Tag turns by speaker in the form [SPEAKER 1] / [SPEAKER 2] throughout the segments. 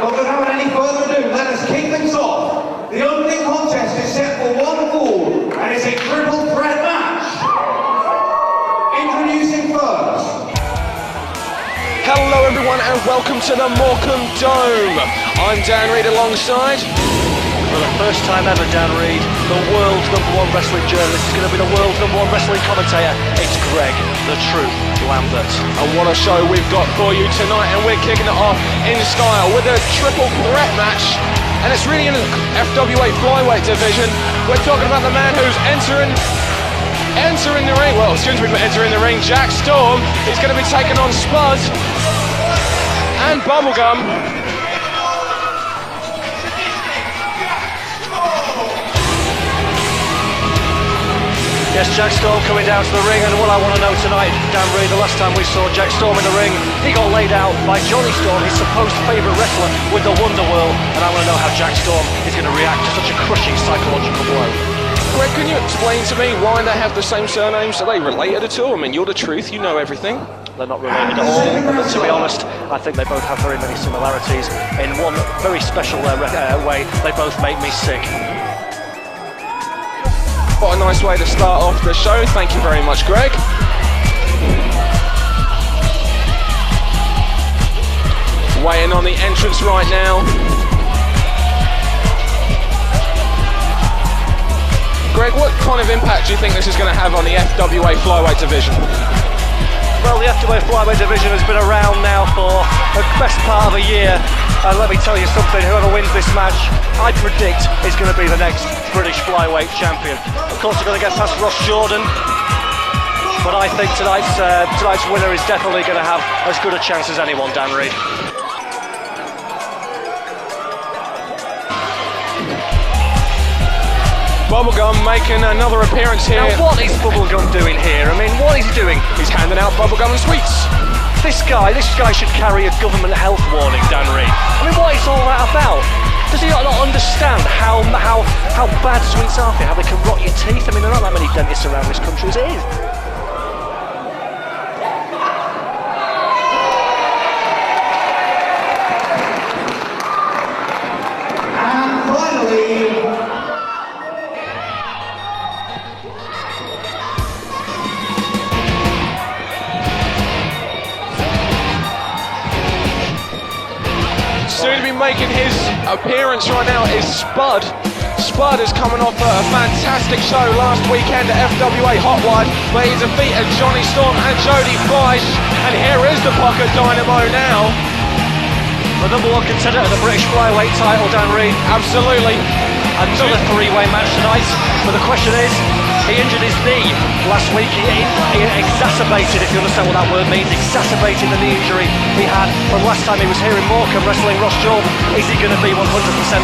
[SPEAKER 1] Well, without any further ado, let us kick things off. The opening contest is set for one fall, and it's a triple threat match. Introducing first.
[SPEAKER 2] Hello everyone and welcome to the Morecambe Dome. I'm Dan Reed alongside.
[SPEAKER 3] For the first time ever, Dan Reed, the world's #1 wrestling journalist is going to be the world's #1 wrestling commentator. It's Greg, the Truth Lambert.
[SPEAKER 2] And what a show we've got for you tonight, and we're kicking it off in style with a triple threat match. And it's really in the FWA flyweight division. We're talking about the man who's entering the ring. Well, as soon as we enter in the ring, Jack Storm is going to be taking on Spud and Bubblegum.
[SPEAKER 3] Yes, Jack Storm coming down to the ring, and what I want to know tonight, Dan Reed, the last time we saw Jack Storm in the ring, he got laid out by Johnny Storm, his supposed favourite wrestler with the Wonder World, and I want to know how Jack Storm is going to react to such a crushing psychological blow.
[SPEAKER 2] Greg, can you explain to me why they have the same surnames? Are they related at all? I mean, you're the Truth, you know everything.
[SPEAKER 3] They're not related at all, but to be honest, I think they both have very many similarities. In one very special way, they both make me sick.
[SPEAKER 2] What a nice way to start off the show. Thank you very much, Greg. Weighing on the entrance right now. Greg, what kind of impact do you think this is going to have on the FWA flyweight division?
[SPEAKER 3] Well, the FWA flyweight division has been around now for the best part of a year. And let me tell you something, whoever wins this match, I predict is going to be the next British flyweight champion. Of course, they're going to get past Ross Jordan, but I think tonight's winner is definitely going to have as good a chance as anyone, Dan Reed.
[SPEAKER 2] Bubblegum making another appearance here.
[SPEAKER 3] Now, what is Bubblegum doing here? I mean, what is he doing?
[SPEAKER 2] He's handing out bubblegum and sweets.
[SPEAKER 3] This guy should carry a government health warning, Dan Reed. I mean, what is all that about? Does he not understand how bad sweets are for you, how they can rot your teeth? I mean, there aren't that many dentists around this country as it is.
[SPEAKER 1] And finally,
[SPEAKER 2] soon to be making his appearance right now is Spud. Spud is coming off a fantastic show last weekend at FWA Hotwire, where he defeated Johnny Storm and Jody Fleisch. And here is the Pocket Dynamo now.
[SPEAKER 3] The #1 contender at the British flyweight title, Dan Reed.
[SPEAKER 2] Absolutely.
[SPEAKER 3] Another three-way match tonight, but the question is, he injured his knee last week. He exacerbated, if you understand what that word means, exacerbated the knee injury he had from last time he was here in Morecambe wrestling Ross Jordan. Is he going to be 100%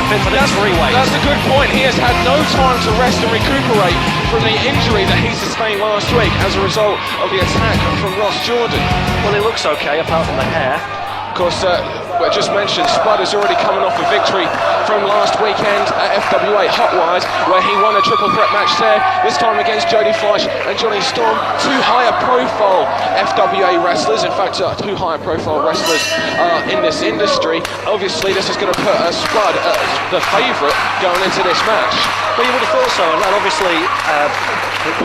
[SPEAKER 3] fit for this three-way?
[SPEAKER 2] That's a good point. He has had no time to rest and recuperate from the injury that he sustained last week as a result of the attack from Ross Jordan.
[SPEAKER 3] Well, he looks okay, apart from the hair.
[SPEAKER 2] Of course, I just mentioned Spud is already coming off a victory from last weekend at FWA Hotwire, where he won a triple threat match there, this time against Jody Fleisch and Johnny Storm, two higher profile FWA wrestlers, in fact two higher profile wrestlers in this industry. Obviously this is going to put Spud as the favourite going into this match.
[SPEAKER 3] Well, you would have thought so, and obviously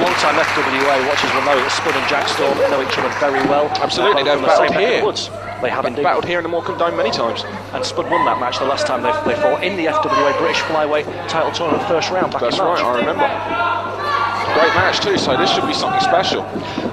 [SPEAKER 3] long-time FWA watchers will know that Spud and Jack Storm know each other very well.
[SPEAKER 2] Absolutely, they've
[SPEAKER 3] the
[SPEAKER 2] battled
[SPEAKER 3] same neck of
[SPEAKER 2] here.
[SPEAKER 3] the woods. They have indeed.
[SPEAKER 2] Battled here in the Morecambe Dome many times.
[SPEAKER 3] And Spud won that match the last time they fought in the FWA British Flyweight title tournament first round back in March.
[SPEAKER 2] That's right, I remember. Great match too, so this should be something special.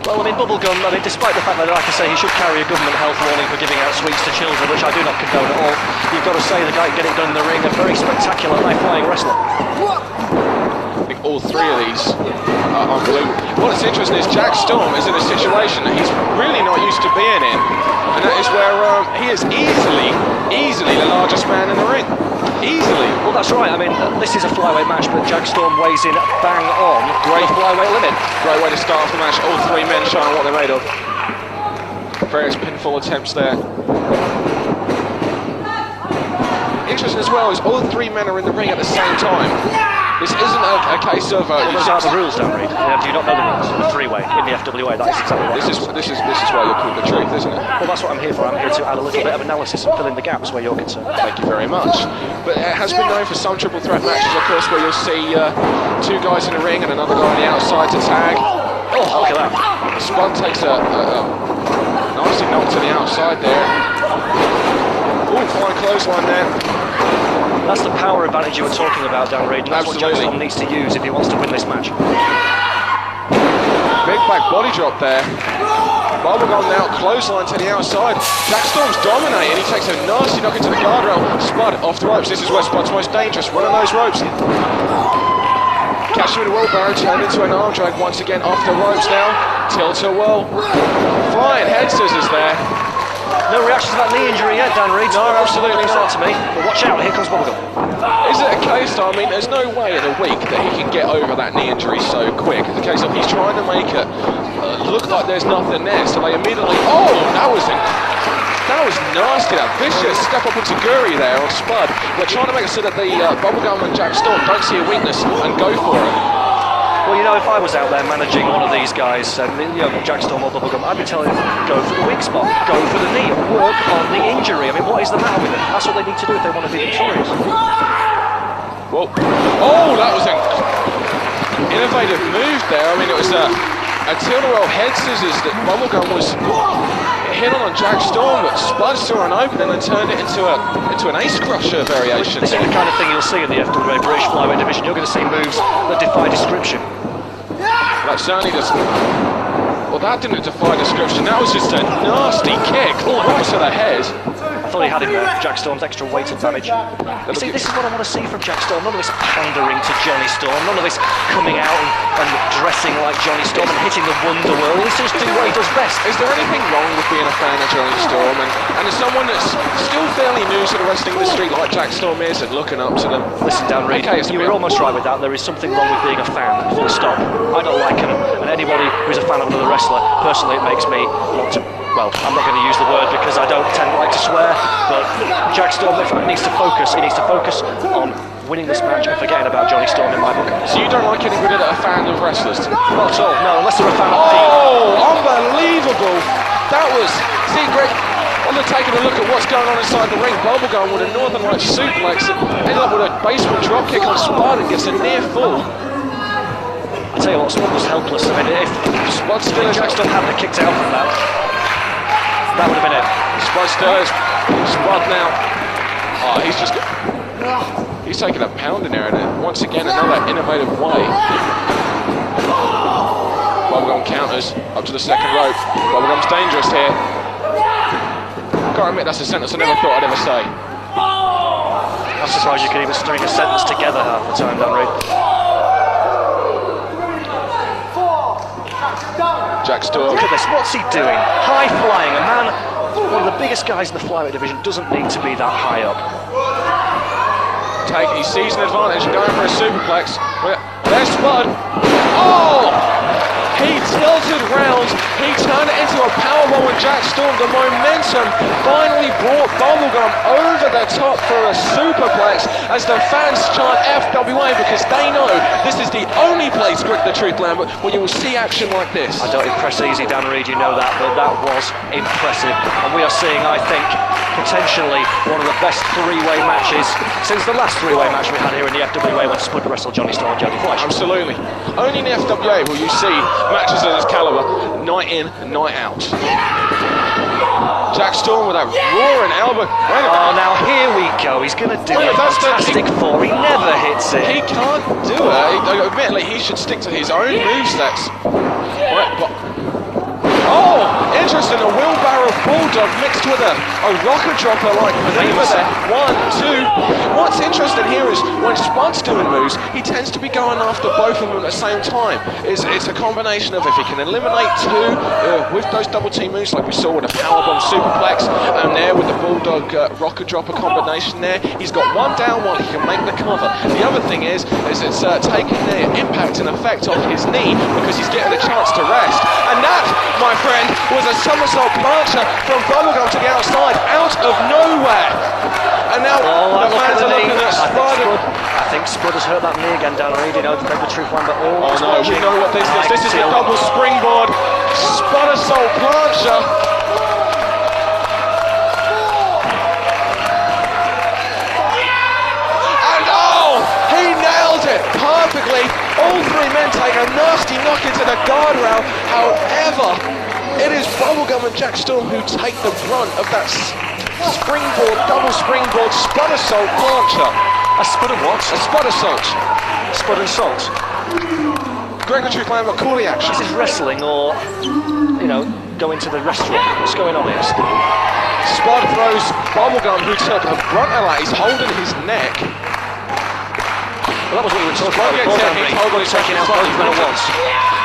[SPEAKER 3] Well, I mean, Bubblegum, despite the fact that, like I say, he should carry a government health warning for giving out sweets to children, which I do not condone at all, you've got to say the guy can get it done in the ring, a very spectacular high-flying wrestler.
[SPEAKER 2] I think all three of these are unbelievable. What's interesting is Jack Storm is in a situation that he's really not used to being in, and that is where he is easily the largest man in the ring. Easily.
[SPEAKER 3] Well, that's right. I mean, this is a flyweight match, but Jack Storm weighs in bang on the flyweight limit.
[SPEAKER 2] Great way to start off the match. All three men showing what they're made of. Various pinfall attempts there. Interesting as well is all three men are in the ring at the same time. This isn't a case of.
[SPEAKER 3] Well, those are the rules, Dan Reed. Do you not know the rules of the three-way in the FWA? That is exactly what
[SPEAKER 2] This is why you're called the truth, isn't it?
[SPEAKER 3] Well, that's what I'm here for. I'm here to add a little bit of analysis and fill in the gaps where you're concerned.
[SPEAKER 2] Thank you very much. But it has been known for some triple threat matches, of course, where you'll see two guys in the ring and another guy on the outside to tag.
[SPEAKER 3] Oh, look at that.
[SPEAKER 2] Spud takes a nasty knock to the outside there. Ooh, fine clothesline there.
[SPEAKER 3] That's the power advantage you were talking about, Dan Reed. That's what Jack Storm needs to use if he wants to win this match.
[SPEAKER 2] Big back body drop there. Bubblegum now, clothesline to the outside. Jack Storm's dominating, he takes a nasty knock into the guardrail. Spud off the ropes, this is where Spud's most dangerous, running those ropes. Catch him with a wheelbarrow, turned into an arm drag once again off the ropes now. Tilt-a-whirl. Flying head scissors there.
[SPEAKER 3] No reaction to that knee injury yet, Dan Reed.
[SPEAKER 2] No, absolutely not.
[SPEAKER 3] To me. But watch out, here comes Bubblegum.
[SPEAKER 2] Is it a case, I mean, there's no way in a week that he can get over that knee injury so quick. It's a case of he's trying to make it look like there's nothing there, so they immediately, oh, that was nasty, that vicious step up into Guri there on Spud. They're trying to make it so that the Bubblegum and Jack Storm don't see a weakness and go for it.
[SPEAKER 3] Well, you know, if I was out there managing one of these guys, and Jack Storm or Bubblegum, I'd be telling them, go for the weak spot, go for the knee, work on the injury. I mean, what is the matter with it? That's what they need to do if they want to be victorious.
[SPEAKER 2] Whoa. Oh, that was an innovative move there. I mean, it was a tilt-a-whirl head scissors that Bubblegum was hit on Jack Storm, but Spud saw an open and then turned it into an ace crusher variation.
[SPEAKER 3] This is the kind of thing you'll see in the FWA British Flyweight division. You're going to see moves that defy description.
[SPEAKER 2] That certainly doesn't. Well, that didn't defy description. That was just a nasty kick right to the head.
[SPEAKER 3] I thought he had him there. Jack Storm's extra weight advantage. You see, this is what I want to see from Jack Storm. None of this pandering to Johnny Storm. None of this coming out and dressing like Johnny Storm and hitting the Wonder World. He's just doing what he does best.
[SPEAKER 2] Is there anything wrong with being a fan of Johnny Storm? And as someone that's still fairly new to the wrestling industry like Jack Storm is and looking up to them.
[SPEAKER 3] Listen, Dan Reed, you were almost right with that. There is something wrong with being a fan. Full stop. I don't like him. And anybody who's a fan of another wrestler, personally, it makes me want to. Well, I'm not going to use the word because I don't tend to like to swear, but Jack Storm needs to focus. He needs to focus on winning this match and forgetting about Johnny Storm in my book.
[SPEAKER 2] So you don't like anybody that are fans of wrestlers?
[SPEAKER 3] Not at all, no, unless they're a fan of me.
[SPEAKER 2] Oh, unbelievable! That was, see, Greg, taking a look at what's going on inside the ring. Bubblegum with a Northern Lights suplex, ended up with a basement dropkick on Spud and gets a near fall.
[SPEAKER 3] I tell you what, Spud was helpless. I mean, if
[SPEAKER 2] Spud still is
[SPEAKER 3] Jack Storm hadn't kicked out from that, that would have been it.
[SPEAKER 2] Spud stirs. Spud now. Oh, he's taking a pounding there, and once again another innovative way. Bubblegum counters up to the second rope. Bubblegum's dangerous here. Can't admit that's a sentence I never thought I'd ever say.
[SPEAKER 3] I'm surprised you can even string a sentence together half the time, Dan Reed.
[SPEAKER 2] Jack Storm.
[SPEAKER 3] Look at this, what's he doing? High flying, a man, one of the biggest guys in the flyweight division, doesn't need to be that high up.
[SPEAKER 2] He sees an advantage, going for a superplex. There's Spud. Oh! He tilted round, he turned it into a powerbomb with Jack Storm. The momentum finally brought Bubblegum over the top for a superplex as the fans chant FWA because they know this is the only place, Greg the Truth Lambert, where you will see action like this.
[SPEAKER 3] I don't impress easy, Dan Reed, you know that, but that was impressive. And we are seeing, I think, potentially one of the best three-way matches since the last three-way match we had here in the FWA when Spud wrestled Johnny Storm and Jody Fleisch.
[SPEAKER 2] Absolutely. Only in the FWA will you see matches of this caliber, night in and night out. Jack Storm with that roaring elbow.
[SPEAKER 3] Oh, now here we go. He's going to do a fantastic four. He never hits it.
[SPEAKER 2] He can't do it. Admittedly, he should stick to his own movesets. Oh, interesting. A wheelbarrow bulldog mixed with a rocker dropper like maneuver there. 1, 2. What's interesting here is when Spud's doing moves, he tends to be going after both of them at the same time. It's a combination of if he can eliminate two with those double team moves like we saw with a powerbomb superplex and there with the bulldog rocker dropper combination there, he's got one down while he can make the cover. The other thing is it's taking the impact and effect off his knee because he's getting a chance to rest. And that, my friend, was a somersault plancher from Bubblegum to the outside, out of nowhere. And now the fans are looking at Spud.
[SPEAKER 3] I think Spud has hurt that knee again, Dan Reed. You know, the truth line, but all.
[SPEAKER 2] Oh no, we know what this is. This is the double springboard. Spud assault plancher. And oh, he nails it perfectly. All three men take a nasty knock into the guardrail. However, it is Bubblegum and Jack Storm who take the brunt of that springboard, double springboard, Spud assault plancher.
[SPEAKER 3] A Spud and what?
[SPEAKER 2] A Spud assault.
[SPEAKER 3] Spud and salt.
[SPEAKER 2] Greg the Truth Lamb, McCauley action.
[SPEAKER 3] Is this wrestling or, you know, going to the restaurant? What's going on here?
[SPEAKER 2] Spud throws Bubblegum, who took a brunt of that. He's holding his neck.
[SPEAKER 3] Well, that was what we were talking about
[SPEAKER 2] Spud
[SPEAKER 3] before,
[SPEAKER 2] gets
[SPEAKER 3] Dan
[SPEAKER 2] hit,
[SPEAKER 3] Reed.
[SPEAKER 2] he's holding his
[SPEAKER 3] Taking out
[SPEAKER 2] neck.
[SPEAKER 3] both men at once.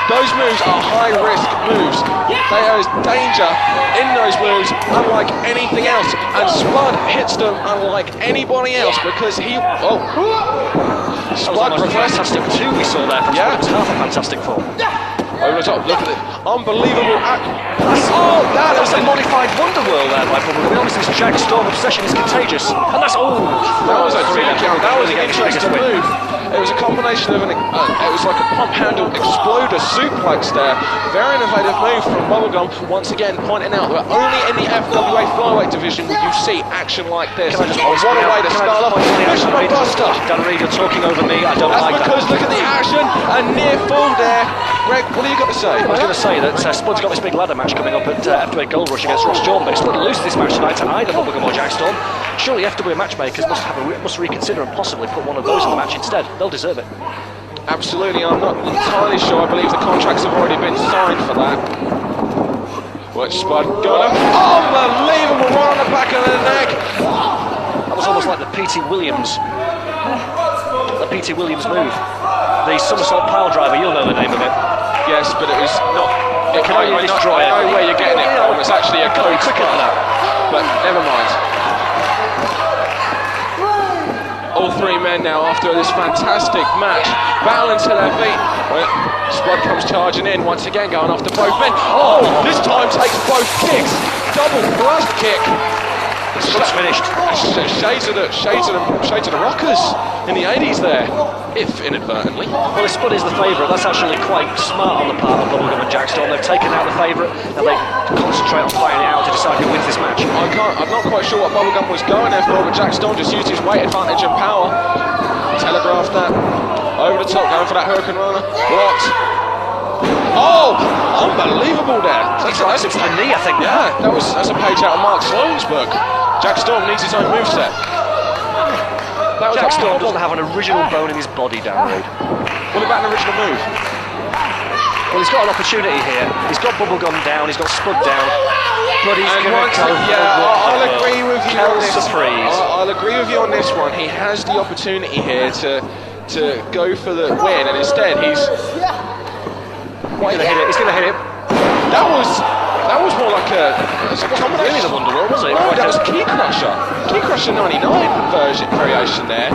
[SPEAKER 2] Those moves are high-risk moves. There is danger in those moves, unlike anything else. And Spud hits them unlike anybody else because he... Oh. Spud reverses.
[SPEAKER 3] Fantastic two we saw there from Spud. Half a fantastic fall.
[SPEAKER 2] Over the top, look at it. Unbelievable.
[SPEAKER 3] Oh, that was a modified Wonderworld there by Bubblegum. Obviously, this Jack Storm obsession is contagious. And that's all.
[SPEAKER 2] That was a count. That was an interesting move. It was a combination of it was like a pump handle exploder suplex there. Very innovative move from Bubblegum. Once again, pointing out that only in the FWA flyweight division would you see action like this.
[SPEAKER 3] Can I just
[SPEAKER 2] what a way to start off. Mission Buster.
[SPEAKER 3] Dan Reed, you're talking over me. I don't
[SPEAKER 2] That's
[SPEAKER 3] like that.
[SPEAKER 2] because look at the action. A near fall there. Greg, what have you got to say?
[SPEAKER 3] I was going to say that Spud's got this big ladder match coming up at FWA Gold Rush against Ross Jordan, but if Spud loses this match tonight to either Bubblegum or Jack Storm, surely FWA matchmakers must reconsider and possibly put one of those in the match instead. They'll deserve it.
[SPEAKER 2] Absolutely, I'm not entirely sure. I believe the contracts have already been signed for that. Watch Spud going up. Unbelievable, right on the back of the neck.
[SPEAKER 3] That was almost like the P.T. Williams. The P.T. Williams move. The somersault pile driver, you'll know the name of it.
[SPEAKER 2] Yes, but it was not.
[SPEAKER 3] It can only destroy it.
[SPEAKER 2] I know where you're getting it from. It's actually a code
[SPEAKER 3] quicker than that.
[SPEAKER 2] But never mind. All three men now after this fantastic match, battling to their feet. Well, Spud comes charging in once again, going after both men. Oh, this time takes both kicks. Double thrust kick.
[SPEAKER 3] Spud's finished.
[SPEAKER 2] Shades of the Rockers in the 80s there, if inadvertently.
[SPEAKER 3] Well, if Spud is the favourite, that's actually quite smart on the part of Bubblegum and Jack Storm. They've taken out the favourite, and they concentrate on fighting it out to decide who wins this match.
[SPEAKER 2] I'm not quite sure what Bubblegum was going there for, but Jack Storm just used his weight advantage and power. Telegraphed that. Over the top, going for that Hurricane Rana. Blocked. Oh, unbelievable there.
[SPEAKER 3] That's right, it's the knee, I think.
[SPEAKER 2] Yeah, that's a page out of Mark Sloan's book. Jack Storm needs his own moveset.
[SPEAKER 3] Jack Storm doesn't have an original bone in his body, Dan Reed.
[SPEAKER 2] What about an original move?
[SPEAKER 3] Well, he's got an opportunity here. He's got Bubblegum down, he's got Spud down, but he's going to go for
[SPEAKER 2] I'll agree with you on this.
[SPEAKER 3] I'll
[SPEAKER 2] agree with you on this one. He has the opportunity here to go for the win, and instead he's
[SPEAKER 3] going to hit it. He's going to hit it.
[SPEAKER 2] That was more like a combination.
[SPEAKER 3] Really the Wonderworld, was it?
[SPEAKER 2] No, that was Key Crusher. Key Crusher 99 variation there.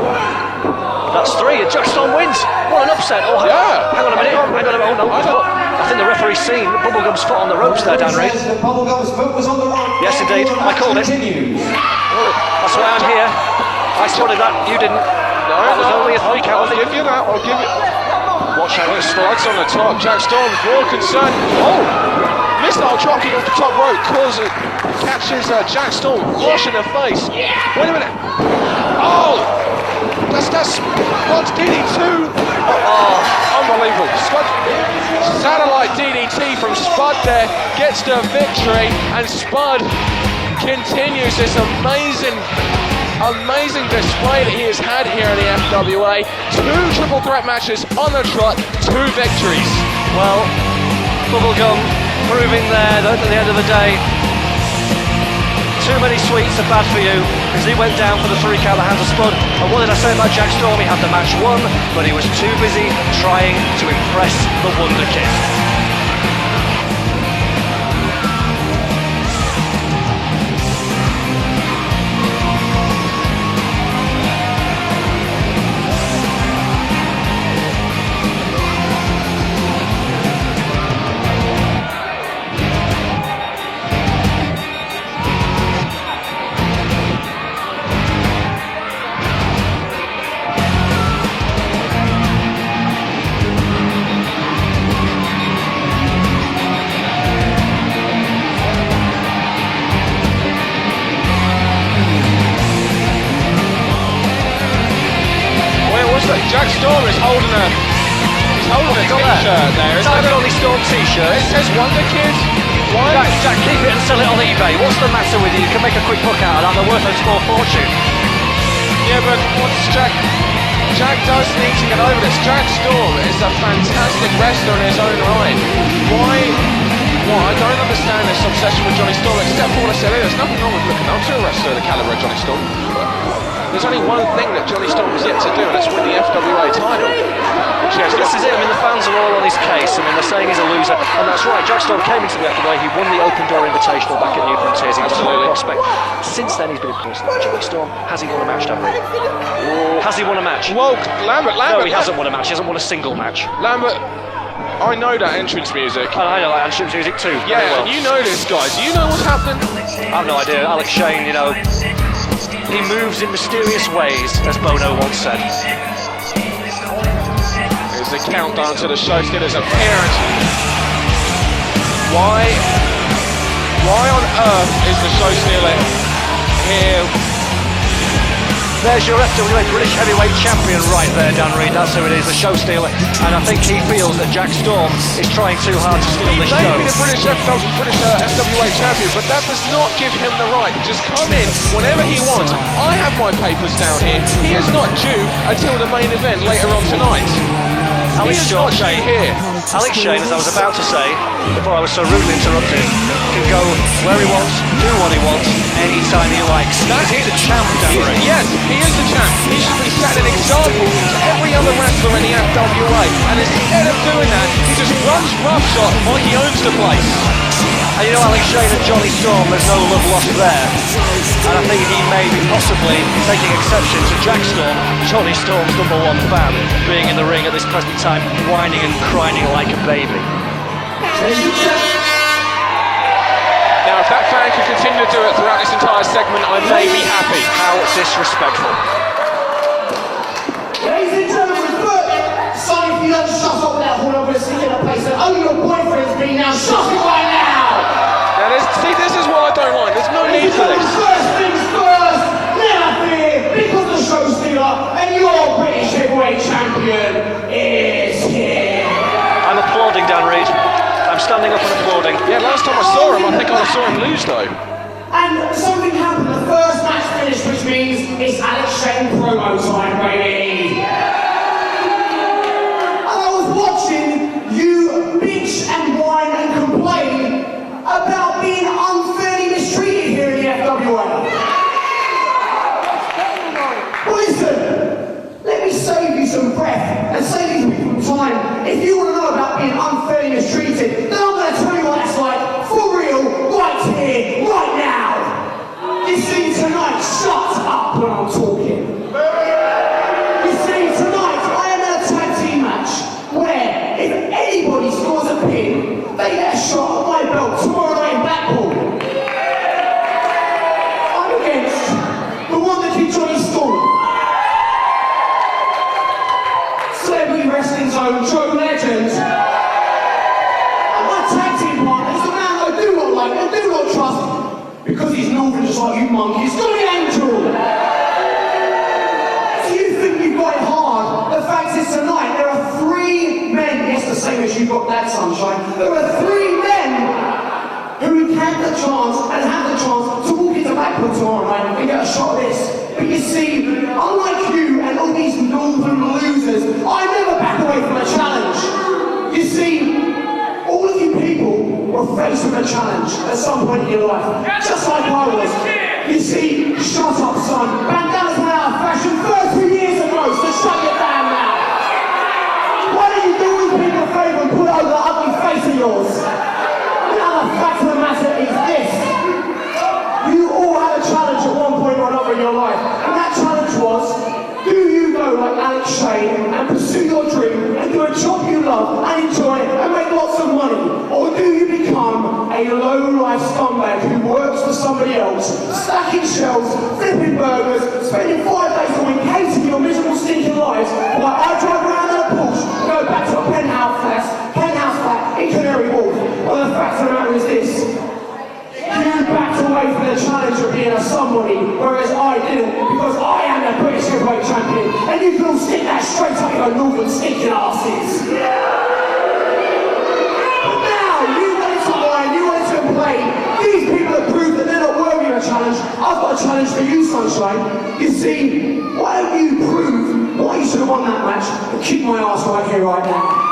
[SPEAKER 3] That's three, and Jack Storm wins. What an upset. Oh,
[SPEAKER 2] yeah.
[SPEAKER 3] Hang on a minute. Oh, no. I think the referee's seen Bubblegum's foot on the ropes there, Dan Reed.
[SPEAKER 1] Bubblegum's foot was on the rope.
[SPEAKER 3] Yes, indeed. I called it. That's why I'm here. I spotted that. You didn't. That was only a 3 count.
[SPEAKER 2] I'll give you that. I'll give you.
[SPEAKER 3] Watch out.
[SPEAKER 2] It slides on the top. Jack Storm's more concerned. Oh! Missed that drop kick off the top rope. Catches Jack Storm flush in the face. Wait a minute. Oh! That's Spud's DD2. Oh, unbelievable. Satellite DDT from Spud there gets the victory, and Spud continues this amazing display that he has had here in the FWA. 2 triple threat matches on the trot, 2 victories.
[SPEAKER 3] Well, Bubblegum proving there that at the end of the day, too many sweets are bad for you, as he went down for the 3 count at the hands of Spud. And what did I say about Jack Storm? He had the match won, but he was too busy trying to impress the Wonder Kid.
[SPEAKER 2] Jack Storm is holding a t-shirt there.
[SPEAKER 3] Is that a Johnny Storm t-shirt?
[SPEAKER 2] It says Wonder Kid. Why?
[SPEAKER 3] Jack, keep it and sell it on eBay. What's the matter with you? You can make a quick buck out of that. They're worth a small fortune.
[SPEAKER 2] Yeah, but what's Jack? Jack does need to get over this. Jack Storm is a fantastic wrestler in his own right. Why? I don't understand this obsession with Johnny Storm, except for what I said earlier. There's nothing wrong with looking up to a wrestler of the calibre of Johnny Storm. There's only one thing that Johnny Storm has yet to do, and that's win the FWA title.
[SPEAKER 3] This is it. I mean, the fans are all on his case. I mean, they're saying he's a loser, and that's right. Jack Storm came into the FWA. He won the Open Door Invitational back at New Frontiers. He was a hot prospect. Since then, he's been a person. Johnny Storm, has he won a match, Dunbury? Has he won a match?
[SPEAKER 2] Well, Lambert.
[SPEAKER 3] No, he hasn't won a match. He hasn't won a single match.
[SPEAKER 2] Lambert, I know that entrance music.
[SPEAKER 3] And I know that entrance music too.
[SPEAKER 2] Yeah,
[SPEAKER 3] well.
[SPEAKER 2] and you know this, guys. Do you know what's happening?
[SPEAKER 3] I have no idea. Alex Shane, you know, he moves in mysterious ways, as Bono once said.
[SPEAKER 2] Here's the countdown to the show stealer's appearance. Why on earth is the show stealer here?
[SPEAKER 3] There's your FWA British Heavyweight Champion right there, Dan Reed. That's who it is, the show stealer. And I think he feels that Jack Storm is trying too hard to steal this show.
[SPEAKER 2] He may be the British FWA Champion, but that does not give him the right to just come in whenever he wants. I have my papers down here. He is not due until the main event later on tonight.
[SPEAKER 3] Alex Shane
[SPEAKER 2] here.
[SPEAKER 3] Alex Shane, as I was about to say, before I was so rudely interrupted, can go where he wants, do what he wants, anytime he likes. He's a champ, Dan Reed.
[SPEAKER 2] Yes, he is the champ. He should be setting an example to every other wrestler in the FWA. And instead of doing that, he just runs roughshod like he owns the place.
[SPEAKER 3] And you know, Alex Shane and Johnny Storm, there's no love lost there. And I think he may be possibly taking exception to Jack Storm, Johnny Storm's #1 fan, being in the ring at this present time, whining and crying like a baby.
[SPEAKER 2] Now, if that fan can continue to do it throughout this entire segment, I may be happy.
[SPEAKER 3] How disrespectful.
[SPEAKER 4] Ladies and gentlemen, look! Son, if you don't shut up that horn, I'm going to stick in a place that only your boyfriend's been now. Shut it right now!
[SPEAKER 2] Now, this is what I don't like. There's no need for this.
[SPEAKER 4] First things first, never fear, because the show stealer and your British Heavyweight Champion is here.
[SPEAKER 3] I'm applauding Dan Reed. I'm standing up and applauding.
[SPEAKER 2] Yeah, last time I saw him, I think I saw him lose though.
[SPEAKER 4] And something happened, the first match finished, which means it's Alex Shane promo time, baby. And I was watching you bitch and whine and complain about being unfairly mistreated here in the FWA. Well, listen, let me save you some breath and save you some time. If you want to know about being unfairly mistreated, then I'm going to tell you what that's like for real, right here, right now. You see, tonight, shut up when I'm talking. You see, tonight I am in a tag team match where if anybody scores a pin, they get a shot at my belt tomorrow night in Blackpool. I'm against the one that did Johnny Storm. Celebrity Wrestling Zone, Joe Legend. And my tag team partner is the man I do not like and do not trust because he's northern just like you monkeys. Johnny Angel! Do you think you've got it hard? The fact is tonight there are 3 men, yes, the same as you got that, Sunshine. There are 3 men who had the chance and have the chance to walk into Blackpool tomorrow night and get a shot at this. But you see, unlike you and all these northern losers, I never back away from a challenge. You see, all of you people were faced with a challenge at some point in your life, just like I was. You see, shut up, son. Bandanas went out of fashion 30 years ago, so shut your damn mouth. Why don't you do these people a favour and put it over that ugly face of yours? Now the fact of the matter is this. You all had a challenge at one point or another in your life, and that challenge was, do you go like Alex Shane and pursue your dream and do a job you love and enjoy it and make lots of money? Or do you become a low-life scumbag who works for somebody else, stacking shelves, flipping burgers, spending 5 days a week hating your miserable stinking lives, while I drive around in a Porsche and go back to a penthouse flat in Canary Wharf? Well, the fact of the matter is this. You backed away from the challenge of being a somebody, whereas I didn't, because I am the British heavyweight champion, and you can all stick that straight up your northern stinking asses. But now, you wanted to whine, you wanted to complain. These people have proved that they're not worthy of a challenge. I've got a challenge for you, Sunshine. You see, why don't you prove why you should have won that match and kick my ass right here, right now?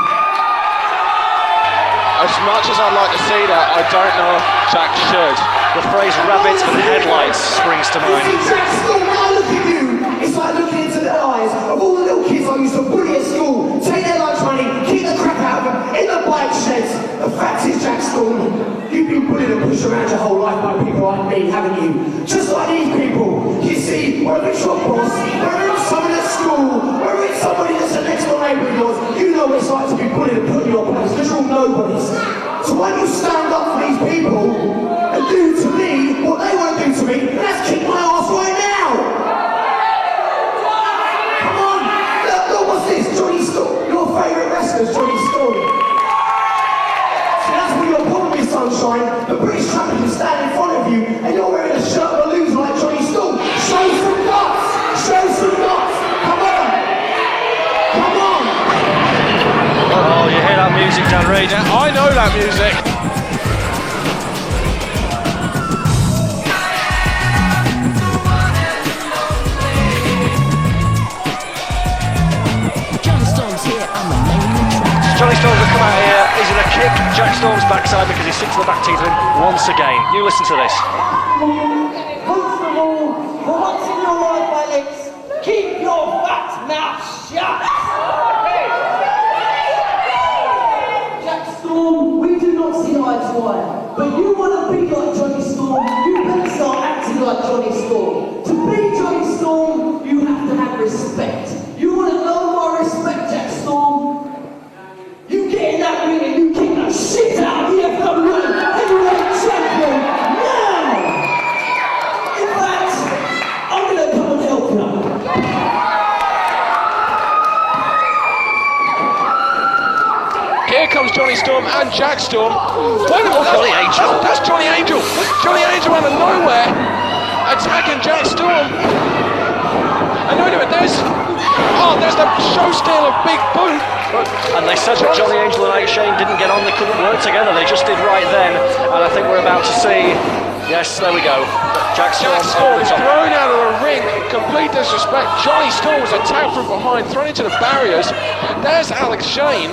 [SPEAKER 2] As much as I'd like to see that, I don't know if Jack should.
[SPEAKER 3] The phrase rabbit and headlights springs to
[SPEAKER 4] You
[SPEAKER 3] mind.
[SPEAKER 4] see, Jack, still when I look at you, it's like looking into the eyes of all the little kids I used to bully at school, take their lunch money, kick the crap out of them in the bike sheds. The fact is, Jack Storm, you've been bullied and pushed around your whole life by people like me, haven't you? Just like these people. You see, whether it's your boss, whether it's someone at school, whether it's somebody that's the next door neighbour of yours, you know what it's like to be bullied and put in your place, because you're all nobodies. So why don't you stand up for these people and do to me what they want to do to me, and that's kick my ass right now! Come on! Look, what's this? Johnny Storm. Your favourite wrestler's Johnny Storm. See, that's what your problem is, Sunshine. The British champion can stand in front of you, and you're wearing a shirt of a loser like Johnny Storm. Show some guts! Show some guts! Come on! Come on!
[SPEAKER 3] Oh, you hear that music, Dan Reid?
[SPEAKER 2] I know that music.
[SPEAKER 3] Johnny Storm will come out here, he's going to kick Jack Storm's backside because he's six to the back teeth of him once again. You listen to this.
[SPEAKER 5] First of all, for once in your life, Alex, keep your fat mouth shut. Jack Storm, we do not see eye to eye, but you want to be like Johnny Storm, you better start acting like Johnny Storm. To be Johnny Storm, you have to have respect. You want to know my respect, Jack Storm? You get in that ring and you kick the shit out of the FWA heavyweight champion now! In fact, I'm gonna come and help you.
[SPEAKER 2] Here comes Johnny Storm and Jack Storm. Wait a minute,
[SPEAKER 3] Johnny Angel.
[SPEAKER 2] That's Johnny Angel. Johnny Angel out of nowhere, attacking Jack Storm. And wait a minute, there's the show steal of Big Boot.
[SPEAKER 3] And they said that Johnny Angel and Ike Shane didn't get on, they couldn't work together, they just did right then. And I think we're about to see, yes, there we go. Jack Storm
[SPEAKER 2] is thrown out of the ring, complete disrespect. Johnny Storm was attacked from behind, thrown into the barriers. There's Alex Shane.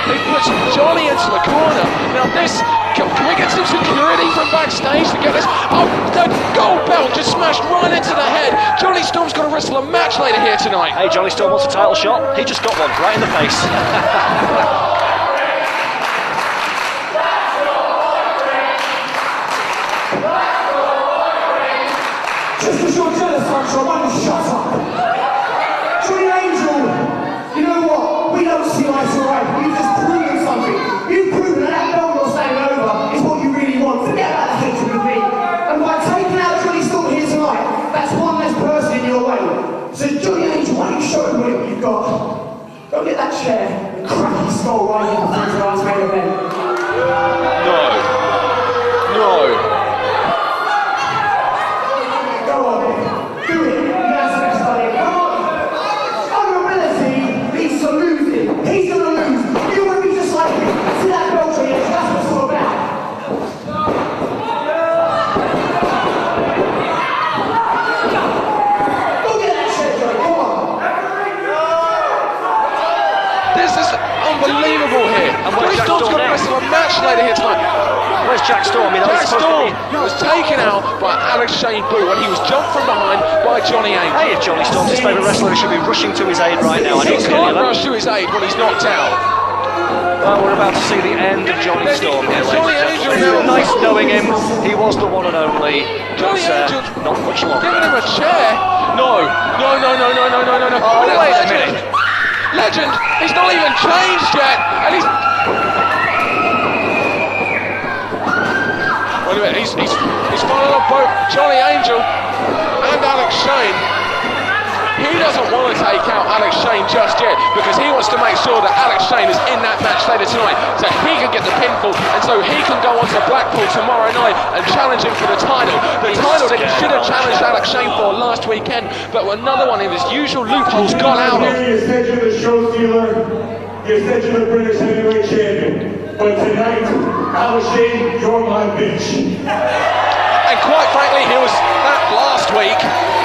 [SPEAKER 2] He puts Johnny into the corner. Now this, can we get some security from backstage to get this? Oh, the gold belt just smashed right into the head. Johnny Storm's going to wrestle a match later here tonight.
[SPEAKER 3] Hey, Johnny Storm wants a title shot. He just got one right in the face.
[SPEAKER 4] Just because you're jealous, Sunshine, why don't you shut up? Johnny Angel, you know what? We don't see eye to eye, but you've just proven something. You've proven that belt you're standing over is what you really want. Forget about the hatred with me. And by taking out Johnny Storm here tonight, that's one less person in your way. So Johnny Angel, why don't you show him what you've got? Go get that chair and crack his skull right in the front of our main event.
[SPEAKER 2] No.
[SPEAKER 4] Go on, do it. That's the best idea. Come on. Honorability leads to losing. He's gonna lose. You want to be just like him. See that belt here? That's what it's all about. Go get that shit, Johnny. Come on.
[SPEAKER 2] This is unbelievable here.
[SPEAKER 3] And where's
[SPEAKER 2] Johnny
[SPEAKER 3] Jack
[SPEAKER 2] Storm's
[SPEAKER 3] Storm
[SPEAKER 2] going to
[SPEAKER 3] now?
[SPEAKER 2] wrestle a match later here tonight.
[SPEAKER 3] Where's Jack Storm? You know,
[SPEAKER 2] Jack
[SPEAKER 3] it's supposed to
[SPEAKER 2] Storm
[SPEAKER 3] be-
[SPEAKER 2] was taken out by Alex Shane Boot when he was jumped from behind by Johnny Angel.
[SPEAKER 3] Hey, if Johnny Storm's his favourite wrestler, he should be rushing to his aid right now. I
[SPEAKER 2] He
[SPEAKER 3] don't see
[SPEAKER 2] can't
[SPEAKER 3] any of
[SPEAKER 2] rush
[SPEAKER 3] that.
[SPEAKER 2] to his aid when he's knocked out.
[SPEAKER 3] Well, we're about to see the end of Johnny Storm here, ladies
[SPEAKER 2] Johnny
[SPEAKER 3] and
[SPEAKER 2] Angel
[SPEAKER 3] gentlemen.
[SPEAKER 2] now-
[SPEAKER 3] Nice knowing him. He was the one and only.
[SPEAKER 2] Johnny
[SPEAKER 3] But,
[SPEAKER 2] Angel
[SPEAKER 3] not much longer.
[SPEAKER 2] giving him a chair. No.
[SPEAKER 3] Oh, wait a minute.
[SPEAKER 2] Legend, he's not even changed yet, and he's. Wait a minute, he's followed up both Johnny Angel and Alex Shane. Here he doesn't want to take out Alex Shane just yet because he wants to make sure that Alex Shane is in that match later tonight so he can get the pinfall and so he can go on to Blackpool tomorrow night and challenge him for the title. The title that he should have challenged Alex Shane for last weekend, but another one of his usual loopholes got out of.
[SPEAKER 6] You said you're the show stealer, you said you're the British heavyweight champion, but tonight, Alex Shane, you're my bitch.
[SPEAKER 2] And quite frankly, he was that last week.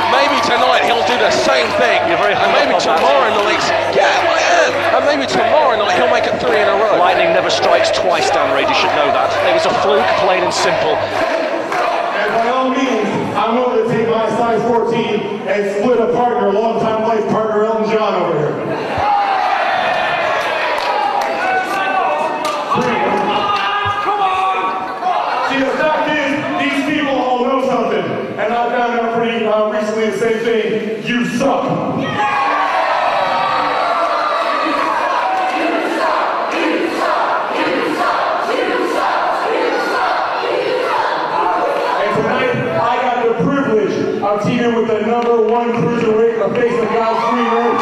[SPEAKER 2] Maybe tonight he'll do the same thing.
[SPEAKER 3] You're very
[SPEAKER 2] and maybe tomorrow night, yeah, I am. And maybe tomorrow night he'll make it 3 in a row.
[SPEAKER 3] Lightning never strikes twice, Dan Reid, you should know that. It was a fluke, plain and simple.
[SPEAKER 6] And by all means, I'm willing to take my size 14 and split a partner, longtime life partner Elton John over here. See, the fact is, these people all know something, and I found out pretty recently the same thing. You suck. And tonight, I got the privilege of teaming with the #1 cruiserweight in the face of God's green earth.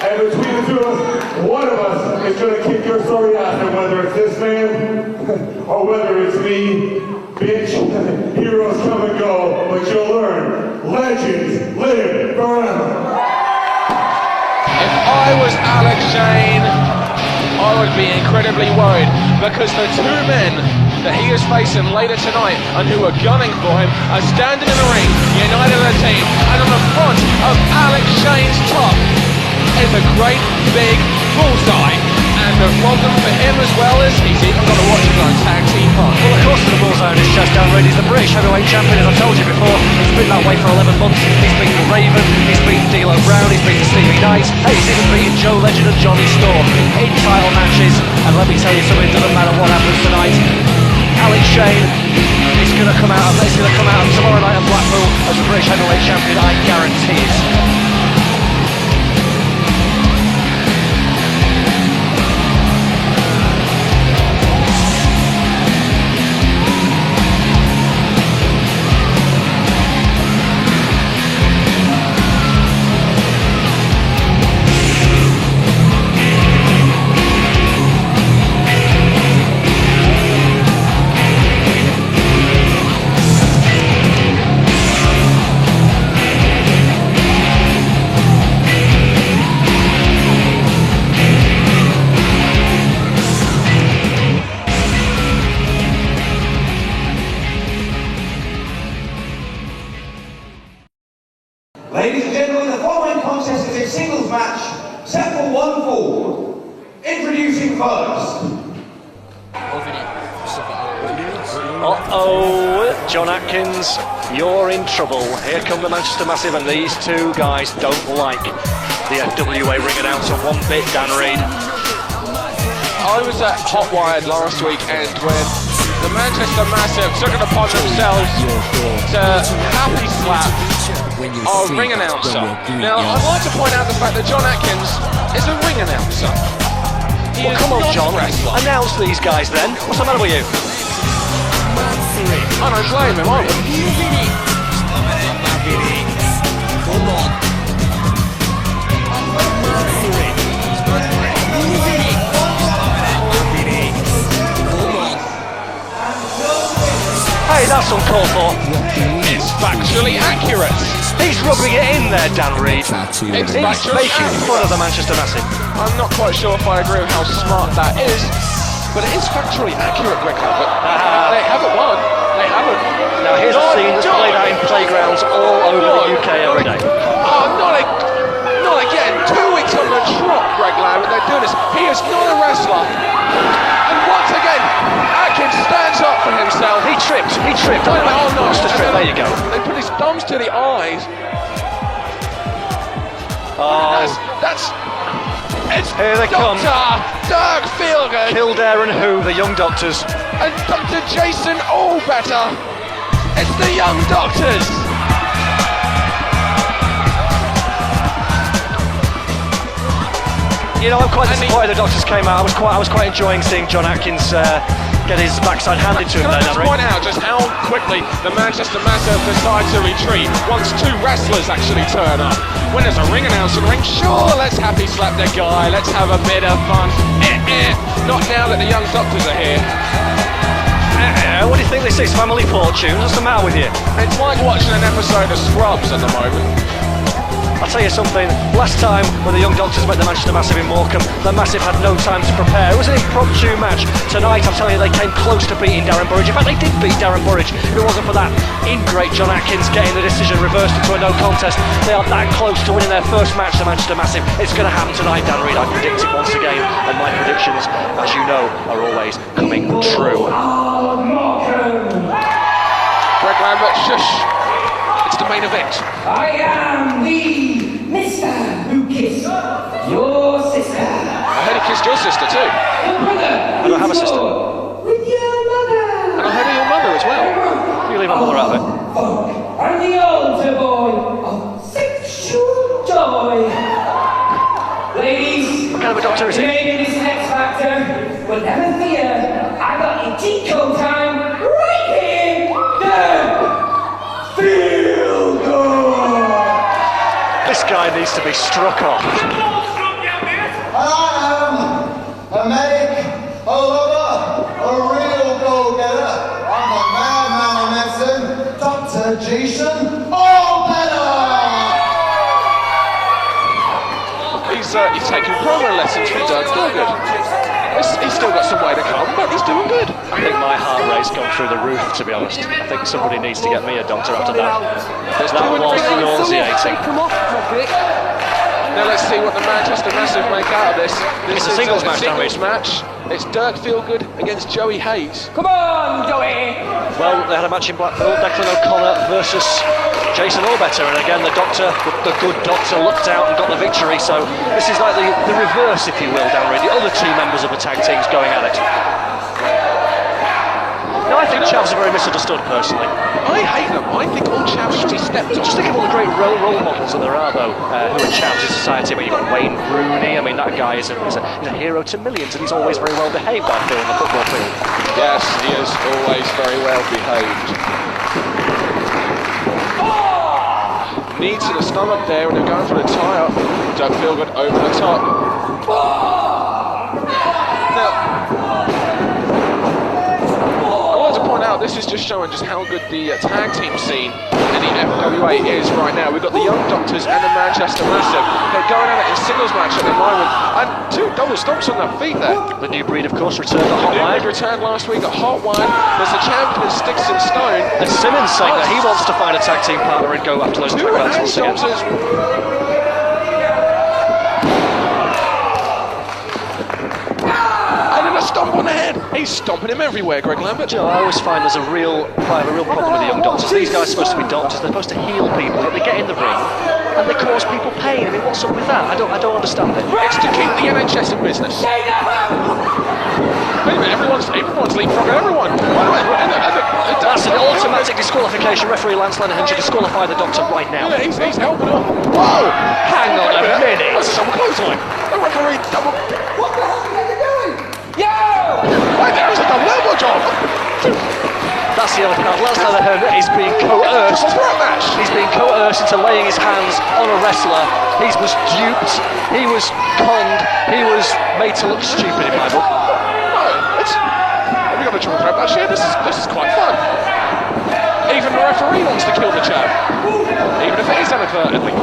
[SPEAKER 6] And between the two of us, one of us is going to kick your sorry ass, and whether it's this man or whether it's me, bitch, heroes come and go, but you'll learn, legends live forever.
[SPEAKER 2] If I was Alex Shane, I would be incredibly worried because the two men that he is facing later tonight and who are gunning for him are standing in the ring, united as a team, and on the front of Alex Shane's top is a great big bullseye. And a problem for him as well as he's even got to watch his own tag team partner.
[SPEAKER 3] Well, of course, the bullseye on his chest, Dan Reid. He's the British heavyweight champion, as I told you before. He's been that way for 11 months. He's beaten Raven, he's beaten D'Lo Brown, he's beaten Stevie Knight. Hey, he's even beaten Joe Legend and Johnny Storm in title matches. And let me tell you something, it doesn't matter what happens tonight. Alex Shane is going to come out. He's going to come out tomorrow night at Blackpool as the British heavyweight champion. I guarantee it.
[SPEAKER 1] Ladies and gentlemen, the following contest is a singles match set for 1 fall. Introducing first.
[SPEAKER 3] Uh-oh, John Atkins, you're in trouble. Here come the Manchester Massive, and these two guys don't like the FWA ring announcer one bit, Dan Reid.
[SPEAKER 2] I was at Hotwired last weekend when the Manchester Massive took it upon themselves to happy slap our ring announcer. Now, I'd like to point out the fact that John Atkins is a ring announcer.
[SPEAKER 3] Well, come on, John, announce these guys then. What's the matter with you?
[SPEAKER 2] I don't blame him, I would.
[SPEAKER 3] Hey, that's uncalled for.
[SPEAKER 2] It's factually accurate.
[SPEAKER 3] He's rubbing it in there, Dan Reid.
[SPEAKER 2] It's
[SPEAKER 3] He's
[SPEAKER 2] factually
[SPEAKER 3] making
[SPEAKER 2] accurate.
[SPEAKER 3] fun of the Manchester Massive.
[SPEAKER 2] I'm not quite sure if I agree with how smart that is, but it is factually accurate, Greg Lambert. They haven't won. They haven't.
[SPEAKER 3] Now here's a scene that's played out in playgrounds all over the UK every day.
[SPEAKER 2] Oh, not again. 2 weeks on the trot, Greg Lambert. They're doing this. He is not a wrestler. And once again, Atkins stands up for himself.
[SPEAKER 3] He tripped.
[SPEAKER 2] Oh no!
[SPEAKER 3] Just a trip. There you go.
[SPEAKER 2] They put his thumbs to the eyes.
[SPEAKER 3] Oh,
[SPEAKER 2] It's
[SPEAKER 3] Here they come.
[SPEAKER 2] Dr. Doug Feelgood
[SPEAKER 3] Kildare and who? The Young Doctors.
[SPEAKER 2] and Dr. Jason Allbetter. It's the Young Doctors.
[SPEAKER 3] You know, I'm quite disappointed the Doctors came out. I was quite enjoying seeing John Atkins get his backside handed to him
[SPEAKER 2] Can I
[SPEAKER 3] there,
[SPEAKER 2] just
[SPEAKER 3] Dan
[SPEAKER 2] point out just how quickly the Manchester Massive decide to retreat once two wrestlers actually turn up? When there's a ring announcer in the ring, sure, let's happy slap the guy, let's have a bit of fun. Not now that the young doctors are here.
[SPEAKER 3] What do you think this is? Family Fortune? What's the matter with you?
[SPEAKER 2] It's like watching an episode of Scrubs at the moment.
[SPEAKER 3] I'll tell you something, last time when the Young Doctors met the Manchester Massive in Morecambe, the Massive had no time to prepare. It was an impromptu match. Tonight, I'm telling you, they came close to beating Darren Burridge. In fact, they did beat Darren Burridge. If it wasn't for that ingrate John Atkins getting the decision reversed into a no contest, they are that close to winning their first match, the Manchester Massive. It's going to happen tonight, Dan Reid. I predict it once again, and my predictions, as you know, are always coming true.
[SPEAKER 2] Greg Lambert, shush. It's the main event.
[SPEAKER 5] I am the Mr. who kissed your sister.
[SPEAKER 2] I heard he kissed your sister too.
[SPEAKER 5] Your brother.
[SPEAKER 3] I don't have a sister.
[SPEAKER 5] With your mother.
[SPEAKER 2] And I heard of your mother as well.
[SPEAKER 3] You leave my mother out of it.
[SPEAKER 5] I'm the altar boy of sexual joy. Ladies,
[SPEAKER 3] What kind of a doctor is he?
[SPEAKER 5] maybe this X Factor, but never fear. I got your cheat code time right here. The Feel Good.
[SPEAKER 3] This guy needs to be struck off.
[SPEAKER 7] I am a medic, a lover, a real go-getter. I'm a madman of medicine, Dr. Jason
[SPEAKER 2] He's taking promo lessons from Doug Thurgood. He's still got some way to come, but he's doing good.
[SPEAKER 3] I think my heart rate's gone through the roof, to be honest. I think somebody needs to get me a doctor after that. That was nauseating.
[SPEAKER 2] Now let's see what the Manchester Massive make out of this.
[SPEAKER 3] It's a singles match,
[SPEAKER 2] singles match. It's Dirk Feelgood against Joey Hayes.
[SPEAKER 5] Come on, Joey.
[SPEAKER 3] Well, they had a match in Blackpool, Declan O'Connor versus Jason Allbetter, and again the doctor, the good doctor, looked out and got the victory. So this is like the reverse, if you will, Dan Reid. The other two members of the tag team's going at it. No, I think Chavs are very misunderstood, personally.
[SPEAKER 2] I hate them. I think all Chavs should be stepped on.
[SPEAKER 3] Just think of all the great role models that there are, though, who are Chavs in society. I mean, you've got Wayne Rooney. I mean, that guy is a hero to millions, and he's always very well behaved, I feel, on the football field.
[SPEAKER 2] Yes, he is always very well behaved. Knee to the stomach there, and they're going for the tie-up. Dirk Feelgood over the top. Now, to point out, this is just showing just how good the tag team scene in the FWA is right now. We've got the Young Doctors and the Manchester Massive. They're going at it in singles match at the moment, and two double stomps on their feet there.
[SPEAKER 3] The New Breed, of course, returned at
[SPEAKER 2] New
[SPEAKER 3] Hotline.
[SPEAKER 2] Breed returned last week at Hotline. There's the champion Sticks and Stone.
[SPEAKER 3] And Simmons saying that he wants to find a tag team partner and go after those
[SPEAKER 2] Two
[SPEAKER 3] track battles
[SPEAKER 2] Young
[SPEAKER 3] again.
[SPEAKER 2] Doctors. Stomp on the head. He's stomping him everywhere, Greg Lambert.
[SPEAKER 3] You know, I always find I have a real problem with the Young Doctors. These guys are supposed to be doctors. They're supposed to heal people. Yet they get in the ring and they cause people pain. I mean, what's up with that? I don't understand it.
[SPEAKER 2] It's to keep the NHS in business. Wait a minute, everyone's leapfrogging everyone.
[SPEAKER 3] That's an automatic disqualification. Referee Lance Lenihan should disqualify the Doctor right now.
[SPEAKER 2] Yeah, he's helping him. Whoa!
[SPEAKER 3] Hang on a minute.
[SPEAKER 2] That's a double clothesline. The referee double.
[SPEAKER 5] What the hell are you doing? Yo!
[SPEAKER 2] Wait, there's a double elbow drop.
[SPEAKER 3] That's the old card. Lance Lenihan is being coerced.
[SPEAKER 2] Match.
[SPEAKER 3] He's being coerced into laying his hands on a wrestler. He was duped. He was conned. He was made to look stupid in my book.
[SPEAKER 2] We got a triple threat match here. This is quite fun. Even the referee wants to kill the chap, even if it is inadvertently.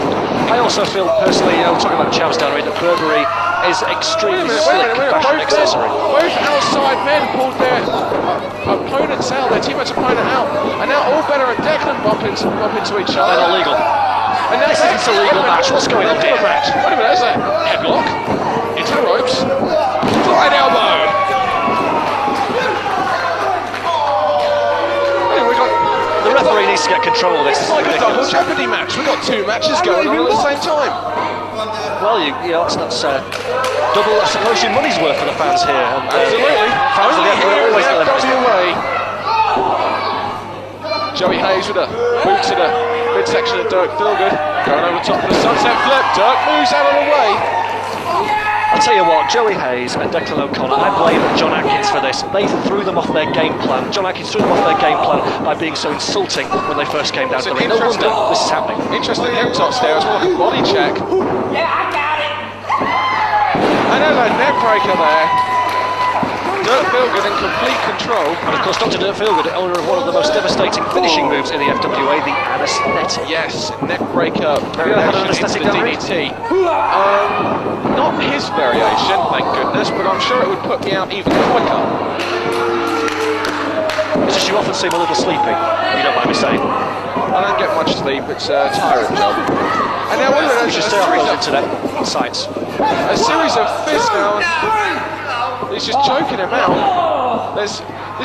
[SPEAKER 3] I also feel personally, talking about Chavs down that Burberry is extremely slick fashion accessory.
[SPEAKER 2] Both outside men pulled their opponents out, their teammates' opponent out, and now Allbetter and Declan bump into each other.
[SPEAKER 3] They're illegal.
[SPEAKER 2] And this
[SPEAKER 3] isn't a legal match. What's going on here?
[SPEAKER 2] Match. Wait a minute, there's a headlock into the ropes. Flying elbow.
[SPEAKER 3] The referee needs to get control of this.
[SPEAKER 2] It's like a double jeopardy match. We've got two matches going on at the same time.
[SPEAKER 3] Well, that's double, I suppose, your money's worth for the fans here. And,
[SPEAKER 2] Absolutely.
[SPEAKER 3] Fans
[SPEAKER 2] Only
[SPEAKER 3] are
[SPEAKER 2] here
[SPEAKER 3] always
[SPEAKER 2] in the
[SPEAKER 3] there.
[SPEAKER 2] FWA. Joey Hayes with a boot to the midsection of Dirk Feelgood. Going over top of the sunset flip. Dirk moves out of the way.
[SPEAKER 3] I'll tell you what, Joey Hayes and Declan O'Connor, I blame John Atkins for this. They threw them off their game plan. John Atkins threw them off their game plan by being so insulting when they first came down to the ring. No wonder this is happening.
[SPEAKER 2] Interesting hip toss there as well, like a body check.
[SPEAKER 5] Yeah, I got it.
[SPEAKER 2] And there's a neck breaker there. Dirk Feelgood in complete control.
[SPEAKER 3] And of course, Dr. Dirk Feelgood, owner of one of the most devastating finishing moves in the FWA, the anaesthetic.
[SPEAKER 2] Yes, neck breaker
[SPEAKER 3] you ever had an
[SPEAKER 2] variation into
[SPEAKER 3] anaesthetic,
[SPEAKER 2] the
[SPEAKER 3] Danry?
[SPEAKER 2] DDT. Not his variation, thank goodness, but I'm sure it would put me out even quicker.
[SPEAKER 3] It's just you often seem a little sleepy, if you don't mind me saying.
[SPEAKER 2] I don't get much sleep, it's a tiring job. And now what
[SPEAKER 3] We should stay off those internet sites.
[SPEAKER 2] a series of fists now. He's just choking him out. This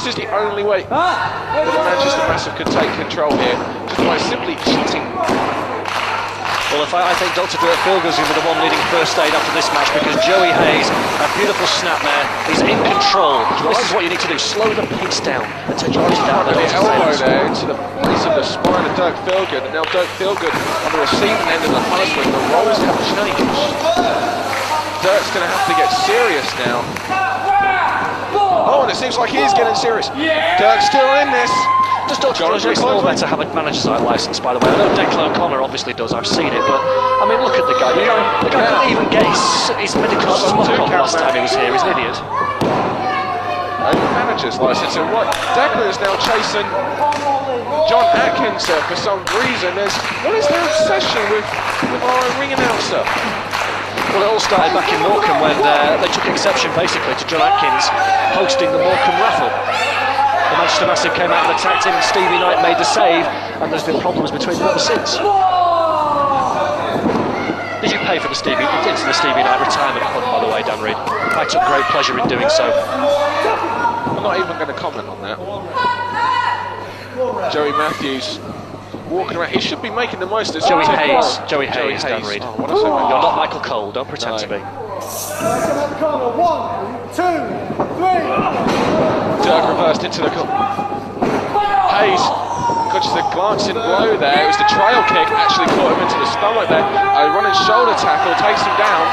[SPEAKER 2] is the only way that Manchester Massive could take control here, just by simply cheating.
[SPEAKER 3] Well, I think Dr. Dirk Feelgood's going to be the one leading first aid after this match, because Joey Hayes, a beautiful snapmare, he's in control. This is what you need to do, slow the pace down and take your eyes down.
[SPEAKER 2] The elbow there into the base of the spine of Dirk Feelgood, and now Dirk Feelgood on the receiving end of the punishment. The roles have changed. Dirk's going to have to get serious now. Oh, and it seems like he is getting serious. Dirk's still in this.
[SPEAKER 3] Does Dr. Feelgood have a manager's licence, by the way? I know Declan O'Connor obviously does, I've seen it, but I mean, look at the guy. The guy couldn't even get his medical smock on last time he was here. He's an idiot.
[SPEAKER 2] Manager's licence, and what Declan is now chasing John Atkins for some reason. What is their obsession with our ring announcer?
[SPEAKER 3] Well, it all started back in Morecambe when they took exception basically to John Atkins hosting the Morecambe raffle. The Manchester Massive came out and attacked him, and Stevie Knight made the save, and there's been problems between them ever since. Did you pay for the Stevie Knight retirement fund, by the way, Dan Reid? I took great pleasure in doing so.
[SPEAKER 2] I'm not even going to comment on that. Joey Matthews walking around. He should be making the most of
[SPEAKER 3] Joey
[SPEAKER 2] it.
[SPEAKER 3] Joey Hayes, Dan Reid.
[SPEAKER 2] Oh, what a second.
[SPEAKER 3] You're not Michael Cole, don't pretend to be.
[SPEAKER 2] Dirk reversed into the Hayes catches a glancing blow there. It was the trail kick, actually caught him into the stomach there. A running shoulder tackle takes him down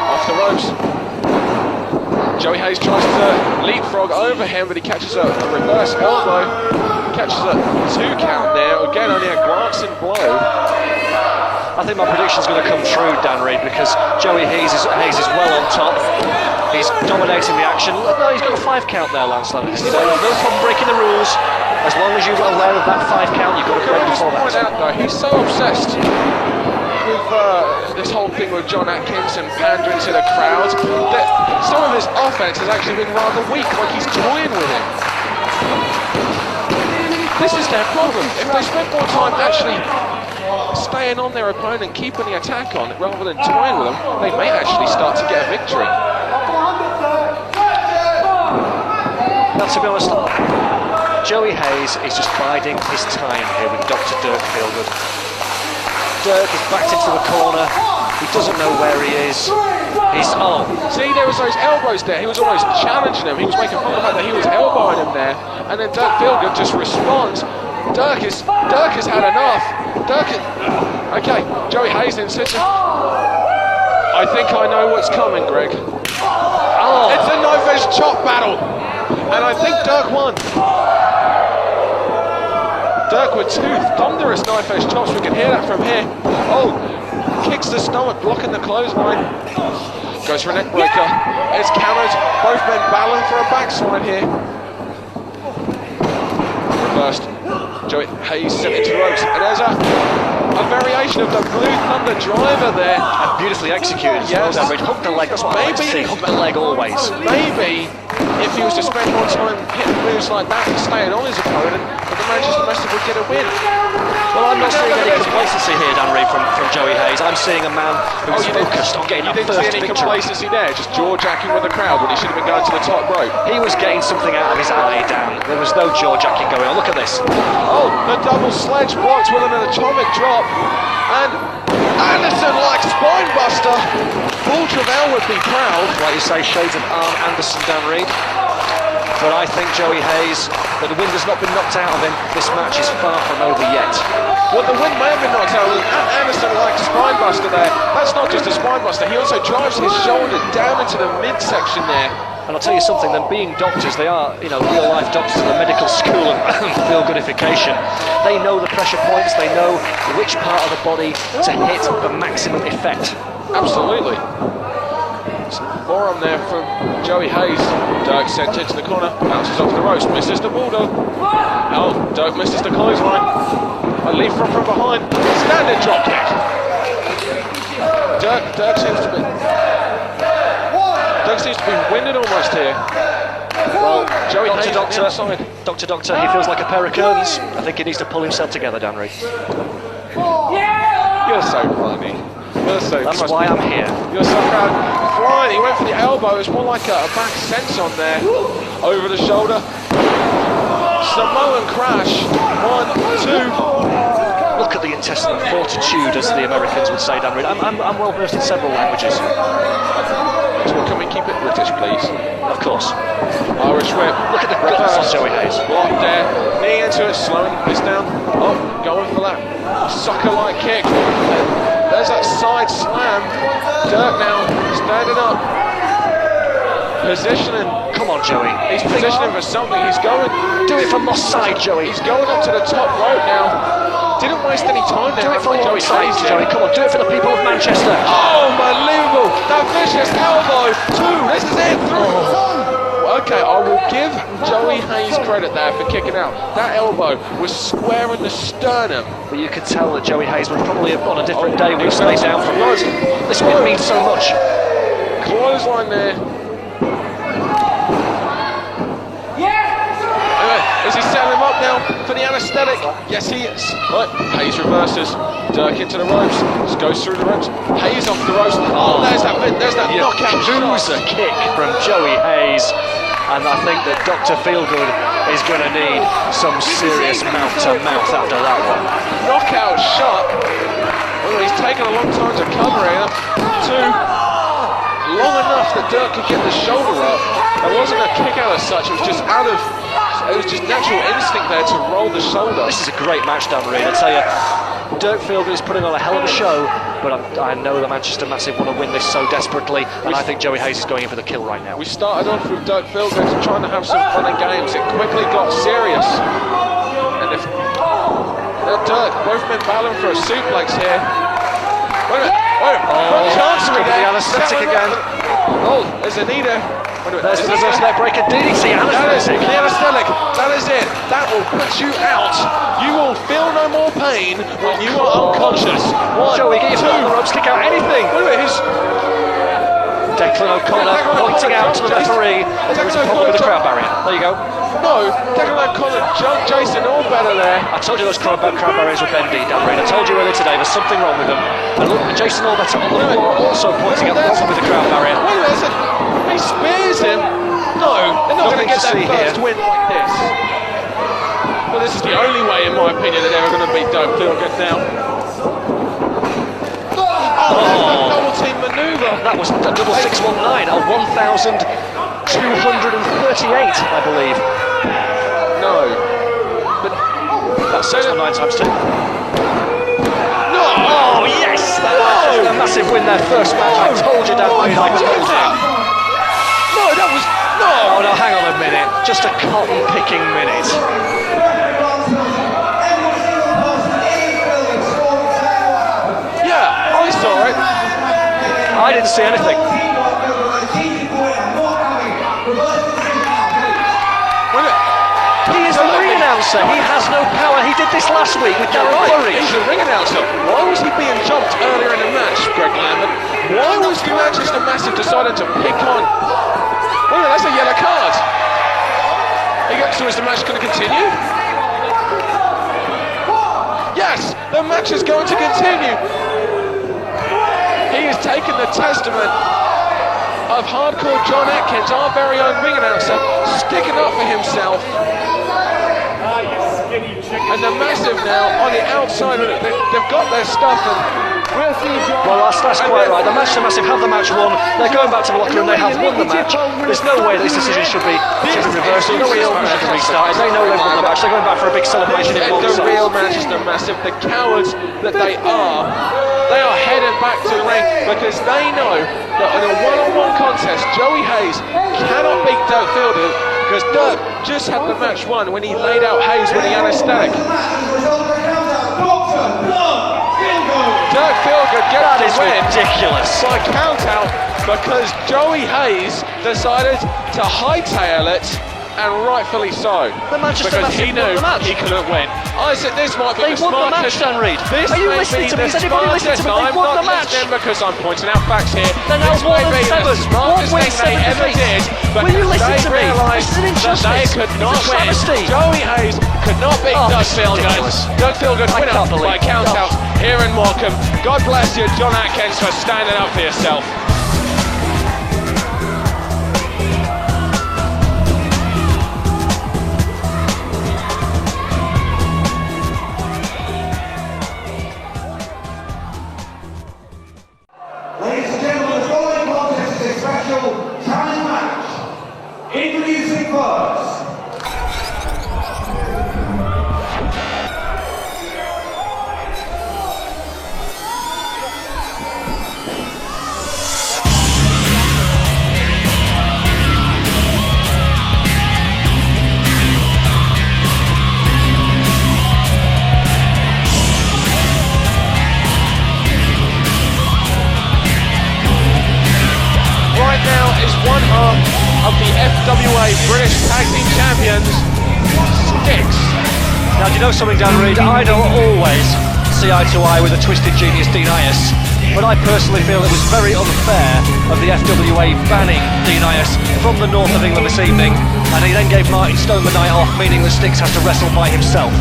[SPEAKER 2] off the ropes. Joey Hayes tries to leapfrog over him, but he catches a reverse elbow. Catches a 2 count there. Again, only a glancing blow.
[SPEAKER 3] I think my prediction's going to come true, Dan Reid, because Joey Hayes is well on top. He's dominating the action. No, he's got a 5 count there, Lance Levis. No problem breaking the rules. As long as you're aware of that 5 count, you've got to break before that.
[SPEAKER 2] Point out though, he's so obsessed with this whole thing with John Atkins and pandering to the crowd that some of his offense has actually been rather weak, like he's toying with him. This is their problem. If they spend more time actually staying on their opponent, keeping the attack on, rather than toying with them, they may actually start to get a victory.
[SPEAKER 3] Now, to be honest, Joey Hayes is just biding his time here with Dr. Dirk Feelgood. Dirk is backed into the corner. He doesn't know where he is.
[SPEAKER 2] See, there was those elbows there. He was almost challenging him. He was making fun of the fact that he was elbowing him there, and then Dirk Feelgood just responds. Dirk has had enough. Okay, Joey Hayes then says, I think I know what's coming, Greg. It's a knife-edge chop battle, and I think Dirk won. Dirk with 2 thunderous knife-edge chops. We can hear that from here. Oh, kicks the stomach, blocking the clothesline. Goes for a neck breaker. It's countered. Both men battling for a backslide here. Reversed. Joey Hayes sent into the ropes, and there's a variation of the Blue Thunder driver there.
[SPEAKER 3] And beautifully executed.
[SPEAKER 2] Yes.
[SPEAKER 3] Hook the leg, that's what I like to see. Hook the leg always.
[SPEAKER 2] Maybe if he was to spend more time hitting moves like that and staying on his opponent, that the Manchester Massive would get a win.
[SPEAKER 3] Well, I'm not seeing any complacency here, Dan Reid, from Joey Hayes. I'm seeing a man who's focused on getting that first
[SPEAKER 2] victory. You didn't see any
[SPEAKER 3] victory.
[SPEAKER 2] complacency there, just jaw-jacking with the crowd when he should have been going to the top rope.
[SPEAKER 3] He was getting something out of his eye, Dan. There was no jaw-jacking going on. Look at this.
[SPEAKER 2] Oh, the double sledge blocked with an atomic drop. And Anderson like spine buster. Paul Travell would be proud.
[SPEAKER 3] Like you say, shades of Arn Anderson, Dan Reid. But I think Joey Hayes, that the wind has not been knocked out of him. This match is far from over yet.
[SPEAKER 2] Well, the wind may have been knocked out. Anderson like spinebuster there. That's not just a spinebuster. He also drives his shoulder down into the midsection there.
[SPEAKER 3] And I'll tell you something, them being doctors, they are, real life doctors in the medical school of feel-goodification. They know the pressure points, they know which part of the body to hit for maximum effect.
[SPEAKER 2] Absolutely. More on there from Joey Hayes. Dirk sent into the corner, bounces off the ropes, misses the bulldog. Oh, Dirk misses the clothesline. A leap from behind, standing drop kick. Dirk seems to be winning almost here. Well, Joey Hayes on the outside.
[SPEAKER 3] Doctor, he feels like a pair of curtains. I think he needs to pull himself together, Dan Reed.
[SPEAKER 2] You're so funny.
[SPEAKER 3] That's why I'm here.
[SPEAKER 2] You're so proud. Flying, he went for the elbow. It's more like a back sense on there. Over the shoulder. Samoan crash. 1, 2.
[SPEAKER 3] Look at the intestinal fortitude, as the Americans would say, Dan Reed. I'm well versed in several languages.
[SPEAKER 2] So can we keep it British, please?
[SPEAKER 3] Of course.
[SPEAKER 2] Irish whip.
[SPEAKER 3] Look at the guts on Joey Hayes.
[SPEAKER 2] Block there. Knee into it, slowing this down. Oh, going for that sucker-like kick. There's that side slam. Dirk now standing up. Positioning.
[SPEAKER 3] Come on, Joey.
[SPEAKER 2] He's positioning for something. He's going.
[SPEAKER 3] Do it from the side, Joey.
[SPEAKER 2] He's going up to the top rope now. Didn't waste any time there.
[SPEAKER 3] Do it from
[SPEAKER 2] Joey
[SPEAKER 3] the side,
[SPEAKER 2] Hayes
[SPEAKER 3] Joey. Come on, do it for the people of Manchester.
[SPEAKER 2] Oh, unbelievable. That vicious elbow. 2. This is it. 3. Okay, I will give Joey Hayes credit there for kicking out. That elbow was square in the sternum.
[SPEAKER 3] But you could tell that Joey Hayes would probably have on a different day would stay down from us. This would mean so much.
[SPEAKER 2] Clothesline there. Is he setting him up now for the anaesthetic? Yes, he is. Right, Hayes reverses. Dirk into the ropes. Just goes through the ropes. Hayes off the ropes. Oh, there's that knockout
[SPEAKER 3] Yakuza kick from Joey Hayes. And I think that Dr. Feelgood is going to need some serious mouth-to-mouth after that one.
[SPEAKER 2] Knockout shot. Well, he's taken a long time to cover it. 2. Long enough that Dirk could get the shoulder up. There wasn't a kick out as such. It was just natural instinct there to roll the shoulder.
[SPEAKER 3] This is a great match, Dan Reed. I tell you, Dirk Feelgood is putting on a hell of a show, but I know the Manchester Massive want to win this so desperately, and I think Joey Hayes is going in for the kill right now.
[SPEAKER 2] We started off with Dirk Feelgood trying to have some fun and games. It quickly got serious. And if Dirk, both men battling for a suplex here. Wait a minute. Chancery there.
[SPEAKER 3] The anaesthetic again.
[SPEAKER 2] Oh, there's Anita.
[SPEAKER 3] There's the reverse leg breaker DDT anaesthetic.
[SPEAKER 2] The anaesthetic. That is it. That will put you out. You will feel no more pain when you are unconscious. 1,
[SPEAKER 3] Joey, get your foot on the ropes, kick out anything.
[SPEAKER 2] Wait a minute,
[SPEAKER 3] Declan O'Connor pointing out to the referee. There's a problem with the crowd barrier. There you go.
[SPEAKER 2] No, Declan O'Connor jumped Jason Allbetter there.
[SPEAKER 3] I told you those crowd barriers were bendy, Dan Reed. I told you earlier today there's something wrong with them. And look, Jason Allbetter on the floor also pointing out the problem with the crowd barrier.
[SPEAKER 2] Wait a minute, he spears him. No, they're not going to get that first win like this. Well, this is the only way, in my opinion, that they're ever going to beat Dirk Feelgood now. Oh, double team manoeuvre.
[SPEAKER 3] That was a double 619, a 1,238, I believe.
[SPEAKER 2] No.
[SPEAKER 3] But that's 619 times 2.
[SPEAKER 2] No!
[SPEAKER 3] Oh, yes! That a massive win, their first match. I told you, Dan Reed, I told you.
[SPEAKER 2] No, that was... No!
[SPEAKER 3] Oh, no, hang on a minute. Just a cotton-picking minute.
[SPEAKER 2] Yeah, I saw it.
[SPEAKER 3] I didn't see anything. He is the ring announcer. He has no power. He did this last week with Darren Curry.
[SPEAKER 2] He's the ring announcer. Why was he being jumped earlier in the match, Greg Lambert? Why was the Manchester Massive deciding to pick on... Oh, yeah, that's a yellow card. So is the match going to continue? Yes, the match is going to continue. He has taken the testament of hardcore John Atkins, our very own ring announcer, sticking up for himself. And the Massive now on the outside, they've got their stuff, and
[SPEAKER 3] Well, that's quite right. The Manchester Massive have the match won. They're going back to the locker room. They have won the match. There's no way this decision should be reversed. There's no way this match should be restarted. They know they've won the match. They're going back for a big celebration in both sides.
[SPEAKER 2] The real Manchester Massive, the cowards that they are heading back to the ring because they know that in a one-on-one contest, Joey Hayes cannot beat Dirk Fielder because Dirk just had the match won when he laid out Hayes with the anaesthetic. Dirk Fielder gets the win
[SPEAKER 3] ridiculous
[SPEAKER 2] by count out because Joey Hayes decided to hightail it, and rightfully so.
[SPEAKER 3] The Manchester
[SPEAKER 2] because he
[SPEAKER 3] Massive won
[SPEAKER 2] knew
[SPEAKER 3] the match.
[SPEAKER 2] he couldn't win. I said this might be
[SPEAKER 3] They
[SPEAKER 2] the
[SPEAKER 3] won the match,
[SPEAKER 2] smartest.
[SPEAKER 3] Dan Reed.
[SPEAKER 2] This
[SPEAKER 3] Are you
[SPEAKER 2] may
[SPEAKER 3] listening
[SPEAKER 2] be
[SPEAKER 3] to me?
[SPEAKER 2] the
[SPEAKER 3] Is anybody listening to
[SPEAKER 2] smartest.
[SPEAKER 3] me? They
[SPEAKER 2] I'm
[SPEAKER 3] won
[SPEAKER 2] not
[SPEAKER 3] the match.
[SPEAKER 2] listening because I'm pointing out facts here.
[SPEAKER 3] They're now
[SPEAKER 2] This
[SPEAKER 3] 1
[SPEAKER 2] may
[SPEAKER 3] and
[SPEAKER 2] be
[SPEAKER 3] 7.
[SPEAKER 2] the smartest
[SPEAKER 3] 1 win,
[SPEAKER 2] thing they
[SPEAKER 3] 7
[SPEAKER 2] ever
[SPEAKER 3] defeats.
[SPEAKER 2] did.
[SPEAKER 3] Will you
[SPEAKER 2] because
[SPEAKER 3] listen
[SPEAKER 2] they
[SPEAKER 3] to me?
[SPEAKER 2] realised
[SPEAKER 3] This is an
[SPEAKER 2] that they
[SPEAKER 3] injustice.
[SPEAKER 2] could
[SPEAKER 3] It's
[SPEAKER 2] not
[SPEAKER 3] a
[SPEAKER 2] win.
[SPEAKER 3] travesty.
[SPEAKER 2] Joey Hayes could not beat
[SPEAKER 3] Oh,
[SPEAKER 2] Doug
[SPEAKER 3] it's
[SPEAKER 2] Fielder.
[SPEAKER 3] ridiculous.
[SPEAKER 2] Doug Fielder
[SPEAKER 3] I
[SPEAKER 2] winner
[SPEAKER 3] can't believe
[SPEAKER 2] by
[SPEAKER 3] it.
[SPEAKER 2] count out
[SPEAKER 3] Gosh.
[SPEAKER 2] here in Morecambe. God bless you, John Atkins, for standing up for yourself.
[SPEAKER 1] Ladies and gentlemen, the following contest is a special challenge match. Introducing first.
[SPEAKER 2] Right now is one half of the FWA British Tag Team Champions, Styx.
[SPEAKER 3] Now, do you know something, Dan Reed? I don't always see eye to eye with the twisted genius Dean Ias, but I personally feel it was very unfair of the FWA banning Dean Ias from the north of England this evening, and he then gave Martin Stone the night off, meaning that Styx has to wrestle by himself.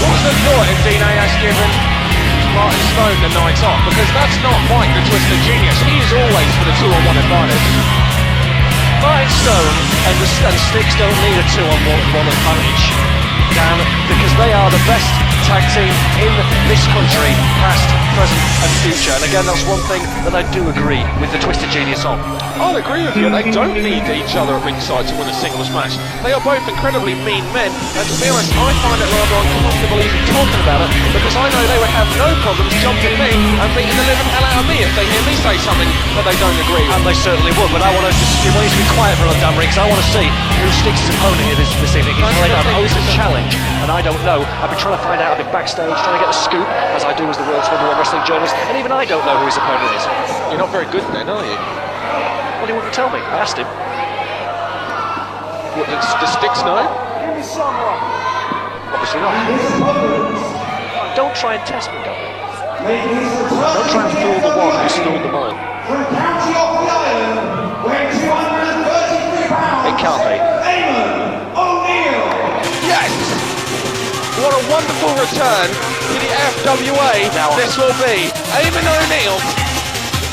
[SPEAKER 2] What was the thought if Dean Ayas given Martin Stone the night off? Because that's not Mike the Twisted Genius. He is always for the 2-on-1 advantage.
[SPEAKER 3] Martin Stone and Styx don't need a 2-on-1 advantage, Dan, because they are the best tag team in this country, past, present and future. And again, that's one thing that I do agree with the Twisted Genius on.
[SPEAKER 2] I'll agree with you, they don't need each other at ringside to win a singles match. They are both incredibly mean men, and to be honest, I find it rather uncomfortable even talking about it, because I know they would have no problems jumping me and beating the living hell out of me if they hear me say something that they don't agree with.
[SPEAKER 3] And they certainly would, but I want to just be quiet for a damn because I want to see who Styx's opponent is this evening. He's laid out an open challenge, and I don't know. I've been trying to find out, I've been backstage trying to get the scoop, as I do as the world's #1 wrestling journalist, and even I don't know who his opponent is.
[SPEAKER 2] You're not very good then, are you?
[SPEAKER 3] Well, he wouldn't tell me. I asked him.
[SPEAKER 2] What, does Styx know?
[SPEAKER 3] Obviously not.
[SPEAKER 1] His opponent,
[SPEAKER 3] Don't try and test me, don't
[SPEAKER 1] making his return
[SPEAKER 3] Don't try and fool the one who stole the mine.
[SPEAKER 1] from County of the Island, weighing 233 pounds.
[SPEAKER 3] It can't be.
[SPEAKER 1] Eamon O'Neill.
[SPEAKER 2] Yes! What a wonderful return to the FWA
[SPEAKER 3] Now-
[SPEAKER 2] this will be. Eamon O'Neill.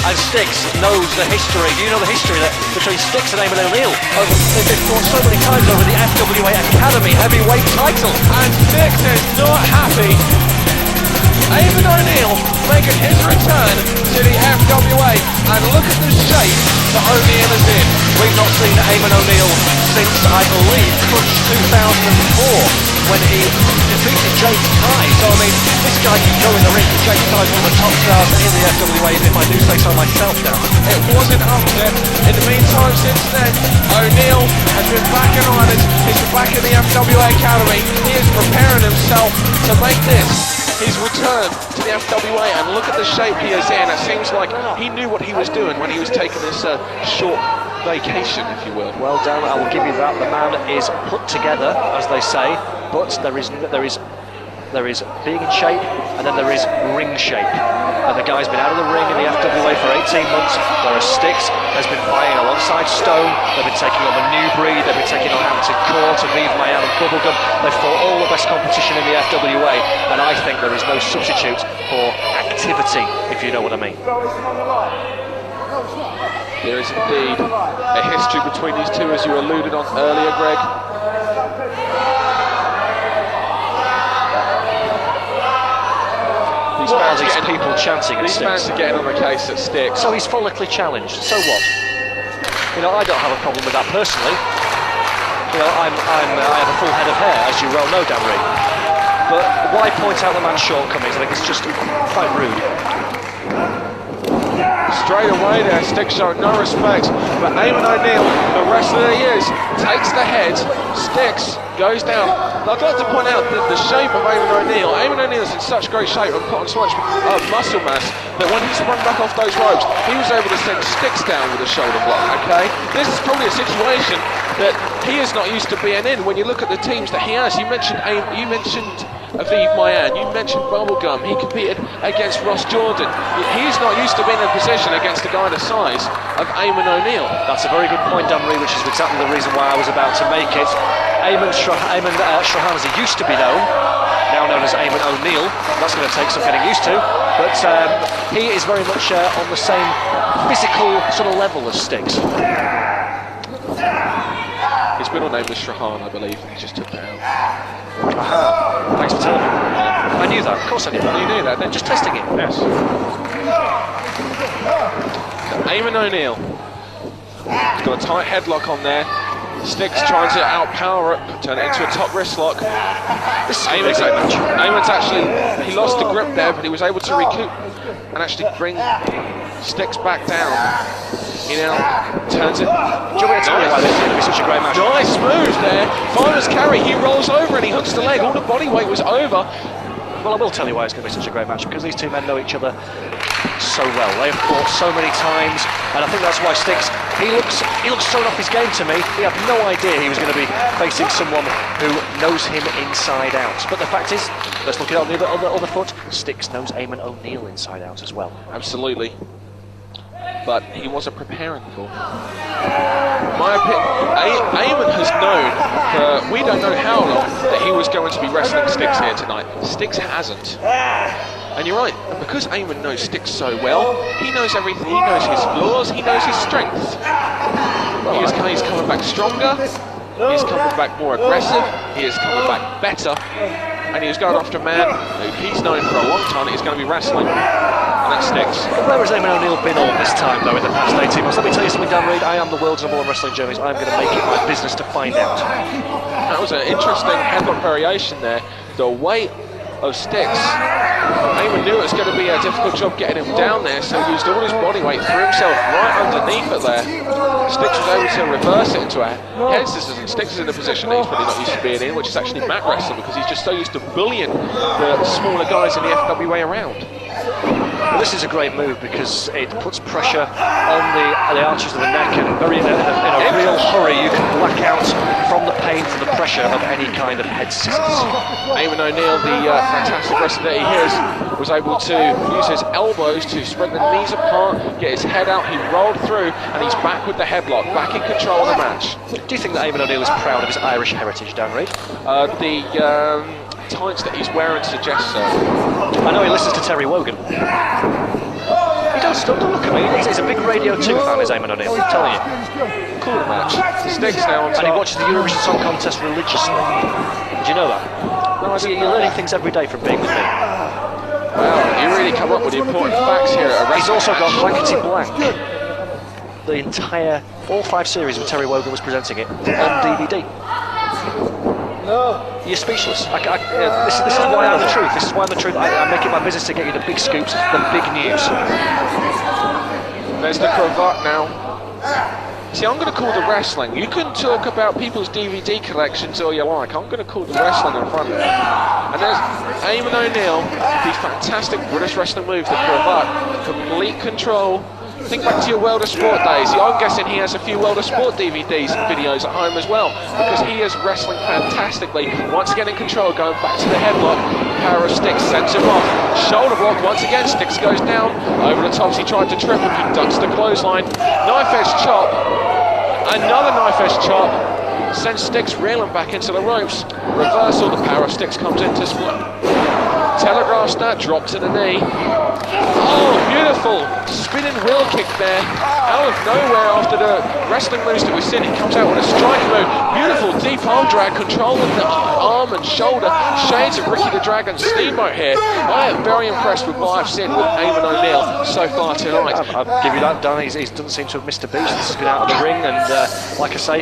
[SPEAKER 3] And Styx knows the history. Do you know the history that between Styx and Eamon O'Neill? They've been fought so many times over the FWA Academy heavyweight title.
[SPEAKER 2] And Styx is not happy. Eamon O'Neill making his return to the FWA, and look at the shape that O'Neill is in.
[SPEAKER 3] We've not seen Eamon O'Neill since, I believe, Crunch 2004, when he defeated James Tighe. So, I mean, this guy can go in the ring with James Tighe, one of the top stars in the FWA, if I do say so myself now.
[SPEAKER 2] It wasn't up yet. In the meantime, since then, O'Neill has been back in Ireland. He's been back in the FWA Academy. He is preparing himself to make this his return to the FWA, and look at the shape he is in. It seems like he knew what he was doing when he was taking this short vacation, if you will.
[SPEAKER 3] Well, Dan, I will give you that. The man is put together, as they say, but there is being in shape, and then there is ring shape. And the guy's been out of the ring in the FWA for 18 months, whereas Styx has been fighting alongside Stone. They've been taking on the New Breed, they've been taking on Hampton Court, Aviv Mayan and Bubblegum. They've fought all the best competition in the FWA, and I think there is no substitute for activity, if you know what I mean.
[SPEAKER 2] There is indeed a history between these two, as you alluded on earlier, Greg. The
[SPEAKER 3] all these people chanting at
[SPEAKER 2] These fans
[SPEAKER 3] Sticks.
[SPEAKER 2] are getting on the case at Sticks.
[SPEAKER 3] So he's follically challenged. So what? You know, I don't have a problem with that personally. You know, I have a full head of hair, as you well know, Dan Reed. But why point out the man's shortcomings? I think it's just quite rude.
[SPEAKER 2] Straight away there, Sticks showing no respect, but Eamon O'Neill, the wrestler he is, takes the head. Sticks goes down. I'd like to point out the shape of Eamon O'Neill. Eamon O'Neill's in such great shape and put on so much muscle mass that when he sprung back off those ropes, he was able to send Sticks down with a shoulder block, okay? This is probably a situation that he is not used to being in. When you look at the teams that he has, you mentioned Aviv Mayan, you mentioned Bubblegum, he competed against Ross Jordan. He's not used to being in a position against a guy the size of Eamon O'Neill.
[SPEAKER 3] That's a very good point, Dan Reed, which is exactly the reason why I was about to make it. Eamon Strahan, as he used to be known, now known as Eamon O'Neill. That's going to take some getting used to, but he is very much on the same physical sort of level as Sticks.
[SPEAKER 2] His middle name was Strahan, I believe, and he just took that out.
[SPEAKER 3] Aha. Thanks for telling me. I knew that, of course I knew that.
[SPEAKER 2] You knew that, then?
[SPEAKER 3] Just testing it.
[SPEAKER 2] Yes. Eamon O'Neill. He's got a tight headlock on there. Sticks trying to outpower it, turn it into a top wrist lock. Eamon's actually, he lost the grip there, but he was able to recoup and actually bring Sticks back down. He now turns it.
[SPEAKER 3] Do you want me to tell you why this is going to be such a great match?
[SPEAKER 2] Nice move there. Farmer's carry, he rolls over and he hooks the leg. All the body weight was over.
[SPEAKER 3] Well, I will tell you why it's going to be such a great match, because these two men know each other so well. They have fought so many times, and I think that's why Sticks, he looks thrown off his game to me. He had no idea he was going to be facing someone who knows him inside out. But the fact is, let's look at it on the other foot, Sticks knows Eamon O'Neill inside out as well.
[SPEAKER 2] Absolutely. But he wasn't preparing for. My opinion, Eamon has known for we don't know how long that he was going to be wrestling Sticks here tonight. Sticks hasn't. And you're right, because Eamon knows Sticks so well, he knows everything, he knows his flaws, he knows his strengths. He's coming back stronger, he's coming back more aggressive, he is coming back better, and he's going after a man who he's known for a long time that he's going to be wrestling, and that's Sticks.
[SPEAKER 3] Where has Eamon O'Neill been all this time, though, in the past 18 months? Let me tell you something, Dan Reed, I am the world's number one wrestling journalist. I'm going to make it my business to find out.
[SPEAKER 2] That was an interesting headlock variation there. The weight of Sticks. Eamon knew it was going to be a difficult job getting him down there, so he used all his body weight, threw himself right underneath it there. Sticks was able to reverse it into a head scissors, and Sticks is in a position that he's probably not used to being in, which is actually mat wrestling, because he's just so used to bullying the smaller guys in the FWA around.
[SPEAKER 3] Well, this is a great move because it puts pressure on the arches of the neck, and in a real hurry you can black out from the pain, from the pressure of any kind of head scissors.
[SPEAKER 2] Eamon O'Neill, the fantastic wrestler that he is, was able to use his elbows to spread the knees apart, get his head out, he rolled through, and he's back with the headlock, back in control of the match.
[SPEAKER 3] Do you think that Eamon O'Neill is proud of his Irish heritage, Dan Reid?
[SPEAKER 2] The tights that he's wearing suggests so.
[SPEAKER 3] I know he listens to Terry Wogan. He don't look at me. He's a big Radio 2 fan, is Eamon O'Neill, I'm telling you.
[SPEAKER 2] Cool match. Sticks now on top.
[SPEAKER 3] And he watches the Eurovision Song Contest religiously. Did you know that? No, you're learning things every day from being with me.
[SPEAKER 2] Wow, you really come up with the important facts here at a
[SPEAKER 3] He's also got
[SPEAKER 2] match.
[SPEAKER 3] Blankety Blank. The entire, all 5 series when Terry Wogan was presenting it on DVD. You're speechless. This is why I'm the truth. This is why I'm the truth. I make it my business to get you the big scoops, the big news.
[SPEAKER 2] There's the cravat now. See, I'm going to call the wrestling. You can talk about people's DVD collections all you like. I'm going to call the wrestling in front of it. And there's Eamon O'Neill, the fantastic British wrestling move, the cravat, complete control. Think back to your World of Sport days. I'm guessing he has a few World of Sport DVDs and videos at home as well, because he is wrestling fantastically. Once again in control, going back to the headlock. Power of Sticks sends him off. Shoulder block once again. Sticks goes down. Over the tops, he tried to triple. He ducks the clothesline. Knife edge chop. Another knife edge chop. Sends Sticks reeling back into the ropes. Reversal. The Power of Sticks comes in to telegraphs that, drop to the knee. Oh, beautiful spinning wheel kick there. Out of nowhere after the wrestling moves that we've seen, he comes out with a strike move. Beautiful deep arm drag, controlling the arm and shoulder. Shades of Ricky the Dragon Steamboat here. I am very impressed with what I've seen with Eamon O'Neill so far tonight.
[SPEAKER 3] I'll give you that, Dan. He doesn't seem to have missed a beat since he's been out of the ring, and like I say,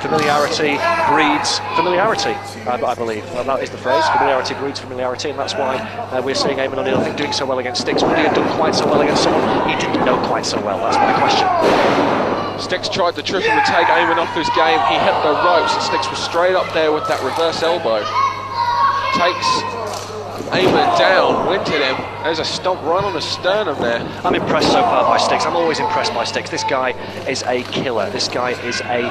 [SPEAKER 3] familiarity breeds familiarity, I believe. Well, that is the phrase. Familiarity breeds familiarity, and that's why we're seeing Eamon O'Neill, I think, doing so well against Styx. Would he have done quite so well against someone he didn't know quite so well? That's my question.
[SPEAKER 2] Styx tried the triple to take Eamon off his game. He hit the ropes, and Styx was straight up there with that reverse elbow. Takes Eamon down, winded him. There's a stomp right on the sternum there.
[SPEAKER 3] I'm impressed so far by Styx. I'm always impressed by Styx. This guy is a killer. This guy is a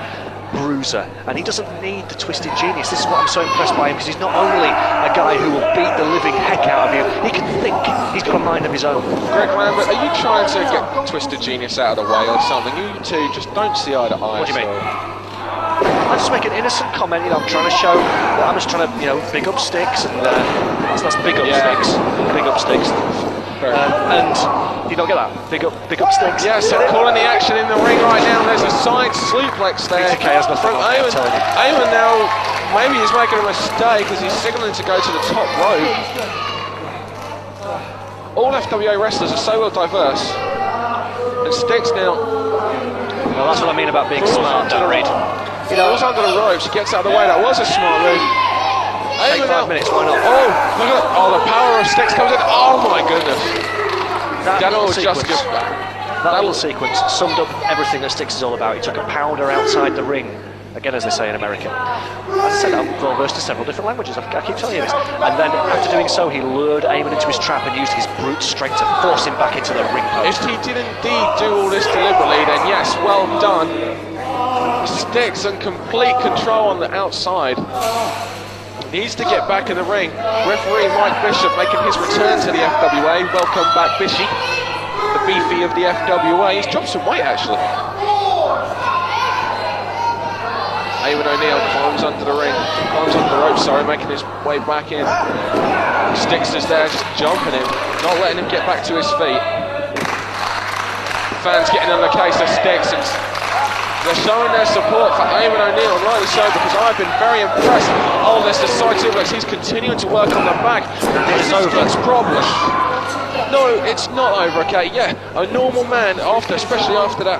[SPEAKER 3] bruiser, and he doesn't need the twisted genius. This is what I'm so impressed by him, because he's not only a guy who will beat the living heck out of you, he can think. He's got a mind of his own.
[SPEAKER 2] Greg Lambert, are you trying to get twisted genius out of the way or something? You two just don't see eye to eye.
[SPEAKER 3] What do you mean? I just make an innocent comment, I'm trying to show that I'm just trying to, big up Styx, and that's big up Styx. Big up Styx. And you don't get that? Big up Styx.
[SPEAKER 2] Yes, calling the action in the ring right now. There's a side suplex there.
[SPEAKER 3] BTK has nothing on there, I'm telling you.
[SPEAKER 2] Eamon now, maybe he's making a mistake as he's signalling to go to the top rope. All FWA wrestlers are so well diverse. And Styx now.
[SPEAKER 3] Well, that's what I mean about being smart, Dan Reed.
[SPEAKER 2] He falls under the ropes, he gets out of the way. That was a smart move.
[SPEAKER 3] Take 5 minutes, why not?
[SPEAKER 2] Oh, look at the power of Styx comes in. Oh my goodness.
[SPEAKER 3] That little sequence,
[SPEAKER 2] just
[SPEAKER 3] that little sequence summed up everything that Styx is all about. He took a powder outside the ring, again as they say in America. As I said, I'm well versed in several different languages, I keep telling you this. And then after doing so, he lured Eamon into his trap and used his brute strength to force him back into the ring post.
[SPEAKER 2] If he did indeed do all this deliberately, then yes, well done. Styx in complete control on the outside. Needs to get back in the ring. Referee Mike Bishop making his return to the FWA. Welcome back, Bishy, the beefy of the FWA. He's dropped some weight, actually. Eamon O'Neill climbs under the rope, making his way back in. Styx is there, just jumping him, not letting him get back to his feet. Fans getting on the case of Styx, and they're showing their support for Eamon O'Neill, and rightly so, because I've been very impressed. Oh, there's the side suplex. He's continuing to work on the back. This is Styx's problem. No, it's not over, okay? Yeah, a normal man, especially after that,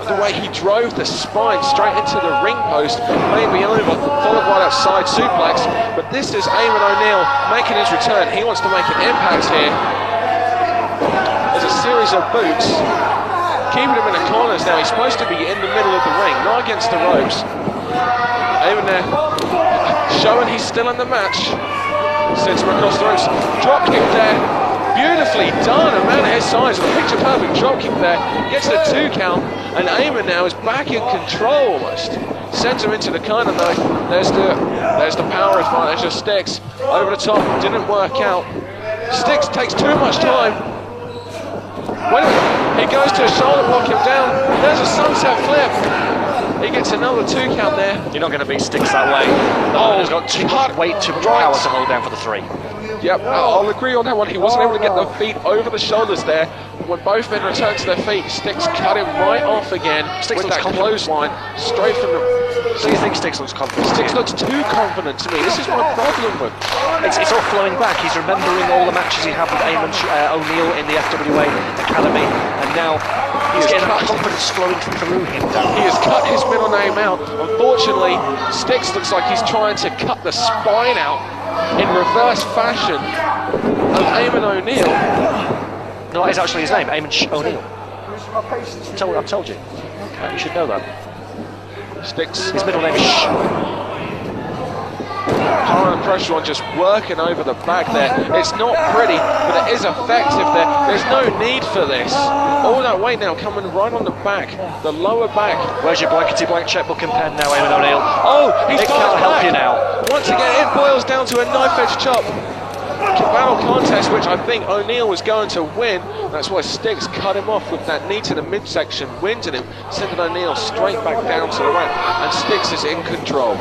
[SPEAKER 2] the way he drove the spine straight into the ring post, maybe over, followed by that side suplex. But this is Eamon O'Neill making his return. He wants to make an impact here. There's a series of boots. Keeping him in the corners now. He's supposed to be in the middle of the ring, not against the ropes. Eamon there, showing he's still in the match. Sends him across the ropes. Drop kick there. Beautifully done. A man of his size with a picture perfect drop kick there. Gets the 2 count. And Eamon now is back in control almost. Sends him into the corner though. There's the power advantage of Styx. Over the top. Didn't work out. Styx takes too much time. Wait a minute. He goes to a shoulder block him down. There's a sunset flip. He gets another 2 count there.
[SPEAKER 3] You're not going to beat Styx that way. Oh, he's got too much weight, too much power to hold down for the 3.
[SPEAKER 2] Yep, I'll agree on that one. He wasn't able to get the feet over the shoulders there. When both men returned to their feet, Styx cut him right off again with that clothesline straight from the...
[SPEAKER 3] So you think Styx looks confident?
[SPEAKER 2] Styx looks too confident to me. This is my problem with
[SPEAKER 3] it's all flowing back. He's remembering all the matches he had with Eamon O'Neill in the FWA Academy, and now he's getting that confidence flowing through him.
[SPEAKER 2] He has cut his middle name out. Unfortunately, Styx looks like he's trying to cut the spine out in reverse fashion of Eamon O'Neill.
[SPEAKER 3] No, that is actually his name, Eamon O'Neill. I've told you. You should know that.
[SPEAKER 2] Styx.
[SPEAKER 3] His middle name is
[SPEAKER 2] Power and pressure on, just working over the back there. It's not pretty, but it is effective there. There's no need for this. All that weight now coming right on the back, the lower back.
[SPEAKER 3] Where's your blankety blank checkbook and pen now, Eamon O'Neill?
[SPEAKER 2] Oh, he's
[SPEAKER 3] it can't help you now.
[SPEAKER 2] Once again, it boils down to a knife-edge chop. Battle contest, which I think O'Neill was going to win. That's why Styx cut him off with that knee to the midsection, winded him, sending O'Neill straight back down to the ramp, and Styx is in control.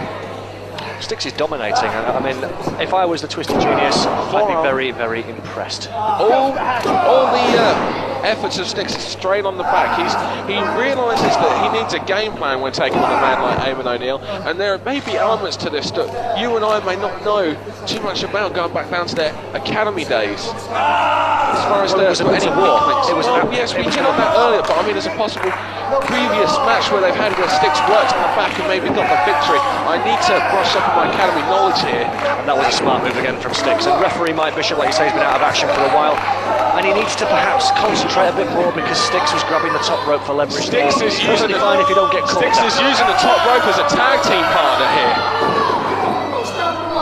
[SPEAKER 3] Styx is dominating. I mean, if I was the Twisted Genius, I'd be very, very impressed.
[SPEAKER 2] All the efforts of Styx straight on the back. He realises that he needs a game plan when taking on a man like Eamon O'Neill, and there may be elements to this that you and I may not know too much about, going back down to their academy days. As far as
[SPEAKER 3] Well, it was
[SPEAKER 2] any
[SPEAKER 3] war.
[SPEAKER 2] weak links.
[SPEAKER 3] It was
[SPEAKER 2] Well, yes, we hit on that earlier, but I mean, there's a possible previous match where they've had where Styx worked on the back and maybe got the victory. I need to brush up on my academy knowledge here.
[SPEAKER 3] And that was a smart move again from Styx. And referee Mike Bishop, like you say, has been out of action for a while. And he needs to perhaps concentrate a bit more because Styx was grabbing the top rope for leverage.
[SPEAKER 2] Styx is using
[SPEAKER 3] the fine if you don't get caught.
[SPEAKER 2] Styx is using the top rope as a tag team partner here.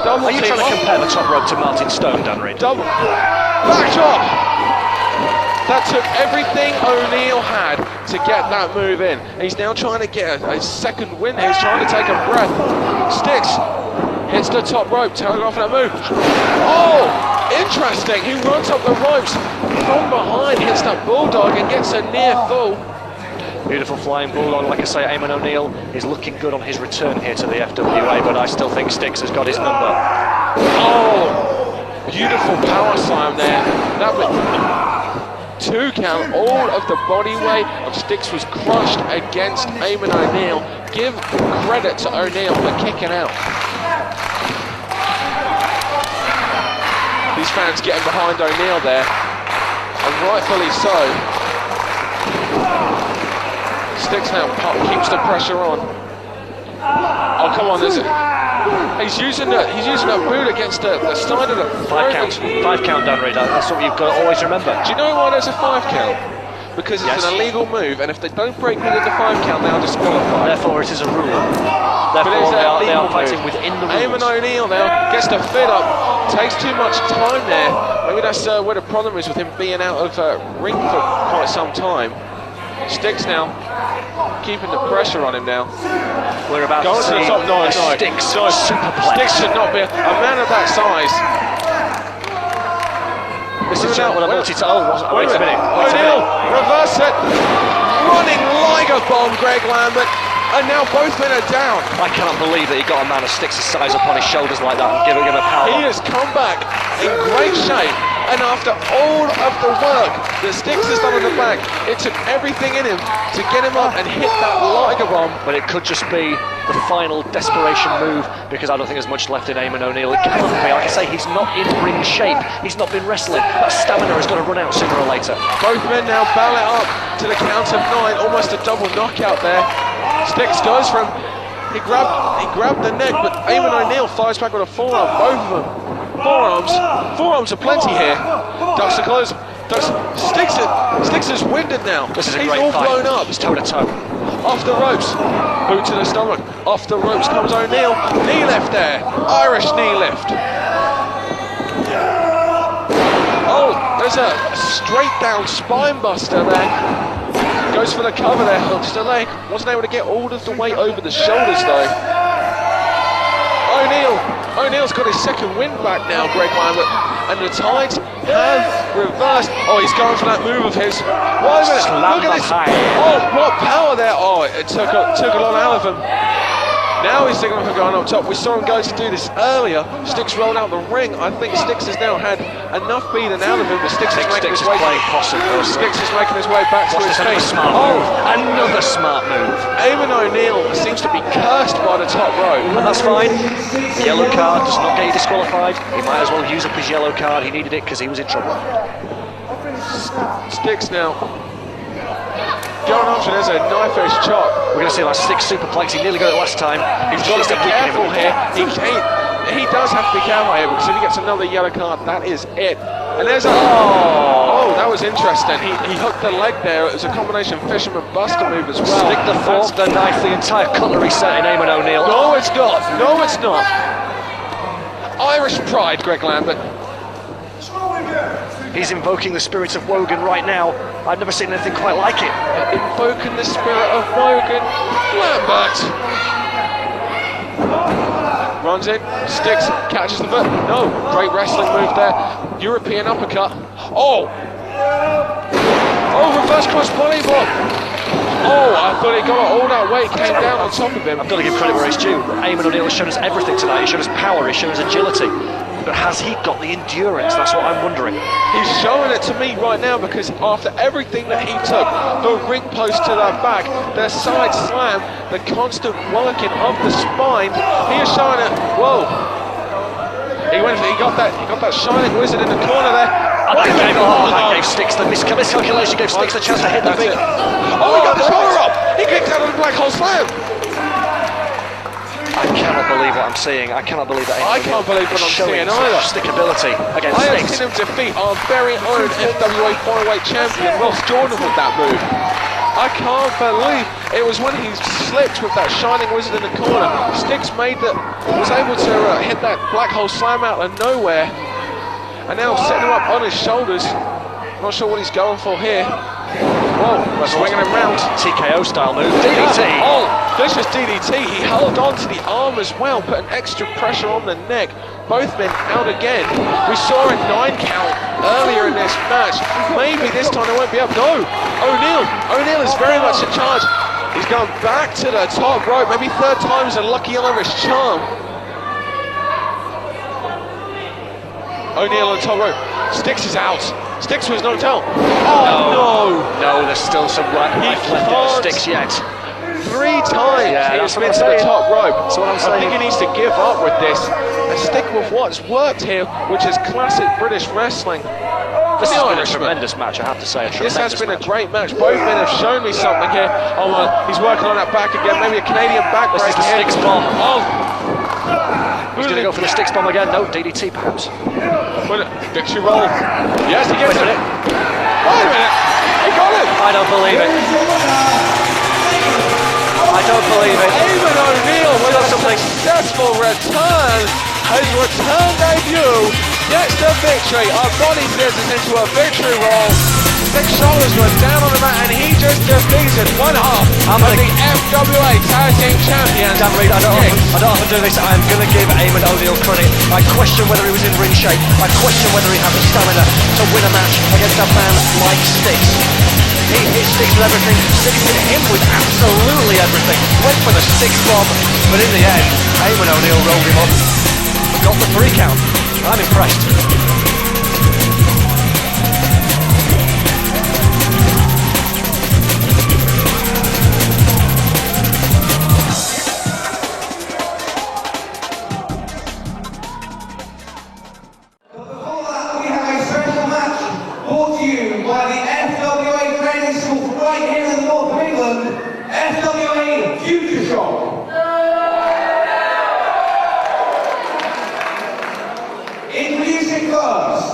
[SPEAKER 2] Double
[SPEAKER 3] Are you
[SPEAKER 2] team
[SPEAKER 3] trying to compare the top rope to Martin Stone, Dan Reid?
[SPEAKER 2] Double back drop. That took everything O'Neill had to get that move in. He's now trying to get a second win here. He's trying to take a breath. Styx hits the top rope, tailing off that move. Oh, interesting. He runs up the ropes from behind, hits that bulldog and gets a near full.
[SPEAKER 3] Beautiful flying bulldog. Like I say, Eamon O'Neill is looking good on his return here to the FWA, but I still think Styx has got his number.
[SPEAKER 2] Oh, beautiful power slam there. That was 2 count. All of the body weight of Styx was crushed against Eamon O'Neill. Give credit to O'Neill for kicking out. These fans getting behind O'Neill there, and rightfully so. Styx now keeps the pressure on. Oh, come on, there's he's using a boot against the side of the
[SPEAKER 3] 5 count, Dan Reid. That's what you've got to always remember.
[SPEAKER 2] Do you know why there's a 5 count? Because it's an illegal move, and if they don't break within the 5 count, they are disqualified.
[SPEAKER 3] Therefore, it is a rule.
[SPEAKER 2] But
[SPEAKER 3] Therefore,
[SPEAKER 2] it's
[SPEAKER 3] they are fighting within the rules.
[SPEAKER 2] Eamon O'Neill now gets the fit up, takes too much time there. Maybe that's where the problem is with him being out of ring for quite some time. Styx now keeping the pressure on him now.
[SPEAKER 3] We're about
[SPEAKER 2] Going
[SPEAKER 3] to see
[SPEAKER 2] to the top. No.
[SPEAKER 3] Styx superplex.
[SPEAKER 2] Styx should not be a man of that size.
[SPEAKER 3] This is what I'm wanting to. Oh, wait a minute.
[SPEAKER 2] O'Neill, reverse it. Running Liger bomb, Greg Lambert. And now both men are down.
[SPEAKER 3] I cannot believe that he got a man of Styx's size up on his shoulders like that and giving him a power.
[SPEAKER 2] He has come back in great shape, and after all of the work that Styx has done on the back, it took everything in him to get him up and hit that Liger bomb.
[SPEAKER 3] But it could just be the final desperation move because I don't think there's much left in Eamon O'Neill. It cannot be. Like I say, he's not in ring shape. He's not been wrestling. That stamina is going to run out sooner or later.
[SPEAKER 2] Both men now barrel it up to the count of 9, almost a double knockout there. Styx goes from, he grabbed the neck, but Eamon O'Neill fires back with a forearm, both of them. Forearms are plenty here. Ducks to close. Styx is winded now.
[SPEAKER 3] This is a
[SPEAKER 2] He's
[SPEAKER 3] great
[SPEAKER 2] all
[SPEAKER 3] fight.
[SPEAKER 2] blown up.
[SPEAKER 3] He's toe to toe.
[SPEAKER 2] Off the ropes, boot to the stomach. Off the ropes comes O'Neill. Knee lift there, Irish knee lift. Oh, there's a straight down spine buster there. Goes for the cover there, hooks the leg. Wasn't able to get all of the weight over the shoulders though. O'Neill's got his second win back now, Greg Lambert. And the tides have reversed. Oh, he's going for that move of his. Wait a minute, look at this. Oh, what power there. Oh, it took a lot out of him. Now he's thinking of going up top. We saw him go to do this earlier. Styx rolled out the ring. I think Styx has now had enough beaten out of him, but Styx is making his way. Styx is making his way back to his feet.
[SPEAKER 3] Another smart move.
[SPEAKER 2] Eamon O'Neill seems to be cursed by the top rope.
[SPEAKER 3] And that's fine. Yellow card does not get you disqualified. He might as well use up his yellow card. He needed it because he was in trouble.
[SPEAKER 2] Styx now going up, and there's a knife-edge chop.
[SPEAKER 3] We're going to see that Styx superplex. He nearly got it last time.
[SPEAKER 2] He's got to be careful here. He does have to be careful here because if he gets another yellow card, that is it. And there's a that was interesting. He hooked the leg there. It was a combination fisherman buster move as well.
[SPEAKER 3] Stick the fork, the knife, the entire cutlery set in Eamon O'Neill.
[SPEAKER 2] No, it's not. No, it's not. Irish pride, Greg Lambert.
[SPEAKER 3] He's invoking the spirit of Wogan right now. I've never seen anything quite like it.
[SPEAKER 2] Invoking the spirit of Wogan. Lambert runs in, Styx, catches the foot. No, great wrestling move there. European uppercut. Oh, reverse cross body block. Oh, I thought he got all that weight, came down on top of him.
[SPEAKER 3] I've got to give credit where it's due. Eamon O'Neill has shown us everything tonight. He's shown us power, he's shown us agility. But has he got the endurance? That's what I'm wondering.
[SPEAKER 2] He's showing it to me right now because after everything that he took, the ring post to the back, the side slam, the constant working of the spine, he is showing it. Whoa! He got that shining wizard in the corner there.
[SPEAKER 3] And that gave Styx the miscalculation, gave Styx the chance to hit the big.
[SPEAKER 2] Oh, he got the shoulder up! He kicked out of the black hole slam!
[SPEAKER 3] I cannot believe what I'm seeing. I cannot believe that.
[SPEAKER 2] I can't believe what I'm seeing either.
[SPEAKER 3] Stickability against
[SPEAKER 2] I have
[SPEAKER 3] Styx.
[SPEAKER 2] seen him defeat our very own FWA flyweight champion, Ross Jordan, with that move. I can't believe it was when he slipped with that shining wizard in the corner. Styx was able to hit that black hole slam out of nowhere, and now setting him up on his shoulders. Not sure what he's going for here. Whoa, swinging him round.
[SPEAKER 3] TKO style move. DDT.
[SPEAKER 2] Oh, vicious DDT. He held on to the arm as well, putting extra pressure on the neck. Both men out again. We saw a 9 count earlier in this match. Maybe this time they won't be up. No, O'Neill is very much in charge. He's gone back to the top rope. Maybe third time's a lucky Irish charm. O'Neill on top rope. Styx is out. Styx was knocked out. Oh
[SPEAKER 3] No, there's still some life left in the Styx yet.
[SPEAKER 2] 3 times he's been to the top rope.
[SPEAKER 3] That's what I'm
[SPEAKER 2] I
[SPEAKER 3] saying.
[SPEAKER 2] think he needs to give up with this and stick with what's worked here, which is classic British wrestling.
[SPEAKER 3] This has been a
[SPEAKER 2] Irishman.
[SPEAKER 3] tremendous match, I have to say.
[SPEAKER 2] This has been a great match. Both men have shown me something here. Oh, he's working on that back again. Maybe a Canadian back
[SPEAKER 3] This
[SPEAKER 2] break
[SPEAKER 3] is the
[SPEAKER 2] here.
[SPEAKER 3] Styx bomb.
[SPEAKER 2] Oh,
[SPEAKER 3] He's going to go for the Styx bomb again. No, DDT perhaps.
[SPEAKER 2] victory roll. Yes, he gets
[SPEAKER 3] Wait a
[SPEAKER 2] it.
[SPEAKER 3] minute.
[SPEAKER 2] Wait a minute. He got it.
[SPEAKER 3] I don't believe it. I don't believe it.
[SPEAKER 2] Eamon O'Neill with a successful return. His return debut gets the victory. Our body business into a victory roll. 6 shoulders were down on the mat and he just defeated one half of the FWA Tag Team Champions.
[SPEAKER 3] Dan Reed, I don't often do this. I'm going to give Eamon O'Neill credit. I question whether he was in ring shape. I question whether he had the stamina to win a match against a man like Styx. He hit Styx with everything. Styx hit him with absolutely everything. Went for the Styx bomb, but in the end, Eamon O'Neill rolled him up. Got the 3 count. I'm impressed.
[SPEAKER 1] Before that, we have a special match brought to you by the FWA Training School from right here in the north of England, FWA Future Shock. Introducing first,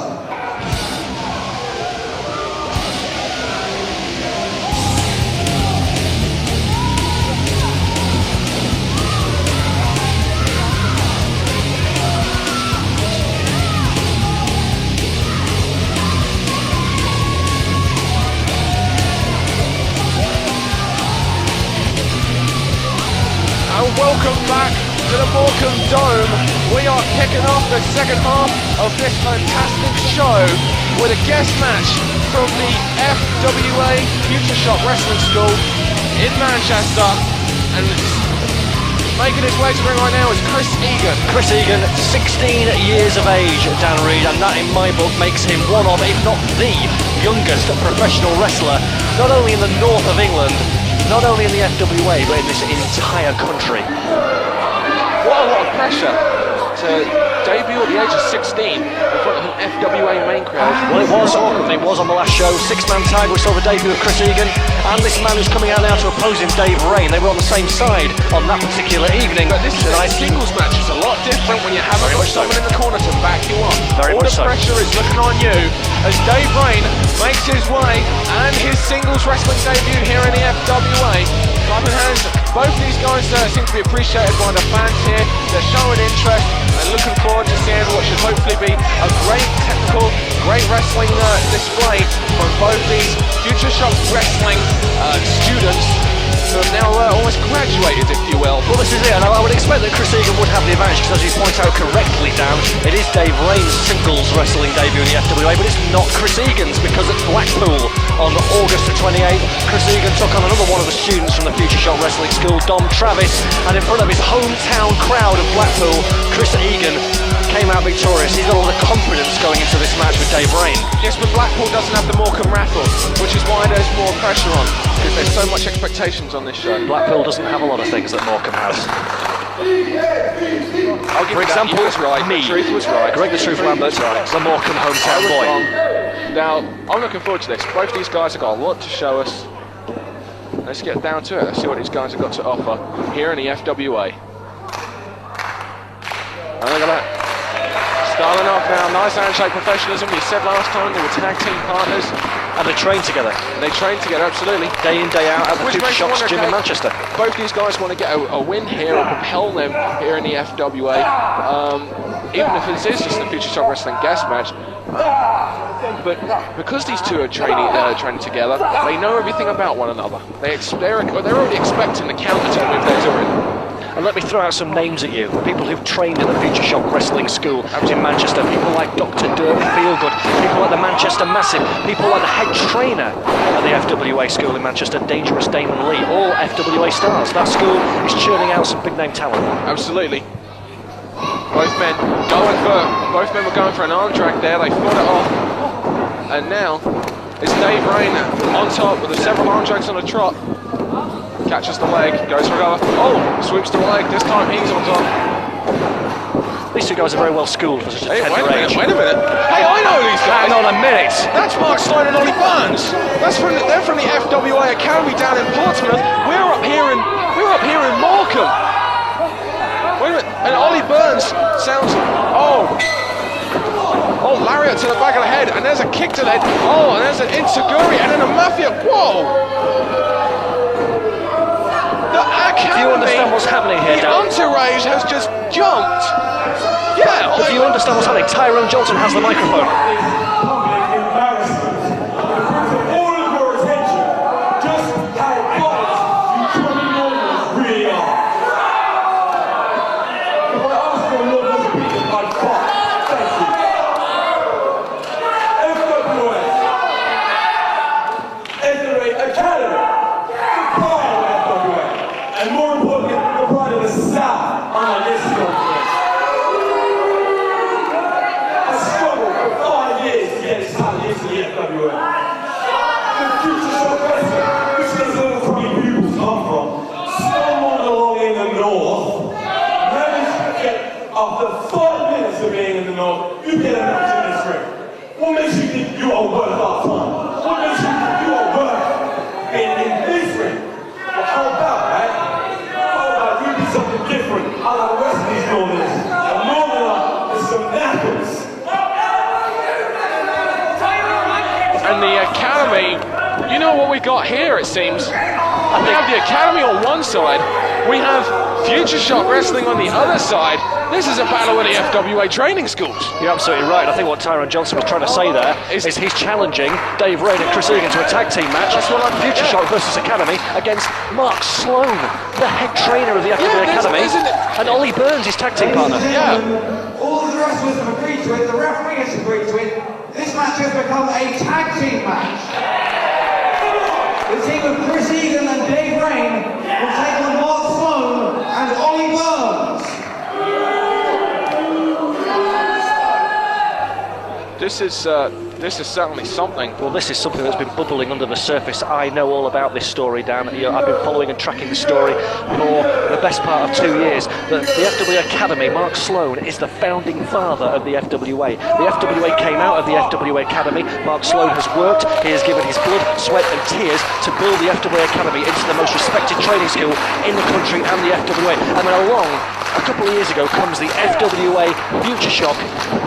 [SPEAKER 2] And welcome back to the Morecambe Dome. We are kicking off the second half of this fantastic show with a guest match from the FWA Future Shock Wrestling School in Manchester. And making his way to the ring right now is Chris Egan.
[SPEAKER 3] Chris Egan, 16 years of age, Dan Reed, and that in my book makes him one of, if not the youngest professional wrestler, not only in the north of England, not only in the FWA, but in this entire country.
[SPEAKER 2] What a lot of pressure to debut at the age of 16 in front of an FWA main crowd.
[SPEAKER 3] Well, it was on the last show. 6-man tag, we saw the debut of Chris Egan, and this man who's coming out now to oppose him, Dave Rain. They were on the same side on that particular evening.
[SPEAKER 2] But this is a singles match. It's a lot different when you haven't got someone in the corner to back you up.
[SPEAKER 3] Very
[SPEAKER 2] All
[SPEAKER 3] much
[SPEAKER 2] the
[SPEAKER 3] so.
[SPEAKER 2] pressure is looking on you as Dave Rain makes his way and his singles wrestling debut here in the FWA. Clapping hands. Both these guys seem to be appreciated by the fans here. They're showing interest and looking forward to seeing what should hopefully be a great technical, great wrestling display from both these Future Shock Wrestling students who have now almost graduated, if you will.
[SPEAKER 3] Well, this is it, and I would expect that Chris Egan would have the advantage, because as you point out correctly, Dan, it is Dave Rain's singles wrestling debut in the FWA, but it's not Chris Egan's, because at Blackpool on August the 28th, Chris Egan took on another one of the students from the Future Shock Wrestling School, Dom Travis, and in front of his hometown crowd of Blackpool, Chris Egan came out victorious. He's got all the confidence going into this match with Dave Rain.
[SPEAKER 2] Yes, but Blackpool doesn't have the Morecambe raffle, which is why there's more pressure on, because there's so much expectations on this show.
[SPEAKER 3] Blackpool doesn't have a lot of things that Morecambe has.
[SPEAKER 2] I'll give
[SPEAKER 3] For
[SPEAKER 2] you
[SPEAKER 3] example,
[SPEAKER 2] that. You was right.
[SPEAKER 3] me,
[SPEAKER 2] The truth was right.
[SPEAKER 3] Greg the Truth Lambert, the Morecambe
[SPEAKER 2] I
[SPEAKER 3] hometown
[SPEAKER 2] was
[SPEAKER 3] boy.
[SPEAKER 2] wrong. Now, I'm looking forward to this. Both these guys have got a lot to show us. Let's get down to it. Let's see what these guys have got to offer here in the FWA. And look at that. Starting off now, nice handshake professionalism. We said last time they were tag team partners.
[SPEAKER 3] And they train together.
[SPEAKER 2] They train together, absolutely.
[SPEAKER 3] Day in, day out at the
[SPEAKER 2] Which
[SPEAKER 3] Future
[SPEAKER 2] makes you
[SPEAKER 3] Shock's
[SPEAKER 2] wonder,
[SPEAKER 3] gym in
[SPEAKER 2] okay,
[SPEAKER 3] Manchester.
[SPEAKER 2] Both these guys want to get a win here or propel them here in the FWA. Even if it is just the Future Shock Wrestling guest match. But because these two are training together, they know everything about one another. They're already expecting the counter to the move they're doing.
[SPEAKER 3] And let me throw out some names at you. People who've trained in the Future Shock Wrestling School in Manchester. People like Dr. Dirk Feelgood. People like the Manchester Massive. People like the head trainer at the FWA school in Manchester, Dangerous Damon Lee. All FWA stars. That school is churning out some big name talent.
[SPEAKER 2] Absolutely. Both men were going for an arm drag there. They fought it off. And now it's Dave Rain on top with the several arm drags on a trot. Catches the leg, goes for another. Oh, sweeps the leg. This time he's on top.
[SPEAKER 3] These two guys are very well schooled for such a tender age.
[SPEAKER 2] Wait a minute. Hey, I know these guys.
[SPEAKER 3] Hang on a minute.
[SPEAKER 2] That's Mark Sloan and Ollie Burns. They're from the FWA Academy down in Portsmouth. We're up here in Morecambe. Wait a minute. And Ollie Burns sounds. Oh, lariat to the back of the head, and there's a kick to the head. Oh, and there's an Inseguri, and then a Mafia. Whoa! The Academy.
[SPEAKER 3] Do you understand what's happening here,
[SPEAKER 2] The
[SPEAKER 3] Dan?
[SPEAKER 2] entourage has just jumped. Yeah.
[SPEAKER 3] Do you understand what's happening? Tyrone Johnson has the microphone.
[SPEAKER 6] After 5 minutes of being in the North, you get a match in this ring. What makes you think you are worth our time? What makes you think you are worth being in this ring? Well, how about, right? How about you do something different? I like the rest of these Northerners. And Northerner is some knackers.
[SPEAKER 2] And the Academy, you know what we got here, it seems. We have the Academy on one side, we have Future Shock Wrestling on the other side. This is a battle of the FWA training schools.
[SPEAKER 3] You're absolutely right. I think what Tyrone Johnson was trying to say there is he's challenging Dave Rain and Chris Egan to a tag team match.
[SPEAKER 2] That's what I'm
[SPEAKER 3] Future Shock versus Academy against Mark Sloan, the head trainer of the FWA Academy, and Ollie Burns, his tag team partner.
[SPEAKER 2] Yeah.
[SPEAKER 1] All of the wrestlers have agreed to it, the referee has agreed to it. This match has become a tag team match. The team of Chris Egan and Dave Rain will take on Mark Sloan and Ollie Burns.
[SPEAKER 2] This is certainly something.
[SPEAKER 3] Well, this is something that's been bubbling under the surface. I know all about this story, Dan. I've been following and tracking the story for the best part of 2 years. The FWA Academy, Mark Sloan, is the founding father of the FWA. The FWA came out of the FWA Academy. Mark Sloan has worked. He has given his blood, sweat and tears to build the FWA Academy into the most respected training school in the country and the FWA. And then along, a couple of years ago, comes the FWA Future Shock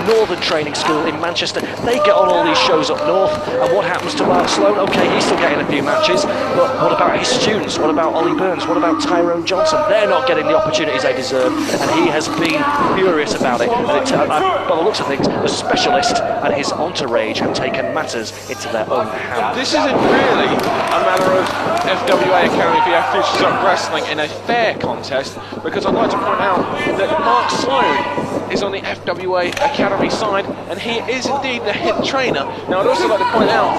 [SPEAKER 3] Northern Training School in Manchester. They get on all these shows up north, and what happens to Mark Sloan? Okay, he's still getting a few matches, but what about his students? What about Ollie Burns? What about Tyrone Johnson? They're not getting the opportunities they deserve, and he has been furious about it. And by the looks of things, the specialist and his entourage have taken matters into their own hands.
[SPEAKER 2] This isn't really a matter of FWA Academy vs Futures Up Wrestling in a fair contest, because I'd like to point out that Mark Sloan is on the FWA Academy side, and he is indeed the head trainer. Now, I'd also like to point out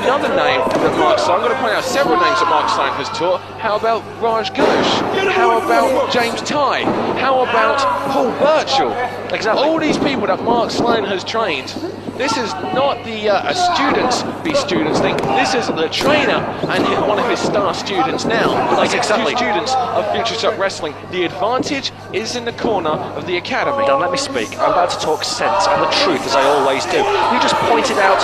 [SPEAKER 2] another name that Mark Sloan, I'm going to point out several names that Mark Sloan has taught. How about Raj Ghosh? How about James Ty? How about Paul Burchill?
[SPEAKER 3] Exactly.
[SPEAKER 2] All these people that Mark Sloan has trained. This is not the students be students thing. This is the trainer and one of his star students now.
[SPEAKER 3] That's exactly.
[SPEAKER 2] Two students of Futures Up Wrestling. The advantage is in the corner of the academy.
[SPEAKER 3] Don't let me speak. I'm about to talk sense and the truth, as I always do. You just pointed out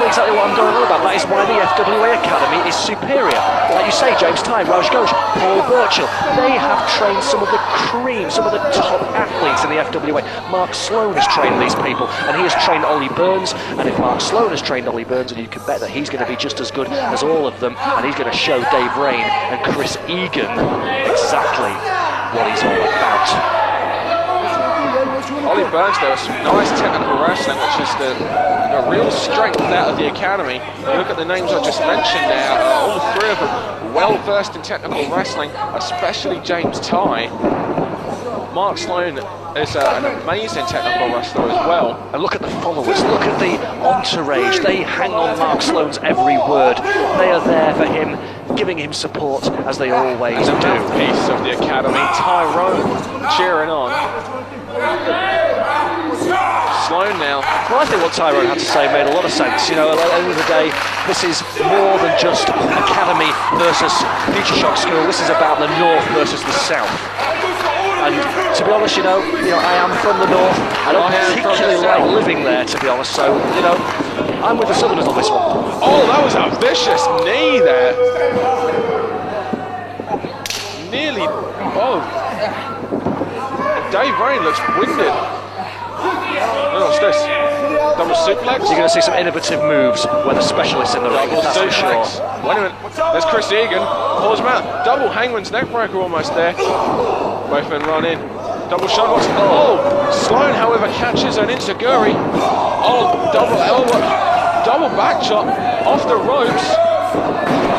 [SPEAKER 3] exactly what I'm going on about. That is why the FWA Academy is superior. Like you say, James Ty, Raj Ghosh, Paul Burchill. They have trained some of the cream, some of the top athletes in the FWA. Mark Sloan has trained these people, and he has trained Ollie Burns. And if Mark Sloan has trained Ollie Burns, and you can bet that he's going to be just as good as all of them, and he's going to show Dave Rain and Chris Egan exactly what he's all about.
[SPEAKER 2] Ollie Burns, there was some nice technical wrestling, which is the real strength out of the academy. You look at the names I just mentioned there, all three of them well versed in technical wrestling, especially James Ty. Mark Sloan is an amazing technical wrestler as well.
[SPEAKER 3] And look at the followers, look at the entourage. They hang on Mark Sloan's every word. They are there for him, giving him support as they always
[SPEAKER 2] And
[SPEAKER 3] do.
[SPEAKER 2] the mouthpiece of the academy, Tyrone, cheering on. Sloan now.
[SPEAKER 3] Well, I think what Tyrone had to say made a lot of sense. You know, at the end of the day, this is more than just Academy versus Future Shock School. This is about the North versus the South. And to be honest, you know, I am from the North. I don't particularly like living there, to be honest. So, I'm with the Southerners on this one.
[SPEAKER 2] Oh, that was a vicious knee there. Nearly. Oh. Dave Rain looks winded. Oh, what's this? Double suplex?
[SPEAKER 3] You're going to see some innovative moves where the specialists in the ring,
[SPEAKER 2] Double
[SPEAKER 3] that's for sure.
[SPEAKER 2] suplex. Wait a minute. There's Chris Egan. Pulls him out. Double hangman's neck breaker almost there. Both men run in. Double shot. Oh, Sloan, however, catches an enziguri. Oh, double elbow. Double back chop off the ropes.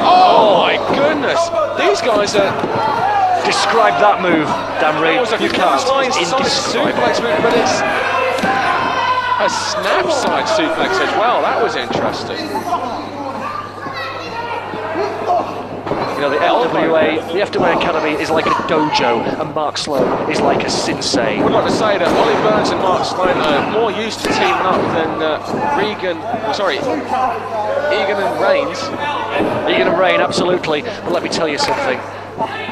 [SPEAKER 2] Oh my goodness. These guys are...
[SPEAKER 3] Describe that move, Dan Reed.
[SPEAKER 2] It was a
[SPEAKER 3] You can't.
[SPEAKER 2] clothesline
[SPEAKER 3] It's
[SPEAKER 2] side
[SPEAKER 3] indescribable.
[SPEAKER 2] suplex move, but it's a snap side suplex as well. That was interesting.
[SPEAKER 3] You know, the FWA Academy is like a dojo, and Mark Sloan is like a sensei.
[SPEAKER 2] I would like to say that Ollie Burns and Mark Sloan are more used to teaming up than Egan and Reigns.
[SPEAKER 3] Egan and Rain, absolutely. But let me tell you something.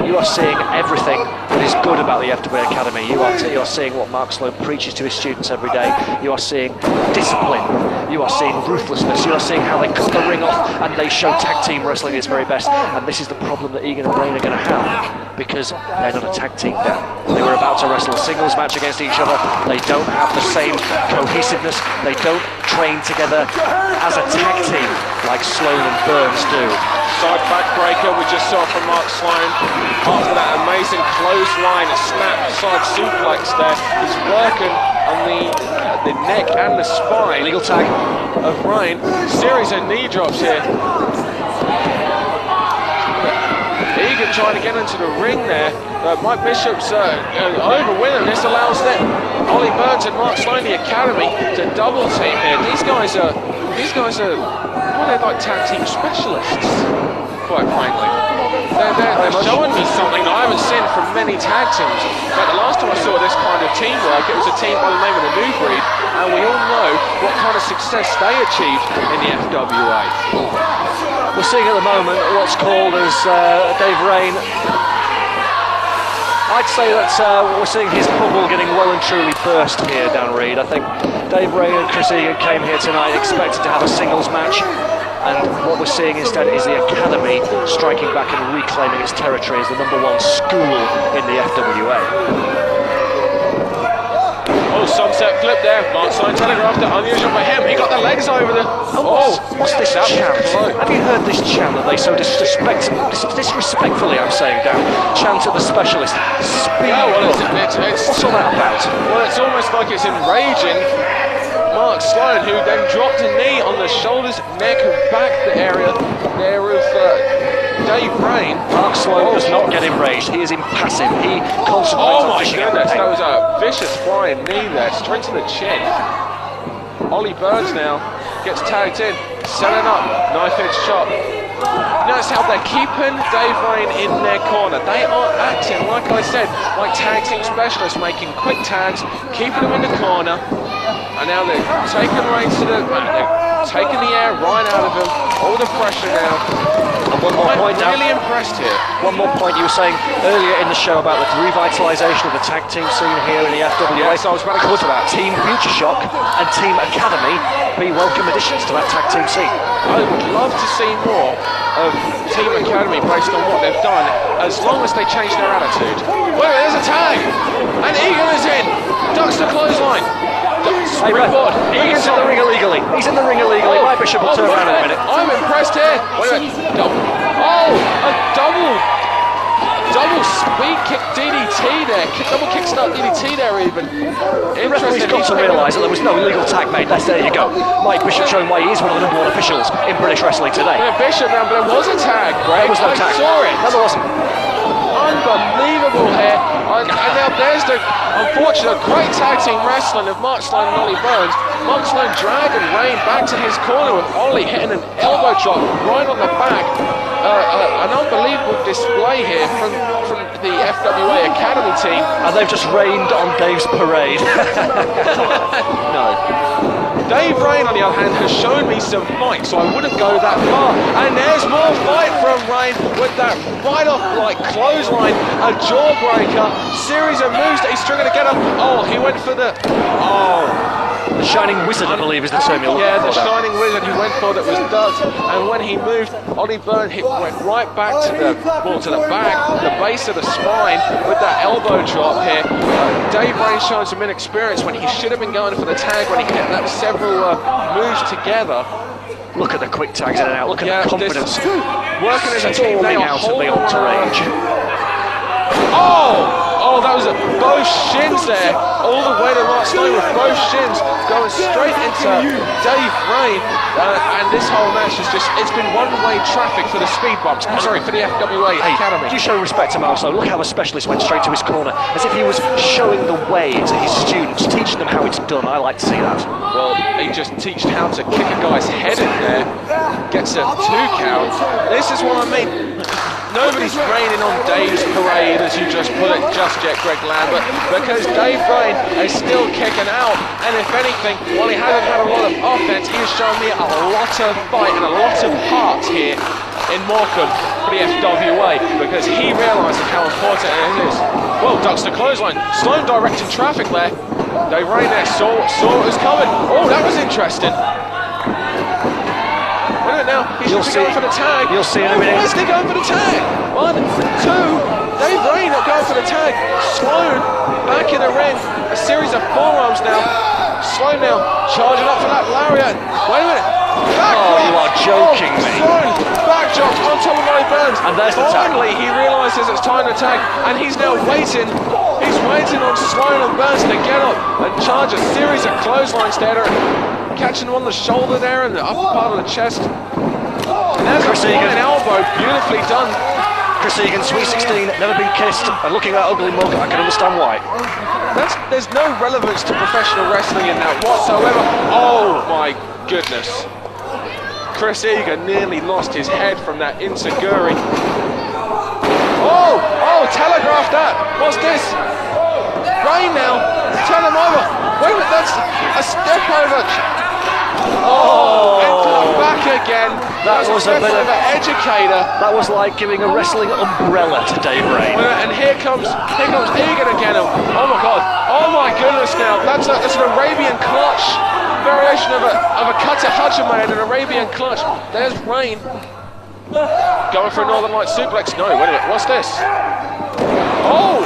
[SPEAKER 3] You are seeing everything that is good about the FWA Academy. You are seeing what Mark Sloan preaches to his students every day. You are seeing discipline. You are seeing ruthlessness. You are seeing how they cut the ring off and they show tag team wrestling at its very best. And this is the problem that Egan and Rain are going to have, because they're not a tag team now. They were about to wrestle a singles match against each other. They don't have the same cohesiveness. They don't train together as a tag team like Sloan and Burns do.
[SPEAKER 2] Side backbreaker we just saw from Mark Sloan. After that amazing clothesline, snap side suplex there. He's working on the neck and the spine.
[SPEAKER 3] Legal tag
[SPEAKER 2] of Rain. Series of knee drops here. Egan trying to get into the ring there. Mike Bishop's overwinning. This allows Ollie Burns and Mark Sloan, the academy, to double team here. These guys are they're like tag team specialists, quite frankly. They're showing me something that I haven't seen from many tag teams. But the last time I saw this kind of teamwork, it was a team by the name of the New Breed, and we all know what kind of success they achieved in the FWA.
[SPEAKER 3] We're seeing at the moment what's called as Dave Rain. I'd say that we're seeing his bubble getting well and truly burst here, Dan Reed. I think Dave Rain and Chris Egan came here tonight expected to have a singles match, and what we're seeing instead is the Academy striking back and reclaiming its territory as the #1 school in the FWA.
[SPEAKER 2] Oh, Oh, sunset flip there. Mark Sloan telegraphed it. Unusual for him. He got the legs over the.
[SPEAKER 3] What's this
[SPEAKER 2] that was
[SPEAKER 3] chant?
[SPEAKER 2] close.
[SPEAKER 3] Have you heard this chant that they so disrespectfully, I'm saying, Dan, chant at the specialist? Speed
[SPEAKER 2] Yeah, well,
[SPEAKER 3] up.
[SPEAKER 2] it's
[SPEAKER 3] What's all that about?
[SPEAKER 2] Well, it's almost like it's enraging Mark Sloan, who then dropped a knee on the shoulders, neck, and back the area there of Dave Brain.
[SPEAKER 3] Mark Sloan does not get enraged. He is impassive. He concentrates
[SPEAKER 2] Oh
[SPEAKER 3] on
[SPEAKER 2] my
[SPEAKER 3] fishing out the
[SPEAKER 2] goodness,
[SPEAKER 3] pain.
[SPEAKER 2] that was a vicious flying knee there, straight to the chin. Ollie Burns now gets tagged in, setting up, knife edge chop. Notice how they're keeping Dave Brain in their corner. They are acting, like I said, like tag team specialists, making quick tags, keeping them in the corner. And now they're taking Reigns to the, they're taking the air right out of him, all the pressure now.
[SPEAKER 3] And one more point now.
[SPEAKER 2] Really impressed here.
[SPEAKER 3] One more point you were saying earlier in the show about the revitalisation of the tag team scene here in the FWA.
[SPEAKER 2] Yes, I was about to come to that.
[SPEAKER 3] Team Future Shock and Team Academy be welcome additions to that tag team scene.
[SPEAKER 2] I would love to see more of Team Academy based on what they've done, as long as they change their attitude. Wait, there's a tag! And Egan is in! Ducks the clothesline!
[SPEAKER 3] Hey, Ref, Egan's in the ring illegally. He's in the ring illegally. Mike Bishop will turn around in a minute.
[SPEAKER 2] I'm impressed here. Wait a minute. A double speed kick DDT there. Double kickstart DDT there even.
[SPEAKER 3] The referee's got to realise that there was no illegal tag made. There you go. Mike Bishop showing why he is one of the number one officials in British wrestling today.
[SPEAKER 2] Yeah, Bishop now, but there was a tag, Greg.
[SPEAKER 3] There was no
[SPEAKER 2] I
[SPEAKER 3] tag.
[SPEAKER 2] saw it.
[SPEAKER 3] No, there wasn't.
[SPEAKER 2] Unbelievable here. And now there's the unfortunate great tag team wrestling of Mark Sloan and Ollie Burns. Mark Sloan dragging Reign back to his corner with Ollie hitting an elbow drop right on the back. An unbelievable display here from the FWA Academy team.
[SPEAKER 3] And they've just rained on Dave's parade.
[SPEAKER 2] No. Dave Rain, on the other hand, has shown me some fight, so I wouldn't go that far. And there's more fight from Rain with that right off like clothesline, a jawbreaker, series of moves that he's struggling to get up. Oh, he went for the.
[SPEAKER 3] The Shining Wizard, I believe, is the term you're looking
[SPEAKER 2] Yeah,
[SPEAKER 3] for.
[SPEAKER 2] the Shining Wizard he went for that was ducked, and when he moved, Ollie Burns went right back to the back, the base of the spine with that elbow drop here. Dave Rain showing some inexperience when he should have been going for the tag when he hit that several moves together.
[SPEAKER 3] Look at the quick tags in and out. Look at the confidence.
[SPEAKER 2] Working as a team, they
[SPEAKER 3] Storming
[SPEAKER 2] are
[SPEAKER 3] out of the entourage.
[SPEAKER 2] Oh, that was both shins there, all the way to Mark Sloan with both shins going straight into Dave Rain. And this whole match is it's been one-way traffic for the speed bumps. Sorry, for the FWA Academy.
[SPEAKER 3] Do you show respect to Marcelo? Look how the specialist went straight to his corner, as if he was showing the way to his students, teaching them how it's done. I like to see that.
[SPEAKER 2] Well, he just teached how to kick a guy's head in there, gets a 2 count. This is what I mean. Nobody's raining on Dave's parade, as you just put it, just yet, Greg Lambert, because Dave Rain is still kicking out, and if anything, while he hasn't had a lot of offense, he has shown me a lot of fight and a lot of heart here in Morecambe for the FWA, because he realises how important it is. Well, ducks the clothesline, Sloan directing traffic there. Dave Rain there saw what was coming. Oh, that was interesting. Now, he's just going for the tag.
[SPEAKER 3] You'll see in a minute.
[SPEAKER 2] Why is he going for the tag? 1, 2, Dave Rain not going for the tag. Sloan back in the ring. A series of forearms now. Sloan now charging up for that lariat. Wait a minute.
[SPEAKER 3] You are joking me.
[SPEAKER 2] Sloan back jump on top of Ollie Burns.
[SPEAKER 3] And there's the tag.
[SPEAKER 2] Finally, he realises it's time to tag, and he's now waiting. He's waiting on Sloan and Burns to get up and charge a series of clotheslines there. Catching him on the shoulder there and the upper part of the chest. And there's a flying elbow, beautifully done.
[SPEAKER 3] Chris Egan, Sweet 16, never been kissed, and looking at that ugly mug, I can understand why.
[SPEAKER 2] There's no relevance to professional wrestling in that whatsoever. Oh my goodness. Chris Egan nearly lost his head from that Inseguri. Oh, telegraph that. What's this? Rain now, turn him over. Wait a minute, that's a step over. And come back again.
[SPEAKER 3] That was a bit of
[SPEAKER 2] an educator.
[SPEAKER 3] That was like giving a wrestling umbrella to Dave Rain.
[SPEAKER 2] And here comes Egan again. Oh my God! Oh my goodness! Now that's an Arabian clutch variation of a Kata Hajime and an Arabian clutch. There's Rain going for a Northern Light suplex. No, wait a minute. What's this? Oh!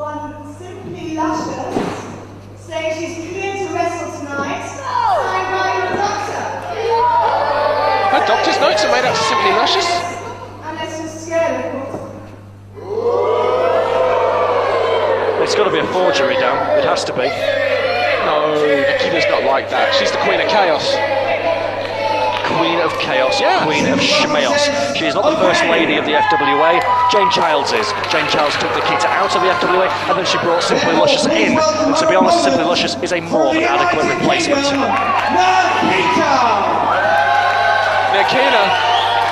[SPEAKER 8] one Simply Luscious, saying she's cleared to wrestle tonight. Signed by your doctor.
[SPEAKER 2] Her doctor's notes are made out to Simply Luscious.
[SPEAKER 8] Unless you're scared, of course.
[SPEAKER 3] It's got to be a forgery, Dan. It has to be.
[SPEAKER 2] No, Nikita's not like that. She's the Queen of Chaos.
[SPEAKER 3] Queen of Chaos,
[SPEAKER 2] Yeah.
[SPEAKER 3] Queen of Schmaos. She is not the first lady of the FWA. Jane Childs is. Jane Childs took Nikita out of the FWA and then she brought Simply Luscious in. And to be honest, Simply Luscious is a more than adequate replacement.
[SPEAKER 2] Nikita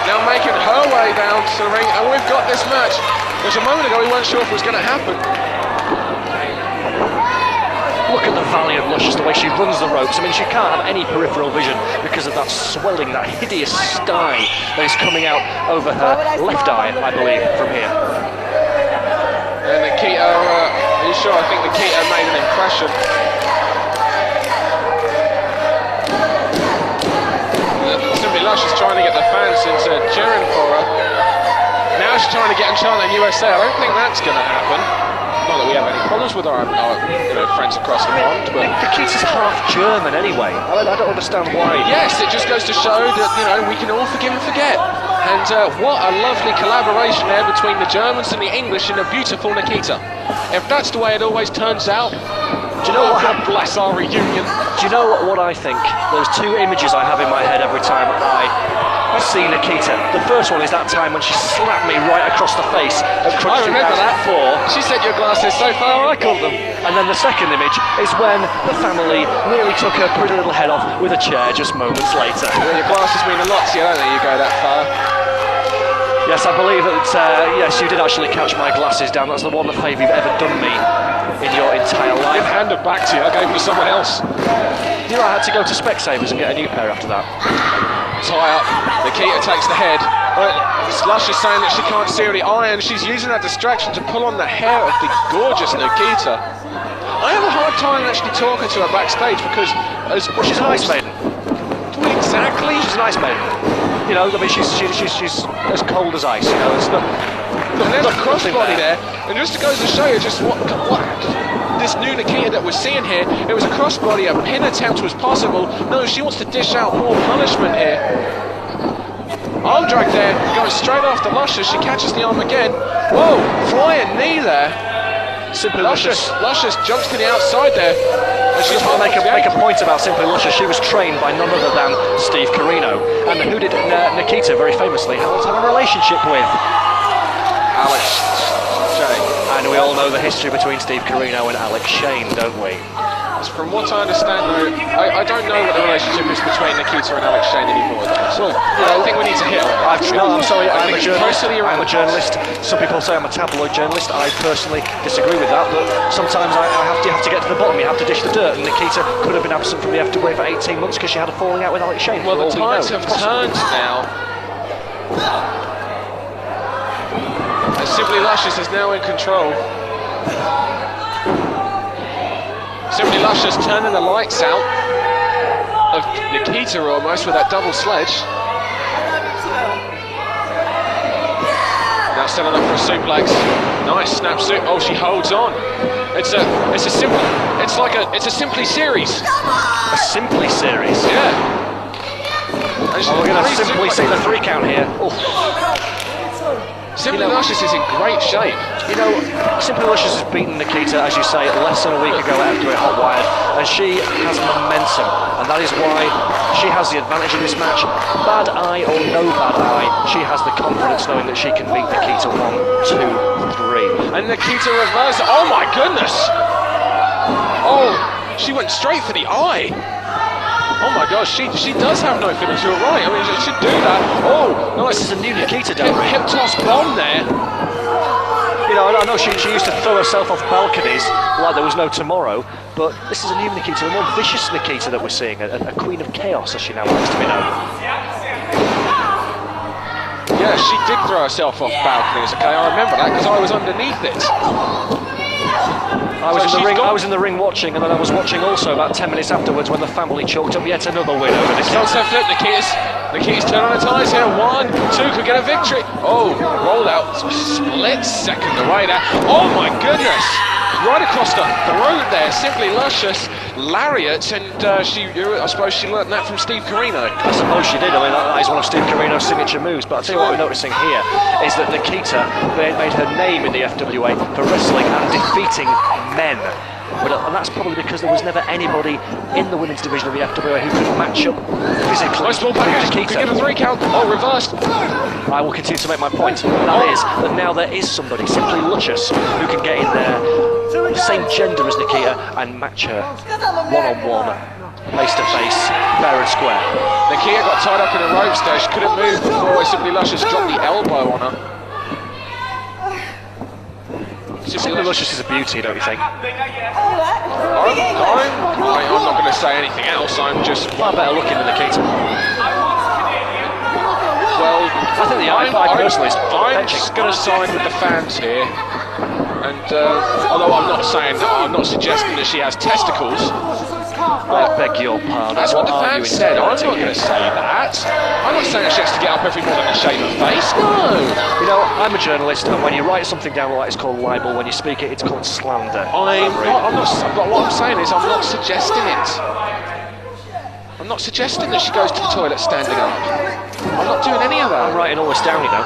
[SPEAKER 2] now making her way down to the ring, and we've got this match. There's a moment ago we weren't sure if it was going to happen.
[SPEAKER 3] Look at the Valley of Luscious, the way she runs the ropes. I mean, she can't have any peripheral vision because of that swelling, that hideous sty that is coming out over her left eye, I believe, from here.
[SPEAKER 2] And Nikita, are you sure? I think Nikita made an impression. Simply Luscious trying to get the fans into cheering for her. Now she's trying to get them chanting USA. I don't think that's going to happen. Not that we have any problems with our friends across the pond, but
[SPEAKER 3] Nikita's half German anyway. I don't understand why.
[SPEAKER 2] yes, it just goes to show that we can all forgive and forget. And what a lovely collaboration there between the Germans and the English in a beautiful Nikita. If that's the way it always turns out, do you know what? God bless our reunion.
[SPEAKER 3] Do you know what I think? There's two images I have in my head every time I see Nikita. The first one is that time when she slapped me right across the face at Crunch
[SPEAKER 2] I remember that.
[SPEAKER 3] 2004.
[SPEAKER 2] She said your glasses so far, I called them.
[SPEAKER 3] And then the second image is when the family nearly took her pretty little head off with a chair just moments later.
[SPEAKER 2] Well, your glasses mean a lot to you, don't they? You go that far.
[SPEAKER 3] Yes, I believe that, yes, you did actually catch my glasses down. That's the one favour you've ever done me in your entire life.
[SPEAKER 2] I've handed back to you, I gave them to someone else.
[SPEAKER 3] You know, I had to go to Specsavers and get a new pair after that.
[SPEAKER 2] Tie up, Nikita takes the head. Slush is saying that she can't see the eye, and she's using that distraction to pull on the hair of the gorgeous Nikita. I have a hard time actually talking to her backstage because
[SPEAKER 3] She's an ice maiden.
[SPEAKER 2] Exactly.
[SPEAKER 3] She's an ice maiden. You know, I mean, she's as cold as ice. You know, it's not.
[SPEAKER 2] And there's a crossbody there, and just to go to show you just what this new Nikita that we're seeing here, it was a crossbody, a pin attempt was possible. No, she wants to dish out more punishment here. Arm drag there, going straight after Luscious. She catches the arm again. Whoa, flying knee there.
[SPEAKER 3] Simply Luscious.
[SPEAKER 2] Luscious jumps to the outside there. And
[SPEAKER 3] I
[SPEAKER 2] she's
[SPEAKER 3] just want to make a point about Simply Luscious. She was trained by none other than Steve Corino, and who did Nikita very famously have a relationship with?
[SPEAKER 2] Alex Shane.
[SPEAKER 3] And we all know the history between Steve Corino and Alex Shane, don't we?
[SPEAKER 2] From what I understand, though, I don't know what the relationship is between Nikita and Alex Shane anymore. So I don't think we need to hit on that.
[SPEAKER 3] I'm sorry, I'm a journalist.
[SPEAKER 2] Personally,
[SPEAKER 3] I'm a journalist. Some people say I'm a tabloid journalist. I personally disagree with that, but sometimes you have to get to the bottom. You have to dish the dirt. And Nikita could have been absent from the FWA for 18 months because she had a falling out with Alex Shane.
[SPEAKER 2] Well, the tides have turned now. And Simply Luscious is now in control. Simply Luscious turning the lights out of Nikita almost with that double sledge. Now setting up for a suplex. Nice snap suit. Oh, she holds on. It's a Simply series.
[SPEAKER 3] A Simply series.
[SPEAKER 2] Yeah. And
[SPEAKER 3] We're going to simply see the 3 count here. Oh.
[SPEAKER 2] Simply Luscious is in great shape.
[SPEAKER 3] You know, Simply Luscious has beaten Nikita, as you say, less than a week ago after it hot wired, and she has momentum, and that is why she has the advantage in this match. Bad eye or no bad eye, she has the confidence knowing that she can beat Nikita 1, 2, 3.
[SPEAKER 2] And Nikita reverses. Oh my goodness! Oh, she went straight for the eye. Oh my gosh, she does have no finish, you're right. I mean, she should do that. Oh, nice.
[SPEAKER 3] This is a new Nikita,
[SPEAKER 2] hip toss bomb there.
[SPEAKER 3] You know, I know she used to throw herself off balconies like there was no tomorrow, but this is a new Nikita, a more vicious Nikita that we're seeing, a queen of chaos, as she now likes to be known.
[SPEAKER 2] Yeah, she did throw herself off balconies, okay, I remember that because I was underneath it.
[SPEAKER 3] I was in the ring watching, and then I was watching also about 10 minutes afterwards when the family chalked up yet another win over this.
[SPEAKER 2] Sunset flip, Nikita's turning on the ties here. 1, 2 could get a victory. Oh, rolled out, split second away there. Oh my goodness! right across the throat there. Simply Luscious lariat, and I suppose she learnt that from Steve Corino.
[SPEAKER 3] I suppose she did. I mean, that is one of Steve Corino's signature moves. But I'll tell you what we're noticing here is that Nikita made her name in the FWA for wrestling and defeating men. And that's probably because there was never anybody in the women's division of the FWA who could match up physically
[SPEAKER 2] Nice ball
[SPEAKER 3] with
[SPEAKER 2] package. Could
[SPEAKER 3] Nikita.
[SPEAKER 2] get a 3 count. Oh, reversed.
[SPEAKER 3] I will continue to make my point. And that is that now there is somebody, Simply Luscious, who can get in there, the same gender as Nikita, and match her one-on-one, face-to-face, fair and square.
[SPEAKER 2] Nikita got tied up in the ropes there. She couldn't move before Simply Luscious dropped the elbow on her.
[SPEAKER 3] Simply Luscious is a beauty, don't you think?
[SPEAKER 2] I'm not going to say anything else. I'm just
[SPEAKER 3] Far better looking than Nikita.
[SPEAKER 2] well.
[SPEAKER 3] I think the I personally is
[SPEAKER 2] I'm
[SPEAKER 3] fetching.
[SPEAKER 2] just going to side with the fans here. And although I'm not suggesting that she has testicles.
[SPEAKER 3] I beg your pardon.
[SPEAKER 2] That's what the
[SPEAKER 3] are
[SPEAKER 2] fans
[SPEAKER 3] you
[SPEAKER 2] said. I'm not
[SPEAKER 3] interpreting?
[SPEAKER 2] going to say that. I'm not saying she has to get up every morning and shave her face. No.
[SPEAKER 3] You know, I'm a journalist, and when you write something down like it's called libel, when you speak it, it's called slander.
[SPEAKER 2] But what I'm saying is I'm not suggesting it. I'm not suggesting that she goes to the toilet standing up. I'm not doing any of that.
[SPEAKER 3] I'm writing all this down, you know.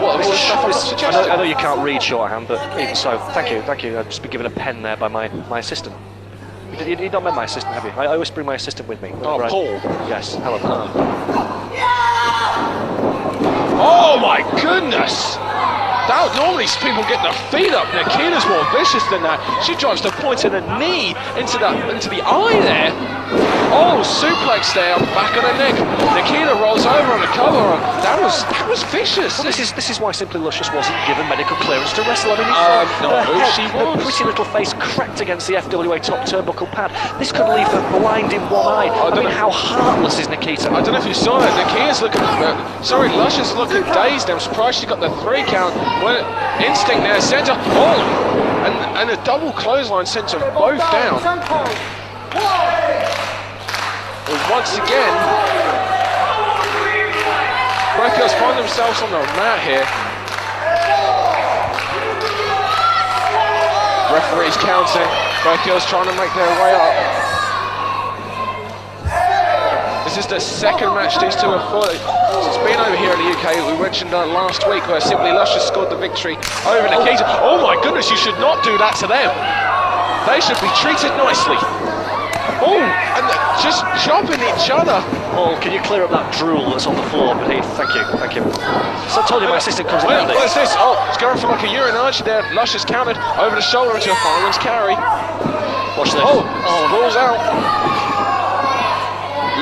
[SPEAKER 2] What, all the stuff I'm not suggesting?
[SPEAKER 3] I know you can't read shorthand, but even so, thank you. I've just been given a pen there by my assistant. You've not met my assistant, have you? I always bring my assistant with me.
[SPEAKER 2] Oh,
[SPEAKER 3] Right.
[SPEAKER 2] Paul.
[SPEAKER 3] Yes, hello, Paul.
[SPEAKER 2] Oh my goodness! That normally people get their feet up. Nikita's more vicious than that. She drives the point of the knee into the eye there. Oh, suplex there, back of the neck. Nikita rolls over on the cover. That was vicious.
[SPEAKER 3] Well, this is why Simply Luscious wasn't given medical clearance to wrestle. I mean,
[SPEAKER 2] she
[SPEAKER 3] her
[SPEAKER 2] was.
[SPEAKER 3] pretty little face cracked against the FWA top turnbuckle pad. This could leave her blind in one eye. I mean, how heartless is Nikita?
[SPEAKER 2] I don't know if you saw that. Nikita's looking. Luscious looking dazed. I'm surprised she got the 3 count. Well, instinct there, centre. Oh, and a double clothesline sent them both down. And once again, both girls find themselves on the mat here. Referees counting. Both girls trying to make their way up. This is the second match these two have fought. It's been over here in the UK. We mentioned last week where Simply Luscious scored the victory over Nikita. Oh my goodness, you should not do that to them. They should be treated nicely. Oh, and just chopping each other.
[SPEAKER 3] Paul, can you clear up that drool that's on the floor beneath? Thank you. So I told you my assistant comes in handy.
[SPEAKER 2] What's this? Oh, it's going for like a urinage there. Luscious counted over the shoulder into a fireman's carry.
[SPEAKER 3] Watch this.
[SPEAKER 2] Oh, rolls out.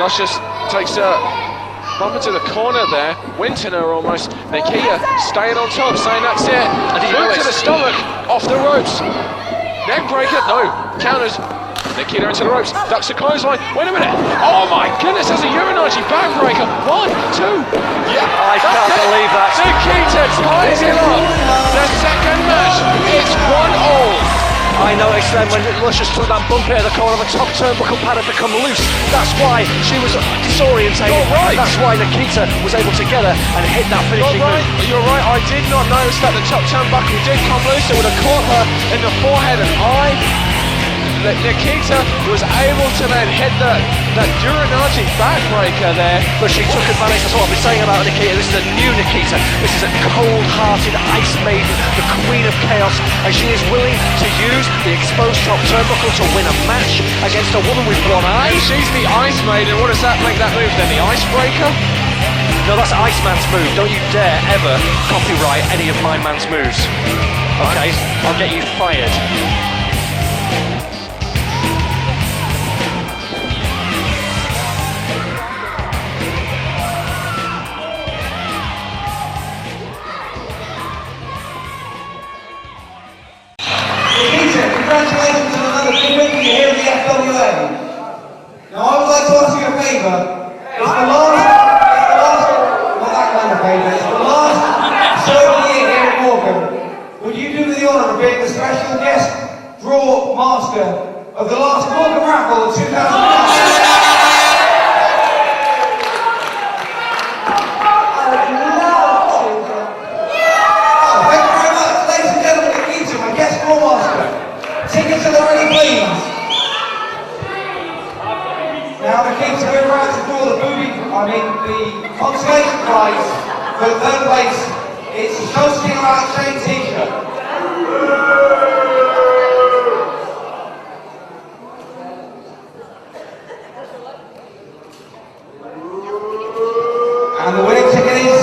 [SPEAKER 2] Luscious takes a bump into the corner there, winting her almost. Nikita staying on top, saying that's it. Boot to the stomach, off the ropes. Neck breaker, no, counters. Nikita into the ropes, ducks the clothesline. Wait a minute. Oh my goodness, that's a urinage backbreaker. 1, 2. Yeah,
[SPEAKER 3] I can't believe that.
[SPEAKER 2] Nikita ties it up. The second match, it's 1-all.
[SPEAKER 3] I noticed then when Luscious took that bump here, the corner of the top turnbuckle pad had become loose. That's why she was disorientated.
[SPEAKER 2] You're right.
[SPEAKER 3] That's why Nikita was able to get her and hit that finishing move.
[SPEAKER 2] You're right, I did not notice that the top turnbuckle did come loose. It would have caught her in the forehead and eye. Nikita was able to then hit that Uranagi backbreaker there.
[SPEAKER 3] But she took advantage. That's what I've been saying about Nikita. This is a new Nikita. This is a cold-hearted ice maiden, the queen of chaos, and she is willing to use the exposed top turnbuckle to win a match against a woman with one eye.
[SPEAKER 2] And she's the Ice Maiden. What does that make that move then? The Icebreaker?
[SPEAKER 3] No, that's Iceman's move. Don't you dare ever copyright any of my man's moves. Okay, I'll get you fired.
[SPEAKER 1] Congratulations on another big win for you here in the FWA. Now I would like to ask you a favour. It's the last, not that kind of favour, it's the last show of the year here at Morecambe. Would you do me the honour of being the special guest draw master the consolation prize for third place is a Show Stealer Alex Shane t-shirt. And the winning ticket is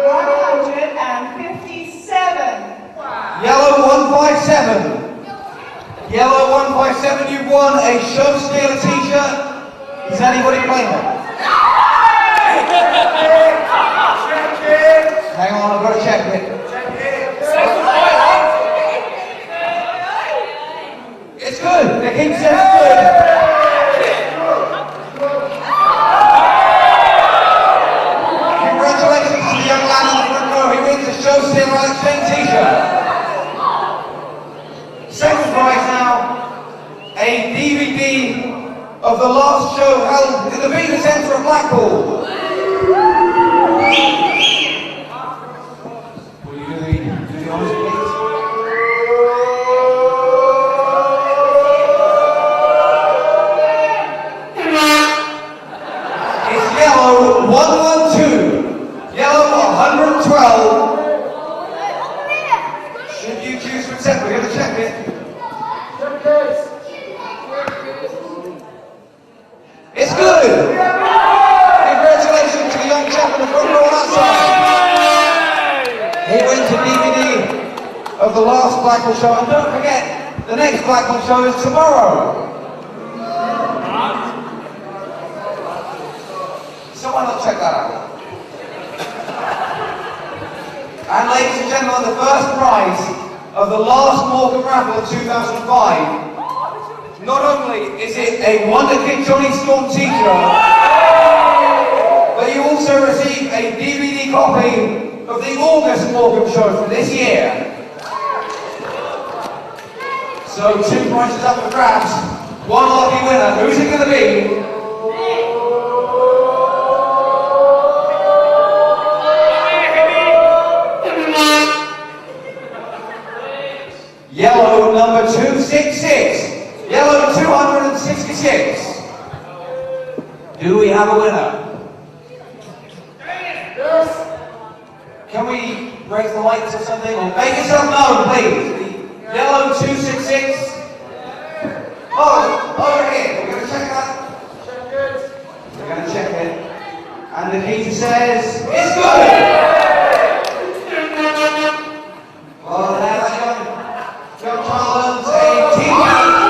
[SPEAKER 8] 157.
[SPEAKER 1] Yellow 157. Yellow 157, you've won a Show Stealer t-shirt. Is anybody playing it? Hang on, I've got to check it. It's good. The king says it's good. Congratulations to the young man in the front row. He wins a Show Stealer Alex Shane t-shirt. Second prize now, a DVD of the last show held in the Venus Centre of Blackpool. Will you do the honours, please? It's yellow 112, yellow 112. Should you choose to accept, we're going to check it. It's good! Congratulations to the young chap in the front row on that side. He wins a DVD of the last Blackpool show. And don't forget, the next Blackpool show is tomorrow. Someone will check that out. And ladies and gentlemen, the first prize of the last Morecambe raffle of 2005. Not only is it a Wonder Kid Johnny Storm t-shirt, but you also receive a DVD copy of the August Morecambe show from this year. So 2 prizes up for grabs, 1 lucky winner. Who's it going to be? Yellow number 266. Yellow 266. Do we have a winner? Yes. Can we raise the lights or something? Or make yourself known, please. The yellow 266. Oh, over here. We're going to check that. We're going to check it. And the teacher says, it's good. Well, there that young child earns a t-shirt.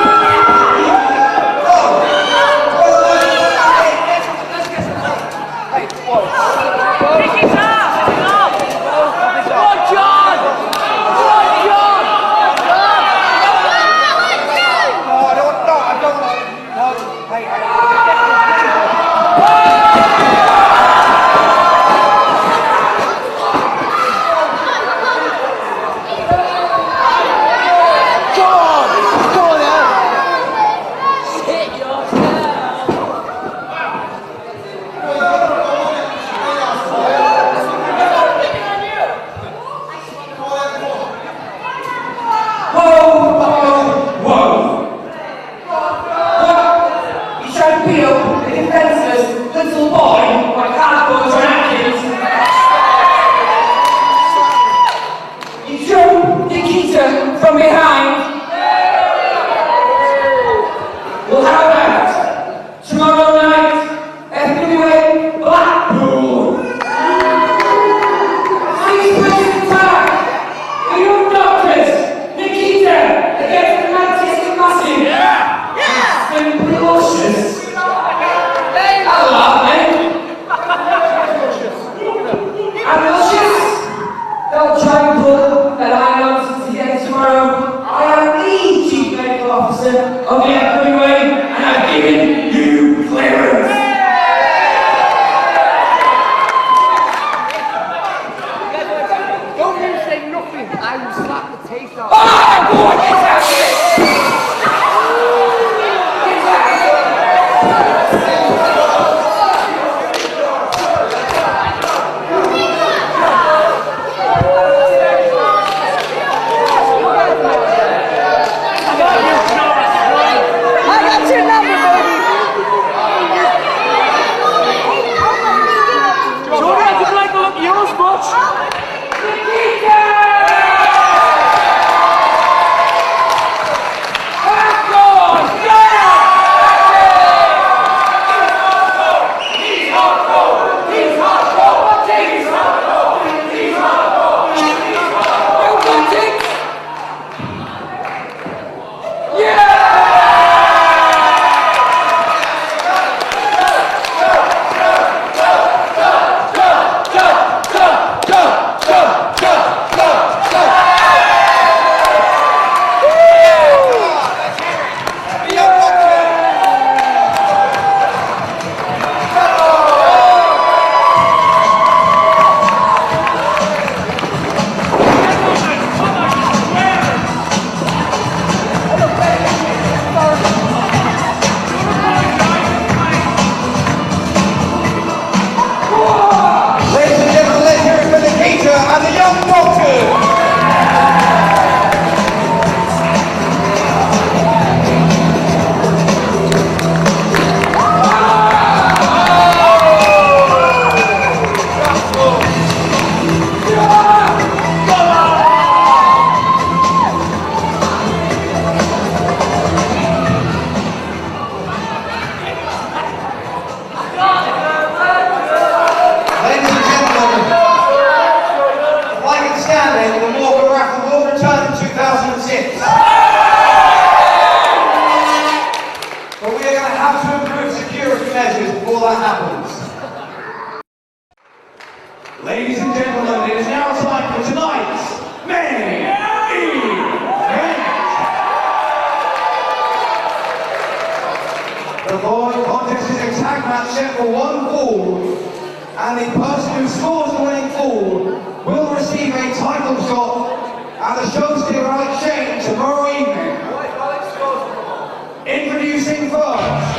[SPEAKER 1] Ladies and gentlemen, it is now time for tonight's main event. The following contest is a tag match set for one fall, and the person who scores the winning fall will receive a title shot at the show stealer Alex Shane tomorrow evening. Introducing first,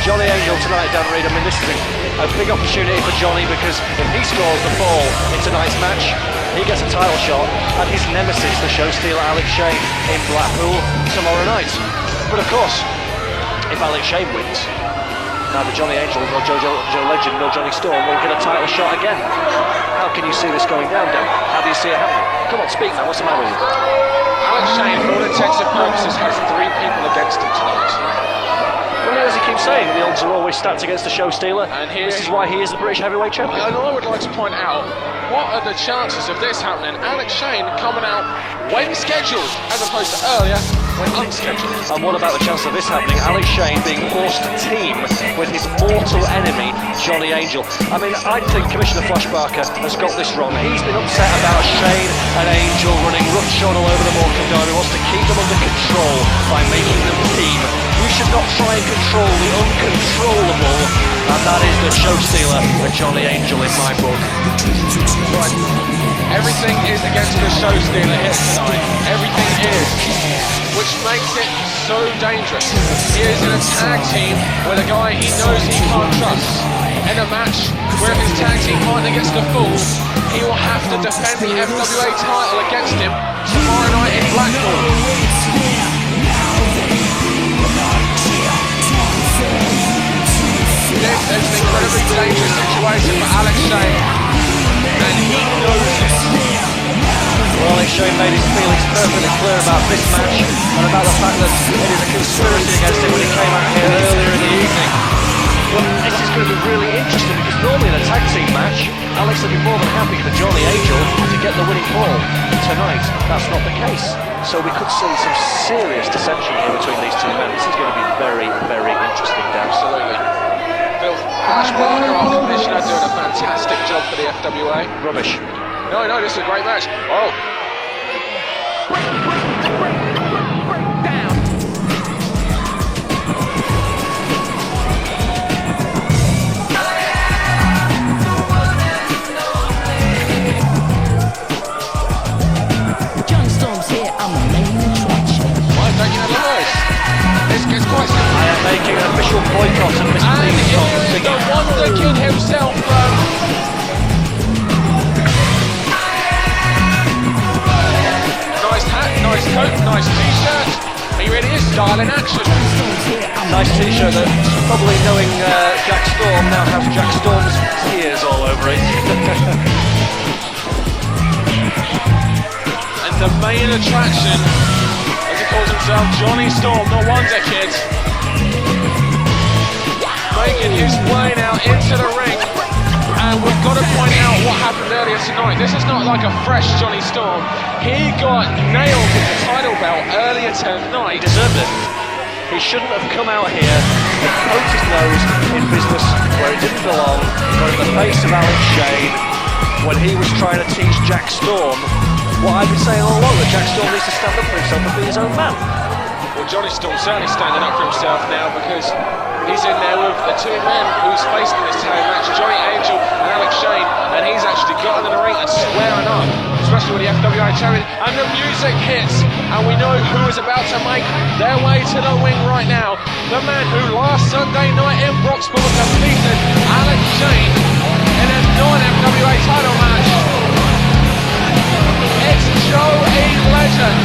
[SPEAKER 3] Johnny Angel tonight, Dan Reed. I mean, this is a big opportunity for Johnny, because if he scores the fall in tonight's match, he gets a title shot at his nemesis, the show stealer Alex Shane, in Blackpool tomorrow night. But of course, if Alex Shane wins, neither Johnny Angel nor Joe Legend nor Johnny Storm will get a title shot again. How can you see this going down, Dan? How do you see it happening? Come on, speak, man. What's the matter with you?
[SPEAKER 2] Alex Shane, for all intents and purposes, has 3 people against him tonight.
[SPEAKER 3] Well, as he keeps saying, the odds are always stacked against the show stealer,
[SPEAKER 2] and
[SPEAKER 3] this is why he is the British heavyweight champion.
[SPEAKER 2] And I would like to point out, what are the chances of this happening? Alex Shane coming out when scheduled, as opposed to earlier when unscheduled.
[SPEAKER 3] And what about the chance of this happening? Alex Shane being forced to team with his mortal enemy, Johnny Angel. I mean, I think Commissioner Flash Barker has got this wrong. He's been upset about Shane and Angel running roughshod all over the Morecambe Derby. He wants to keep them under control by making them team. You should not try and control the uncontrollable, and that is the show stealer, the Johnny Angel, in my book.
[SPEAKER 2] Right. Everything is against the show stealer here tonight. Everything is. Which makes it so dangerous. He is in a tag team with a guy he knows he can't trust. In a match where if his tag team partner gets the fall, he will have to defend the FWA title against him tomorrow night in Blackpool. This is an incredibly dangerous situation for Alex Shane, and he knows it.
[SPEAKER 3] Well, Alex Shane made his feelings perfectly clear about this match and about the fact that it is a conspiracy against him when he came out here earlier in the evening. But this is going to be really interesting, because normally in a tag team match, Alex would be more than happy for Johnny Angel to get the winning fall. Tonight, that's not the case. So we could see some serious dissension here between these two men. This is going to be very, very interesting, Dan.
[SPEAKER 2] Absolutely. Phil Flash Barker, our commissioner, doing a fantastic job for the FWA.
[SPEAKER 3] Rubbish.
[SPEAKER 2] No, this is a great match. Oh.
[SPEAKER 9] Johnny Storm's here, I'm the main attraction.
[SPEAKER 2] Why don't you have a voice? It's quite simple.
[SPEAKER 3] I am making an official boycott of Mr.
[SPEAKER 2] And
[SPEAKER 3] Theme Song
[SPEAKER 2] here's the
[SPEAKER 3] singing.
[SPEAKER 2] Wonder Kid himself. Nice hat, nice coat, nice t-shirt. He really is style in action.
[SPEAKER 3] Nice t-shirt that, probably knowing Jack Storm, now has Jack Storm's tears all over it.
[SPEAKER 2] And the main attraction, as he calls himself, Johnny Storm, no wonder kid, making his way now into the ring. And we've got to point out what happened earlier tonight. This is not like a fresh Johnny Storm. He got nailed with the title belt earlier tonight.
[SPEAKER 3] He deserved it. He shouldn't have come out here and poked his nose in business where it didn't belong, but in the face of Alex Shane, when he was trying to teach Jack Storm what I've been saying all along, that Jack Storm needs to stand up for himself and be his own man.
[SPEAKER 2] Well, Johnny Storm certainly standing up for himself now, because He's in there with the two men who's facing this tag match, Johnny Angel and Alex Shane, and he's actually got into the ring and squaring up, especially with the FWA champion, and the music hits, and we know who is about to make their way to the ring right now. The man who last Sunday night in Broxbourne defeated Alex Shane in a non-FWA title match. It's Joe E. Legend.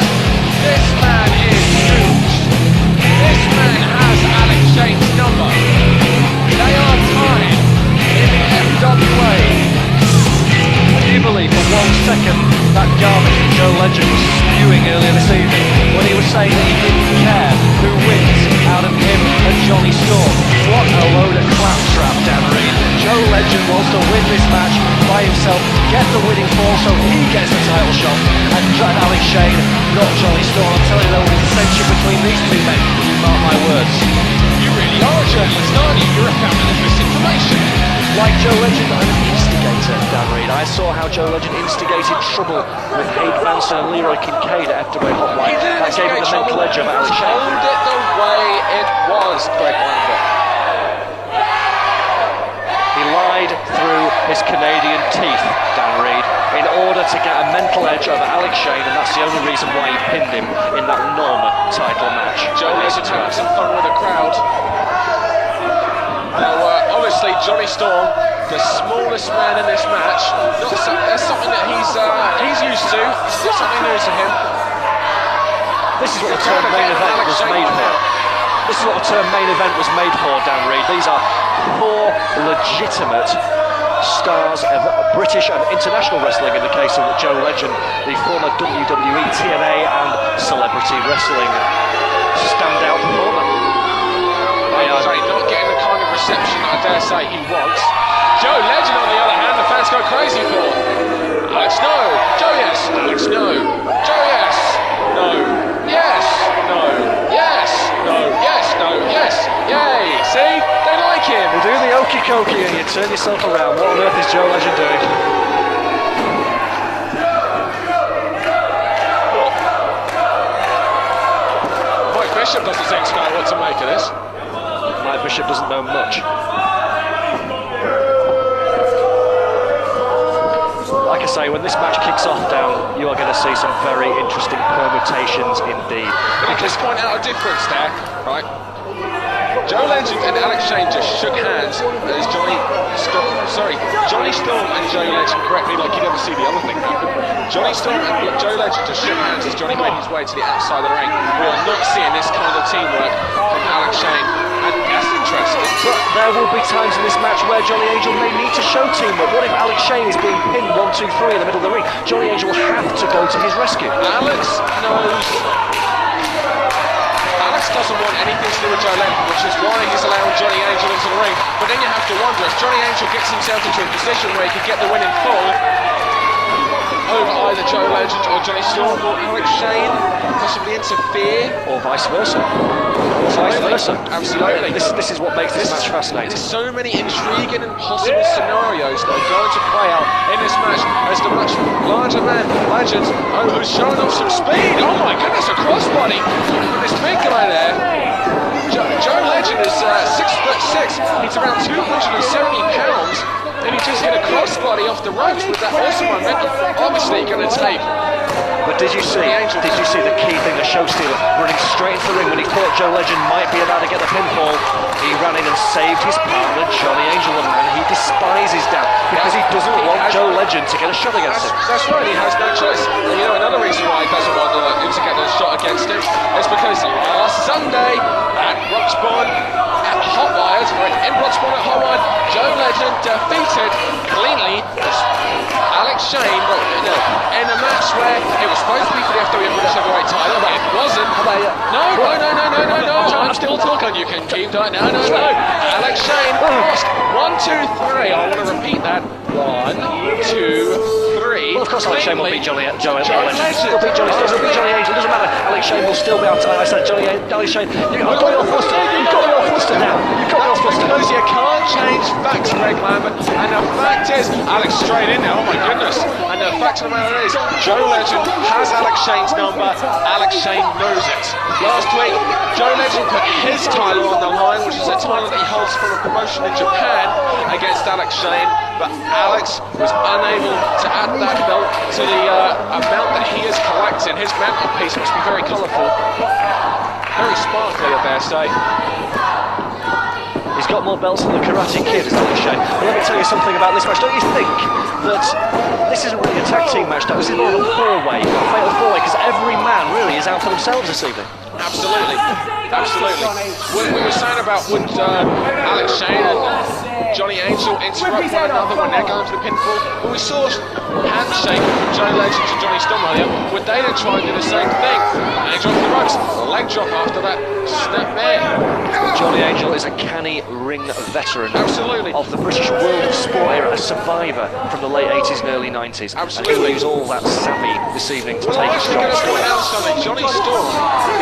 [SPEAKER 2] This man is huge. This man has Alex Shane's number. They are tied in the FWA.
[SPEAKER 3] Can you believe for 1 second that garbage that Joe Legend was spewing earlier this evening when he was saying that he didn't care who wins out of him and Johnny Storm? What a load of claptrap, Dan Reed. Joe Legend wants to win this match by himself, get the winning fall so he gets the title shot, and Alex Shane, not Johnny Storm. I'm telling you, there will be tension between these two men. You mark my words.
[SPEAKER 2] You really are a journalist, aren't you? You're a fountain of misinformation.
[SPEAKER 3] Like Joe Legend, I'm an instigator, Dan Reed. I saw how Joe Legend instigated trouble with Hayden Manson and Leroy Kincaid at FWA Hotline. That gave him the mental edge of Alex Shane.
[SPEAKER 2] Told it the way it was, Greg Lambert.
[SPEAKER 3] He lied through his Canadian teeth, Dan Reed, in order to get a mental edge over Alex Shane, and that's the only reason why he pinned him in that non-title match.
[SPEAKER 2] Joe Legend having some fun with the crowd. Now, obviously, Johnny Storm, the smallest man in this match, that's something that he's used to. It's not something new to him.
[SPEAKER 3] This is what the term main event was made for. This is what the term main event was made for, Dan Reed. These are 4 legitimate stars of British and international wrestling, in the case of Joe Legend, the former WWE, TNA and Celebrity Wrestling standout performer.
[SPEAKER 2] Not getting the kind of reception I dare say he wants. Joe Legend, on the other hand, the fans go crazy for. Alex, no. Joe, yes. Alex, no. Joe, yes. No. Yes. No. Yes. No. Yes. No. Yes. Yay. See? They like him.
[SPEAKER 3] You do the okey cokey and you turn yourself around. What on earth is Joe Legend doing?
[SPEAKER 2] Mike Bishop doesn't seem to know what to make of this.
[SPEAKER 3] Mike Bishop doesn't know much. Like I say, when this match kicks off, down, you are going to see some very interesting permutations indeed.
[SPEAKER 2] Can I just point out a difference there, right? Joe Legend and Alex Shane just shook hands as Johnny Storm and Joe Legend, correct me like you never see the other thing happen. Johnny Storm and Joe Legend just shook hands as Johnny made his way to the outside of the ring. We are not seeing this kind of teamwork from Alex Shane, and that's interesting.
[SPEAKER 3] But there will be times in this match where Johnny Angel may need to show teamwork. What if Alex Shane is being pinned 1, 2, 3 in the middle of the ring? Johnny Angel will have to go to his rescue.
[SPEAKER 2] Alex doesn't want anything to do with Joe Legend, which is why he's allowing Johnny Angel into the ring. But then you have to wonder, if Johnny Angel gets himself into a position where he could get the win in full over either Joe Legend or Johnny Storm, or Alex Shane possibly interfere,
[SPEAKER 3] or vice versa. Absolutely. This is what makes this match fascinating.
[SPEAKER 2] There's so many intriguing and possible scenarios that are going to play out in this match as the much larger man, Legend, who's showing off some speed. Oh my goodness, a crossbody from this big guy there. Joe Legend is 6'6". He's around 270 pounds. And he just hit a crossbody off the ropes with that awesome momentum. Obviously going to take.
[SPEAKER 3] But did you see the key thing, the show stealer running straight into the ring when he thought Joe Legend might be about to get the pinfall? He ran in and saved his partner, Johnny Angel, and man, he despises that because he doesn't want Joe Legend to get a shot against him.
[SPEAKER 2] That's right, he has no choice. And you know, another reason why he doesn't want him to get a shot against him is because last Sunday at Broxbourne, at Hotwired, in Broxbourne at Hotwired, Joe Legend defeated cleanly Alex Shane in a match where it was supposed to be for the FWA British Heavyweight title, but it wasn't. No, I'm still talking, you can keep doing it. No. Alex Shane lost. 1, 2, 3. I want to repeat that. 1, 2, 3.
[SPEAKER 3] Well, of course, Alex Shane will beat Johnny Angel. He'll beat Johnny Storm, he'll beat Johnny Angel. It doesn't matter. Alex Shane will still be able to. I said Alex Shane. I've got you all flustered. You've got me all flustered now.
[SPEAKER 2] Because you can't change facts, Greg Lambert. And the fact is, Alex straight in now. Oh my goodness. And the fact of the matter is, Joe Legend has Alex Shane's number. Alex Shane knows it. Last week, Joe Legend put his title on the line, which is a title that he holds from a promotion in Japan, against Alex Shane, but Alex was unable to add that belt to the amount that he is collecting. His mantelpiece must be very colourful, very sparkly, I dare say.
[SPEAKER 3] He's got more belts than the Karate Kid, is Alex Shane. But let me tell you something about this match. Don't you think that this isn't really a tag team match, though? This is more of a four-way, a fatal four-way, because every man really is out for themselves this evening.
[SPEAKER 2] Absolutely, absolutely. We were saying about would Alex Shane and Johnny Angel interrupt one another when they're going to the pinfall? Well, we saw handshake from Joe Legend to Johnny Storm earlier. Would they then try and do the same thing? Angel off the ropes, leg drop after that, snap there.
[SPEAKER 3] Johnny Angel is a canny ring veteran.
[SPEAKER 2] Absolutely.
[SPEAKER 3] Of the British World of Sport era, a survivor from the late 80s and early 90s.
[SPEAKER 2] Absolutely.
[SPEAKER 3] And he will use all that savvy this evening to
[SPEAKER 2] Well,
[SPEAKER 3] take
[SPEAKER 2] I'm
[SPEAKER 3] his
[SPEAKER 2] actually going
[SPEAKER 3] job.
[SPEAKER 2] to point out something. Johnny Storm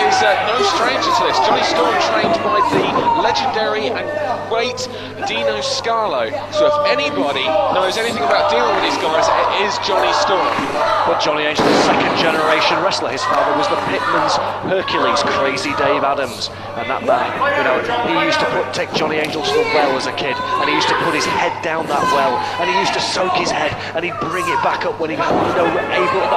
[SPEAKER 2] is no stranger to this. Johnny Storm trained by the legendary and great Dino Scarlo. So if anybody knows anything about dealing with these guys, it is Johnny Storm.
[SPEAKER 3] But Johnny Angel is a second-generation wrestler. His father was the Pitman's Hercules, Crazy Dave Adams. And that man, you know, he used to take Johnny Angel to the well as a kid, and he used to put his head down that well, and he used to soak his head, and he'd bring it back up when he was not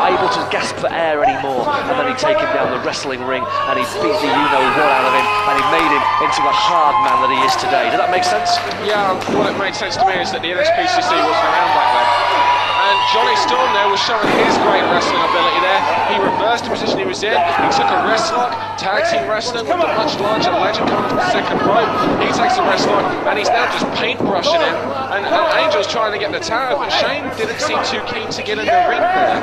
[SPEAKER 3] able to gasp for air anymore, and then he'd take him down the wrestling ring, and he'd beat the you-know-what out of him, and he made him into the hard man that he is today. Did that make sense?
[SPEAKER 2] Yeah, what it made sense to me is that the NSPCC wasn't around back then. And Johnny Storm there was showing his great wrestling ability there. He reversed the position he was in. He took a wrist lock, tag team wrestling with the much larger Legend coming from the second rope. He takes a wrist lock and he's now just paintbrushing him. And Angel's trying to get the tag, but Shane didn't seem too keen to get in the ring there.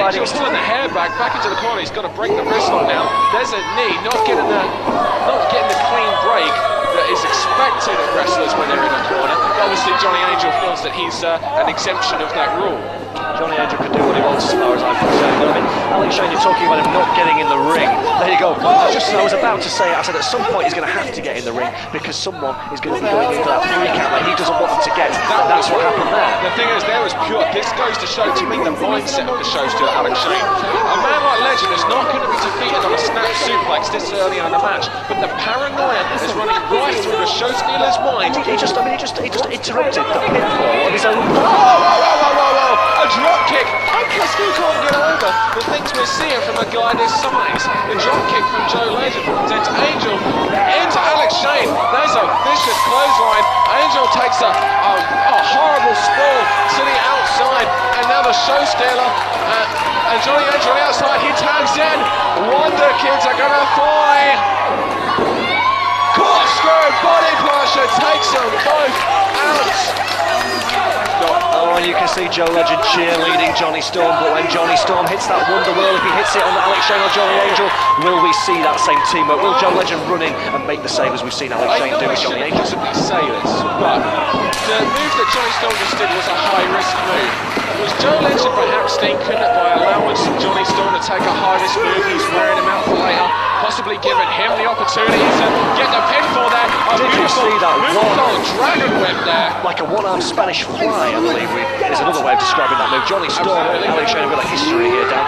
[SPEAKER 2] Angel's pulling the hair back into the corner. He's got to break the wrist lock now. There's a knee, not getting the clean break that is expected of wrestlers when they're in a corner. Obviously, Johnny Angel feels that he's an exemption of that rule.
[SPEAKER 3] Johnny Angel can do what he wants as far as I'm concerned. I mean, Alex Shane, you're talking about him not getting in the ring. There you go. I was about to say, I said at some point he's going to have to get in the ring because someone is going to be going into that 3 count that he doesn't want them to get. And that's what happened there.
[SPEAKER 2] The thing is, there was pure. This goes to show to me the mindset of the show to Alex Shane. A man like Legend is not going to be defeated on a snap suplex this early on in the match, but the paranoia is running right through the show stealer's mind.
[SPEAKER 3] He just interrupted the pinfall of his own.
[SPEAKER 2] Whoa! A drop kick. I still can't get over the things we're seeing from a guy this size. The drop kick from Joe Legend sends Angel into Alex Shane. There's a vicious clothesline. Angel takes a horrible sprawl to the outside, and now the show stealer and Johnny Angel on the outside. He tags in. Wonder Kids are gonna fly. Corkscrew body crusher takes them both out.
[SPEAKER 3] Oh, and you can see Joe Legend cheerleading Johnny Storm, but when Johnny Storm hits that Wonder Wheel, if he hits it on Alex Shane or Johnny Angel, will we see that same teamwork? Will Joe Legend run in and make the save as we've seen Alex Shane do with Johnny Angel?
[SPEAKER 2] I possibly say this, but the move that Johnny Storm just did was a high-risk move. Was Joe Legend perhaps thinking that by allowing Johnny Storm to take a high-risk move, he's wearing him out for later, possibly giving him the opportunity to get the pinfall there?
[SPEAKER 3] Did you see that one?
[SPEAKER 2] Dragon whip there.
[SPEAKER 3] Like a one-armed Spanish fly, I believe is another way of describing that move. Johnny Storm and Alex Shane have got a history here, Dan.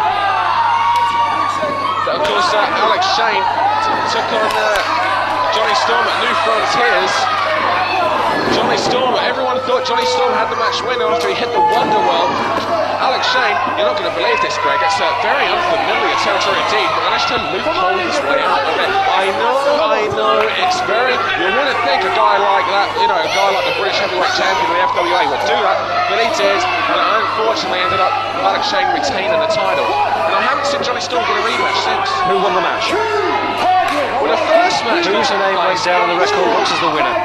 [SPEAKER 2] Of course, Alex Shane took on Johnny Storm at New Frontiers. Johnny Storm, everyone thought Johnny Storm had the match winner after he hit the Wonder World. Alex Shane, you're not going to believe this, Greg, it's very unfamiliar territory indeed, but managed to loophole his way out of it. I know, it's very, you wouldn't think a guy like that, you know, a guy like the British heavyweight champion of the FWA would do that, but he did, and unfortunately ended up Alex Shane retaining the title. And I haven't seen Johnny Storm get a rematch since.
[SPEAKER 3] Who won the match?
[SPEAKER 2] Well, the first match.
[SPEAKER 3] Whose name went down on the record books as the winner?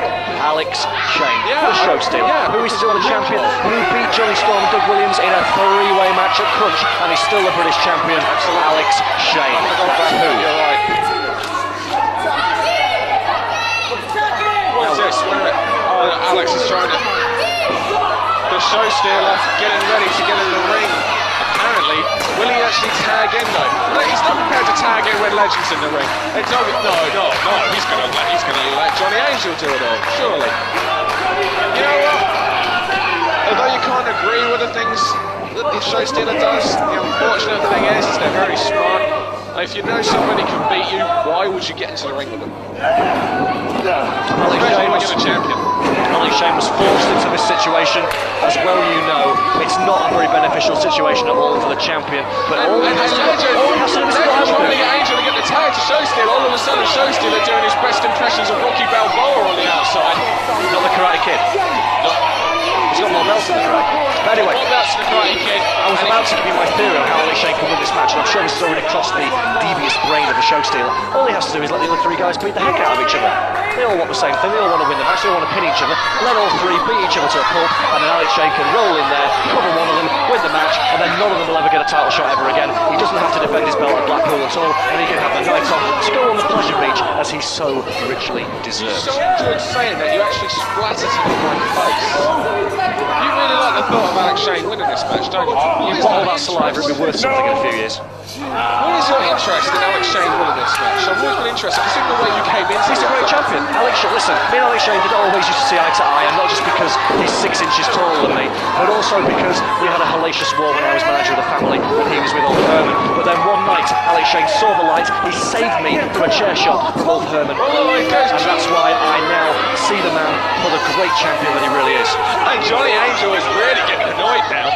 [SPEAKER 3] Alex Shane.
[SPEAKER 2] Yeah,
[SPEAKER 3] the show stealer.
[SPEAKER 2] yeah.
[SPEAKER 3] Who is still the champion? Who beat Johnny Storm and Doug Williams in a 3-way match at Crunch, and he's still the British champion. Alex Shane. That's who.
[SPEAKER 2] You're right. What's this? Alex is trying to. The show stealer getting ready to get in the ring. Apparently, will he actually tag in though? No, he's not prepared to tag in when Legend's in the ring. It's no. He's gonna let Johnny Angel do it all. Surely. You know what? Although you can't agree with the things that the show stealer does. The unfortunate thing is they're very smart. If you know somebody can beat you, why would you get into the ring with them? Especially when you're the champion.
[SPEAKER 3] Alex Shane was forced into this situation, as well you know. It's not a very beneficial situation at all for the champion, but all he has to do is
[SPEAKER 2] trying to get Angel to get the tag to Show Stealer. All of a sudden, Show Stealer doing his best impressions of Rocky Balboa on the outside.
[SPEAKER 3] Not the Karate Kid. He's got more belts than the Karate Kid. But anyway,
[SPEAKER 2] that's the Karate Kid.
[SPEAKER 3] I was about to give you my theory on how Alex Shane can win this match, and I'm sure this has already crossed the devious brain of the Show Stealer. All he has to do is let the other three guys beat the heck out of each other. They all want the same thing, they all want to win the match, they all want to pin each other. Let all three beat each other to a pulp, and then Alex Shane can roll in there, cover one of them, win the match, and then none of them will ever get a title shot ever again. He doesn't have to defend his belt at Blackpool at all, and he can have the night off to go on the pleasure beach as he so richly deserves.
[SPEAKER 2] You so enjoyed saying that you actually splattered it in my face. You really like the thought of Alex Shane winning this match, don't you?
[SPEAKER 3] You bottle that saliva, it'll be worth something in a few years.
[SPEAKER 2] What is your interest in Alex Shane winning this match? I've always been interested, considering the way you came into
[SPEAKER 3] He's a great champion. Alex Shane, listen, me and Alex Shane did always used to see eye to eye, and not just because he's 6 inches taller than me, but also because we had a hellacious war when I was manager of the family and he was with Ulf Herman. But then one night, Alex Shane saw the light, he saved me from a chair shot from Ulf Herman. And that's why I now see the man for the great champion that he really is.
[SPEAKER 2] And Johnny Angel is really getting annoyed now.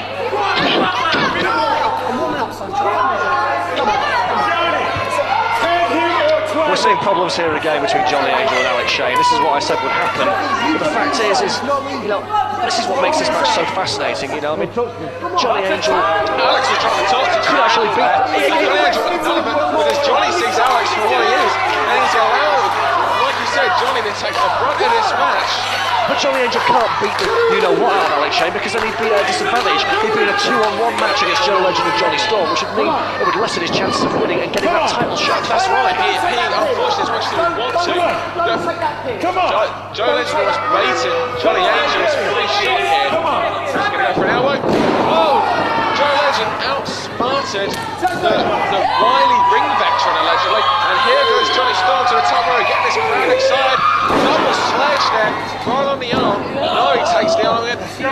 [SPEAKER 3] We're seeing problems here again between Johnny Angel and Alex Shane. This is what I said would happen. But the fact is, you know, this is what makes this match so fascinating. You know, I mean, Johnny Angel,
[SPEAKER 2] Alex was trying to talk to
[SPEAKER 3] could actually beat.
[SPEAKER 2] Johnny Angel, because Johnny sees Alex for what he is, and he's allowed, like you said, Johnny to take the brunt of this match.
[SPEAKER 3] But Johnny Angel can't beat the you-know-what out of Alex Shane, because then he'd be at a disadvantage. He'd be in a 2-on-1 match against Joe Legend and Johnny Storm, which would mean it would lessen his chances of winning and getting that title shot.
[SPEAKER 2] That's right. He unfortunately, as much as he would want to. Come on. Joe Legend was baiting Johnny Angel's free shot here. He's going to go for an elbow. Oh, Joe Legend outsmarted the wily ring veteran allegedly, and here goes Johnny Storm to the top row, getting this crowd excited. Double sledge there, right on the arm. No, he takes the arm in. He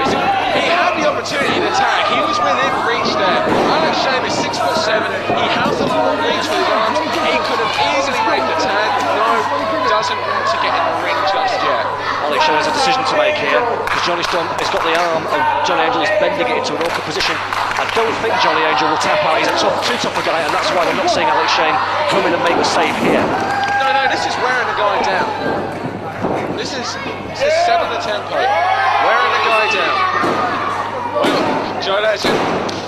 [SPEAKER 2] had the opportunity to tag. He was within reach there. Alex Shane is 6'7". He has the long reach with his arms. He could have easily made the tag. No, doesn't want to get in the ring just yet.
[SPEAKER 3] Alex Shane has a decision to make here, because Johnny Storm has got the arm and Johnny Angel is bending it into an awkward position. I don't think Johnny Angel will tap out. He's a too tough a guy, and that's why we're not seeing Alex Shane come in and make the save here.
[SPEAKER 2] No, this is wearing the guy down. This is setting the tempo. Wearing the guy down. Well, Joe Legend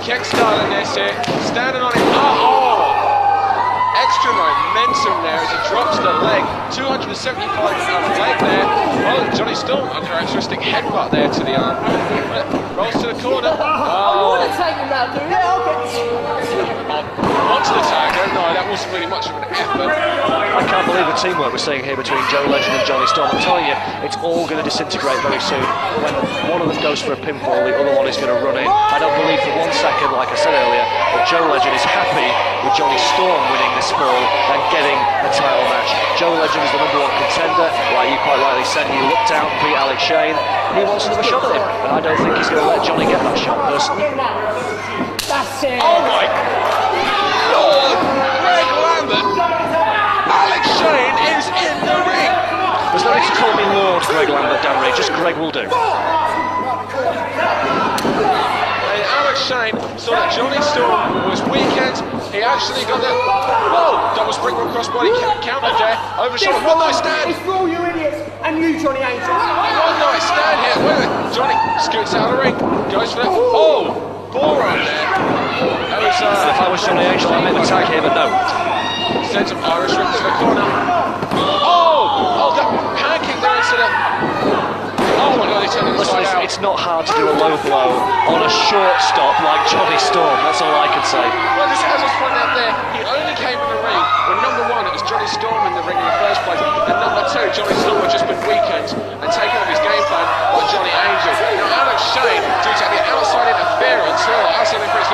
[SPEAKER 2] kick-starting this here, standing on it. Oh! Extra momentum there as he drops the leg. 275-pound leg there. Oh, Johnny Storm, a characteristic headbutt there to the arm. Rolls to the corner. Oh. Onto the tag. No, that wasn't really much of an effort.
[SPEAKER 3] I can't believe the teamwork we're seeing here between Joe Legend and Johnny Storm. I'm telling you, it's all going to disintegrate very soon. When one of them goes for a pinfall, the other one is going to run in. I don't believe for 1 second, like I said earlier, that Joe Legend is happy with Johnny Storm winning this fall and getting a title match. Joe Legend is the #1 contender. Like you quite rightly said, he looked out and beat Alex Shane, and he wants another shot at him. And I don't think he's going to let Johnny get that shot personally.
[SPEAKER 5] That's it.
[SPEAKER 2] Oh my Lord! Greg Lambert! Alex Shane is in the ring!
[SPEAKER 3] There's no need to call me Lord Greg Lambert, Dan Reed, just Greg will do.
[SPEAKER 2] And Alex Shane saw that Johnny Storm was weekend. He actually got the double springboard crossbody counter there. Over shoulder. One night stand.
[SPEAKER 5] It's for all you idiots and you, Johnny Angel.
[SPEAKER 2] One night stand here. Wait a minute. Johnny scoots out of the ring. Goes for it. Oh! Forearm there. That was,
[SPEAKER 3] if I was Johnny Angel, I'd make the tag here, but no.
[SPEAKER 2] Sends him Irish whip to the corner. Oh, that pancake there into the... Oh my God, he turned it inside out.
[SPEAKER 3] It's not hard to do a low blow on a short stop like Johnny Storm, that's all I can say.
[SPEAKER 2] Well, as I was pointing out there, he only came in the ring when #1, it was Johnny Storm in the ring in the first place, and #2, Johnny Storm had just been weakened and taken off his game plan by Johnny Angel. Now Alex Shane, due to the outside interference, the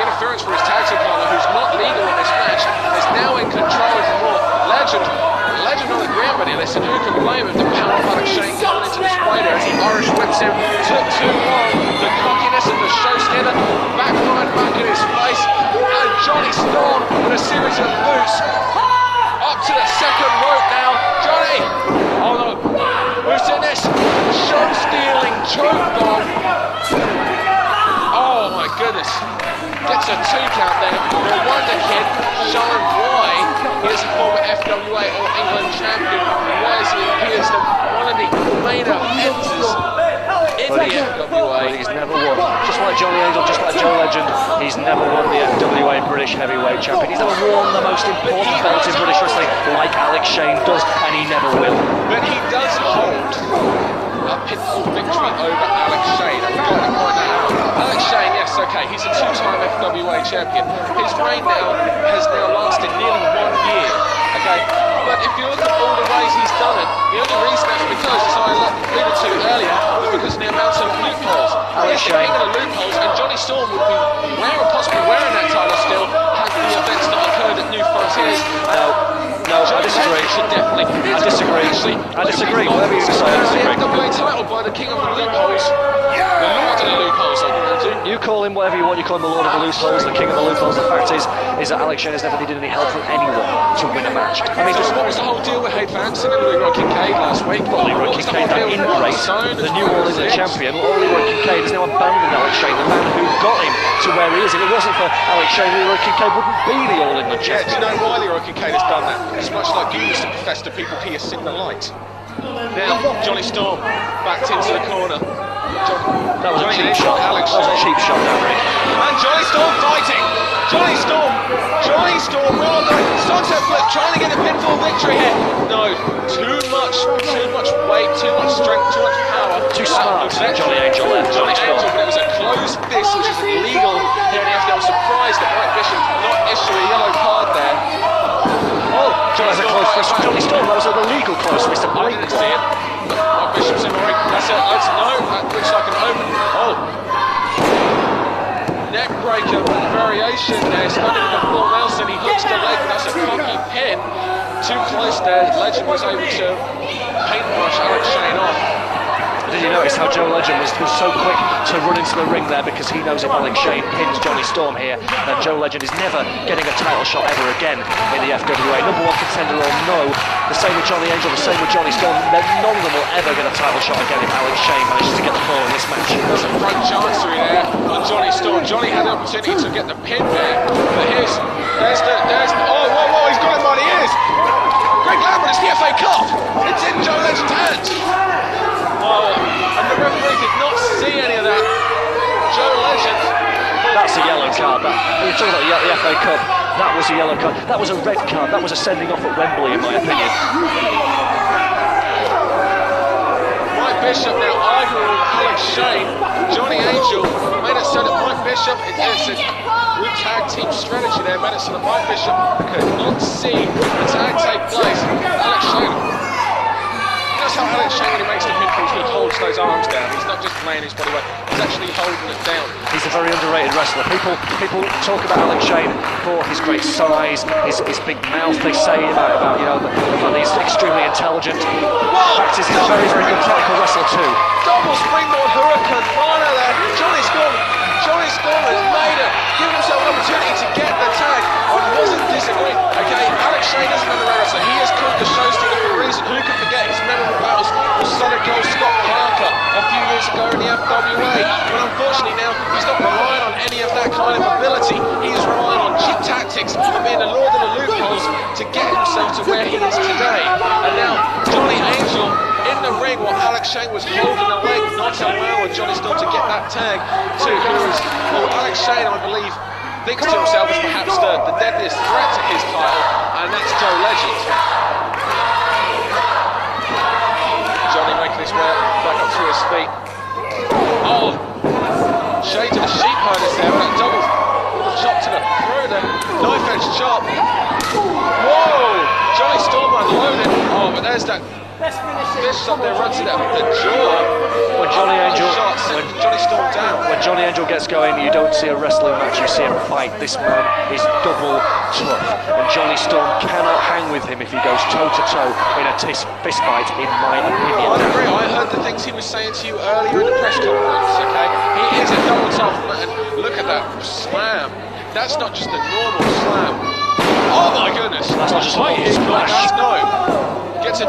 [SPEAKER 2] interference for his tag team partner, who's not legal in this match, is now in control of the more. Legend on the ground, but listen, who can blame him? The power of Alex Shane coming to display there as he Irish whips him. Took too long. The cockiness of the show stealer backfired back in his face. And Johnny Storm with a series of boots up to the second rope now. Johnny! Oh no. Who's in this? Show stealing choke bomb. Oh my goodness. Gets a 2 count there. No wonder Kid showing why he is a former FWA All England champion and why he appears as one of the main offenders in the FWA.
[SPEAKER 3] He's never won. Just like Johnny Angel, just like Joe Legend, he's never won the FWA British Heavyweight Champion. He's never won the most important belt in British wrestling like Alex Shane does, and he never will.
[SPEAKER 2] But he does hold a pinfall victory over Alex Shane. I've got to point that out. Alex Shane, yes, okay, he's a 2-time FWA champion. His reign now has lasted nearly 1 year, okay? But if you look at all the ways he's done it, the only reason that's because, as I alluded to earlier, was because of the amount of loopholes. Alex Shane, the loopholes, and Johnny Storm would be possibly wearing that title still had the events not occurred at New Frontiers.
[SPEAKER 3] No, I disagree. I disagree. Whatever you say, I disagree.
[SPEAKER 2] The FWA title by the king of the loopholes. The lord of the loopholes, I can do.
[SPEAKER 3] You call him whatever you want. You call him the lord of the loopholes, the king of the loopholes. The fact is that Alex Shane has never needed any help from anyone to win a match. I mean,
[SPEAKER 2] what was the whole deal with Hayden Vanson and Leroy Kincaid last week?
[SPEAKER 3] Leroy Kincaid, that ingrate, the new All England champion. Leroy Kincaid has now abandoned Alex Shane, the man who got him to where he is. If it wasn't for Alex Shane, Leroy Kincaid wouldn't be the All England champion.
[SPEAKER 2] Do you know why Leroy Kincaid has done that? It's much like you used to profess to people piercing the light. Now, Johnny Storm backed into the corner.
[SPEAKER 3] That was a cheap shot.
[SPEAKER 2] Alex
[SPEAKER 3] That was a cheap shot, that Rick.
[SPEAKER 2] And Johnny Storm fighting. Johnny Storm, well on the sunset flip, trying to get a pinfall victory here. No, too much weight, too much strength, too much power.
[SPEAKER 3] Too smart, Johnny Angel there.
[SPEAKER 2] Johnny Angel, but it was a closed fist, which is illegal here in the FW. I'm surprised that Mike Bishop did not issue a yellow card there.
[SPEAKER 3] Oh, Johnny's a close fist from Johnny Storm. That was an illegal close fist.
[SPEAKER 2] I didn't see it. But Mike Bishop's in the ring. That's it. That looks like an open. Oh. Neck breaker variation there. Starting with Paul Nelson. He hooks the leg. That's a cocky pin. Too close there. Legend was able to paintbrush Alex Shane off.
[SPEAKER 3] Did you notice how Joe Legend was so quick to run into the ring there because he knows if Alex Shane pins Johnny Storm here, then Joe Legend is never getting a title shot ever again in the FWA. Number 1 contender or no, the same with Johnny Angel, the same with Johnny Storm. None of them will ever get a title shot again if Alex Shane manages to get the ball in this match.
[SPEAKER 2] There's a front chancery there on Johnny Storm. Johnny had the opportunity to get the pin there, but there's oh, whoa, he's got him by the ears. Greg Lambert, it's the FA Cup. It's in Joe Legend's hands. Oh, and the referee did not see any of that. Joe Legend.
[SPEAKER 3] That's a yellow card. You're talking about the FA Cup. That was a yellow card. That was a red card. That was a sending off at Wembley, in my opinion.
[SPEAKER 2] Mike Bishop now arguing with Alex Shane. Johnny Angel made it so that Mike Bishop, it's a good tag team strategy there, made it so that Mike Bishop could not see the tag take place. Alex Shane. That's how Alex Shane, when he makes the pinfalls, he holds those arms down. He's not just laying his body weight, he's actually holding it down.
[SPEAKER 3] He's a very underrated wrestler. People talk about Alex Shane for his great size, his big mouth, they say about the fact that he's extremely intelligent. The fact is, he's a very, very good technical wrestler too.
[SPEAKER 2] Double springboard hurricane Rana there. Johnny Storm has made it, given himself an opportunity to get the tag. I wasn't disagreeing. Okay, Alex Shane is another wrestler. He has called the show sticker for a reason. Who can forget his memorable battles with Solid Gold Scott Parker a few years ago in the FWA? But unfortunately now, he's not relying on any of that kind of ability. He is relying on cheap tactics and being the lord of the loopholes to get himself to where he is today. And now, Johnny Angel in the ring while Alex Shane was holding the leg, not allowing Johnny Storm to get that tag to Alex Shane, I believe, thinks to himself as perhaps the deadliest threat to his title, and that's Joe Legend. Johnny making his way back up to his feet. Oh, shade to the sheep herders there, with a double chop to the throat there, knife edge chop. Whoa, Johnny Storm unloaded. Oh, but there's that fist up there, runs it up the jaw.
[SPEAKER 3] When Johnny Angel,
[SPEAKER 2] Johnny Storm down.
[SPEAKER 3] When Johnny Angel gets going, you don't see a wrestling match, you see him fight. This man is double tough, and Johnny Storm cannot hang with him if he goes toe to toe in a fist fight, in my opinion.
[SPEAKER 2] I agree. I heard the thing things he was saying to you earlier in the press conference, okay? He is a double tough man. Look at that slam. That's not just a normal slam. Oh my goodness.
[SPEAKER 3] That's not just a normal splash.
[SPEAKER 2] That's no. Gets a 2.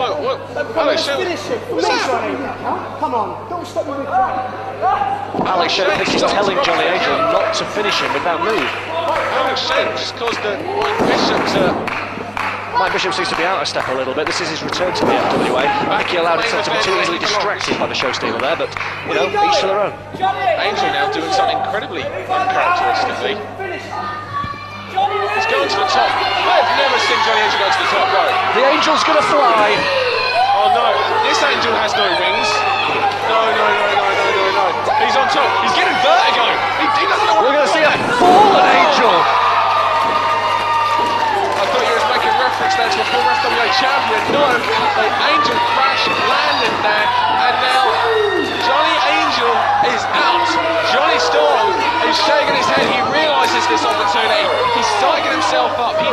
[SPEAKER 2] What? Alex Shane. What's that?
[SPEAKER 5] Come on, don't stop me with crying.
[SPEAKER 3] Alex Shane, I think he's telling Johnny Angel not to finish him with that move.
[SPEAKER 2] Alex Shane just caused the Bishop to...
[SPEAKER 3] Mike Bishop seems to be out of step a little bit. This is his return to the FWA. I think he allowed himself to be too easily distracted by the show stealer there, but, you know, each to their own.
[SPEAKER 2] Angel now doing something incredibly uncharacteristically. He's going to the top. I've never seen Johnny Angel go to the top rope.
[SPEAKER 3] The Angel's going to fly.
[SPEAKER 2] Oh no, this Angel has no wings. No. He's on top. He's getting vertigo. He doesn't know what
[SPEAKER 3] We're going to see a fallen Angel.
[SPEAKER 2] I thought you were making reference there to a former FWA champion. No, the Angel crash landed there, and now Johnny Angel is out. Johnny Storm is shaking his head. He realises this opportunity. He's psyching himself up. He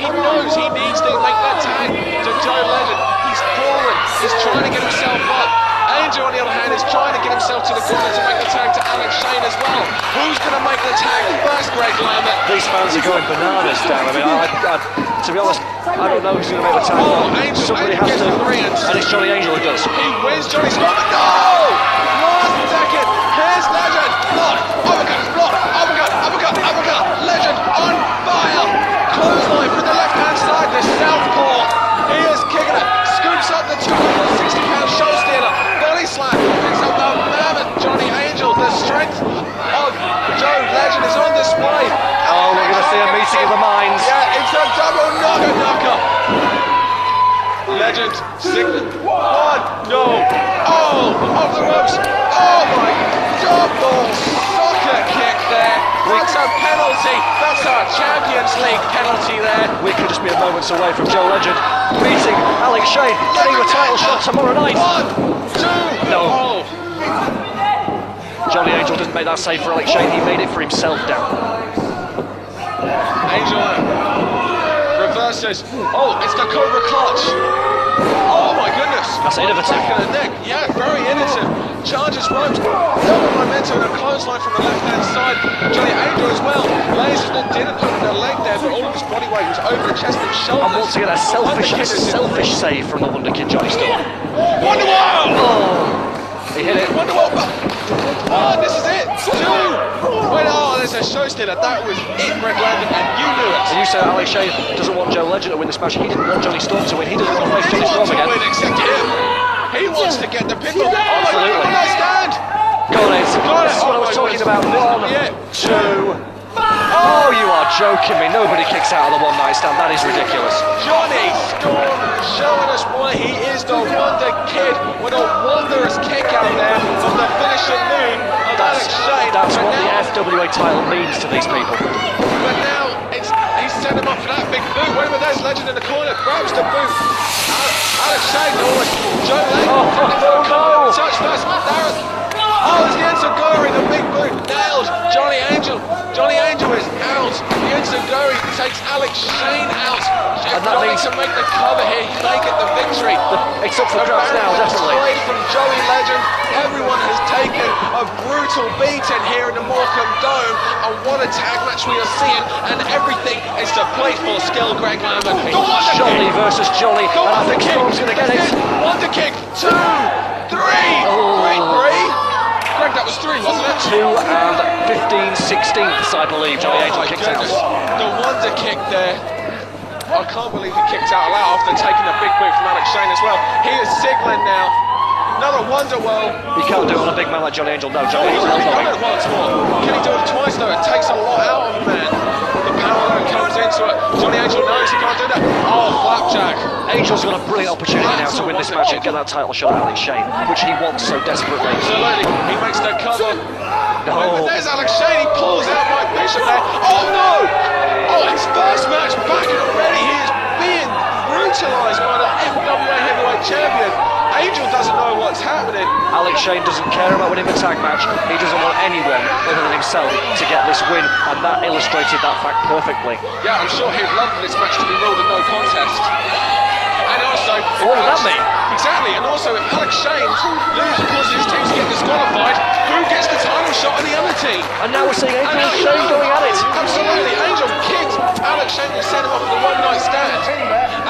[SPEAKER 2] knows he needs to make that tag to Joe Legend. He's fallen. He's trying to get himself up. Angel, on the other hand, is trying to get himself to the corner to make the tag to Alex Shane as well. Who's going to make the tag first, Greg Lambert?
[SPEAKER 3] These fans are going bananas, Dan. I mean, to be honest, I don't know who's going to make the tag.
[SPEAKER 2] Angel,
[SPEAKER 3] somebody has
[SPEAKER 2] gets
[SPEAKER 3] to,
[SPEAKER 2] the 3
[SPEAKER 3] and it's Johnny Angel who does.
[SPEAKER 2] He wins. Johnny Storm. No! Last second. Here's Legend. Block. Uppercut. Legend on fire. Clothesline from the left-hand side. The southpaw. He is kicking it. Scoops up the 260-pound show stealer. Body slam. Picks up the mammoth Johnny Angel. The strength of Joe Legend is on display.
[SPEAKER 3] Oh, we're going to see a meeting of the minds.
[SPEAKER 2] Yeah, it's a double knocker. Legend, signal. 1, no. Oh, off the ropes. Oh my, double soccer kick there. That's a penalty. That's a Champions League penalty there.
[SPEAKER 3] We could just be a moments away from Joe Legend beating Alex Shane, getting the title shot tomorrow night.
[SPEAKER 2] 1, 2,
[SPEAKER 3] no.
[SPEAKER 2] Oh.
[SPEAKER 3] Johnny Angel didn't make that save for Alex Shane. He made it for himself down.
[SPEAKER 2] Angel reverses. Oh, it's the Cobra Clutch. Oh my goodness.
[SPEAKER 3] That's innovative.
[SPEAKER 2] Back of the neck. Yeah, very innovative. Charges ropes. Double momentum and a clothesline from the left-hand side. Johnny Angel as well. Lasers that didn't open the leg there, but all of his body weight was over the chest and shoulders.
[SPEAKER 3] And once again, a selfish save from the Wonder Kid Johnny Storm.
[SPEAKER 2] Wonderwall!
[SPEAKER 3] Oh, he hit it.
[SPEAKER 2] Wonderwall! Oh, this is it. 2. Wait, oh, there's a show stealer. That was it, Greg Lambert, and you knew it.
[SPEAKER 3] And you said Alex Shane doesn't want Joe Legend to win this match. He didn't want Johnny Storm to win. He doesn't want to face Johnny Storm again.
[SPEAKER 2] Win except him. He wants to get the pinfall. Oh my God, what a nice stand.
[SPEAKER 3] Got it. This is what I was talking about. 1, 2. Oh, you are joking me. Nobody kicks out of the one-night stand. That is ridiculous.
[SPEAKER 2] Johnny Storm showing us why he is the Wonder Kid with a wondrous kick out there of the finishing move of Alex Shane.
[SPEAKER 3] That's what the FWA title means to these people.
[SPEAKER 2] But now he's set him up for that big boot. Wait a minute, there's Legend in the corner, grabs the boot. Alex Shane, Joe Legend, no. Touch first, oh, it's the Enziguri, the big boot, nailed Johnny Angel. Johnny Angel is out. The Enziguri takes Alex Shane out.
[SPEAKER 3] And that means
[SPEAKER 2] to make the cover here, he may get the victory.
[SPEAKER 3] It's up for grabs now, definitely.
[SPEAKER 2] From Joey Legend, everyone has taken a brutal beating here in the Morecambe Dome. And what a tag match we are seeing, and everything is to play for skill, Greg Lambert.
[SPEAKER 3] Johnny versus Johnny, and I think Storm's going to get it.
[SPEAKER 2] Wonder kick, 2, 3, wait, 3. Greg, that was 3, wasn't it?
[SPEAKER 3] 2 and 15/16, I believe. Johnny Angel kicks out.
[SPEAKER 2] The wonder kick there. I can't believe he kicked out loud after taking a big boot from Alex Shane as well. He is signaling now. Another wonder well.
[SPEAKER 3] He can't do it on a big man like Johnny Angel. No, Johnny
[SPEAKER 2] He's
[SPEAKER 3] Angel's
[SPEAKER 2] done
[SPEAKER 3] not
[SPEAKER 2] it once more. Can he do it twice though? It takes a lot out of the man. The power that comes into it. Johnny Angel knows he can't do that. Oh, flapjack.
[SPEAKER 3] Angel's got a brilliant opportunity now to win this match and get that title shot at Alex Shane, which he wants so desperately.
[SPEAKER 2] Absolutely. He makes the cover.
[SPEAKER 3] No.
[SPEAKER 2] There's Alex Shane. He pulls out Mike Bishop there. Oh no! Oh, his first match back, and already he is being brutalised by the FWA Heavyweight Champion. Angel doesn't know what's happening.
[SPEAKER 3] Alex Shane doesn't care about winning the tag match. He doesn't want anyone other than himself to get this win, and that illustrated that fact perfectly.
[SPEAKER 2] Yeah, I'm sure he'd love for this match to be ruled a no contest. And also,
[SPEAKER 3] What would that mean?
[SPEAKER 2] Exactly, and also if Alex Shane loses because his team's getting disqualified, who gets the title shot on the other team?
[SPEAKER 3] And now we're seeing
[SPEAKER 2] And
[SPEAKER 3] Angel
[SPEAKER 2] now
[SPEAKER 3] and Shane going at it.
[SPEAKER 2] Absolutely, Angel kicked Alex Shane and sent him off with a one-night stand.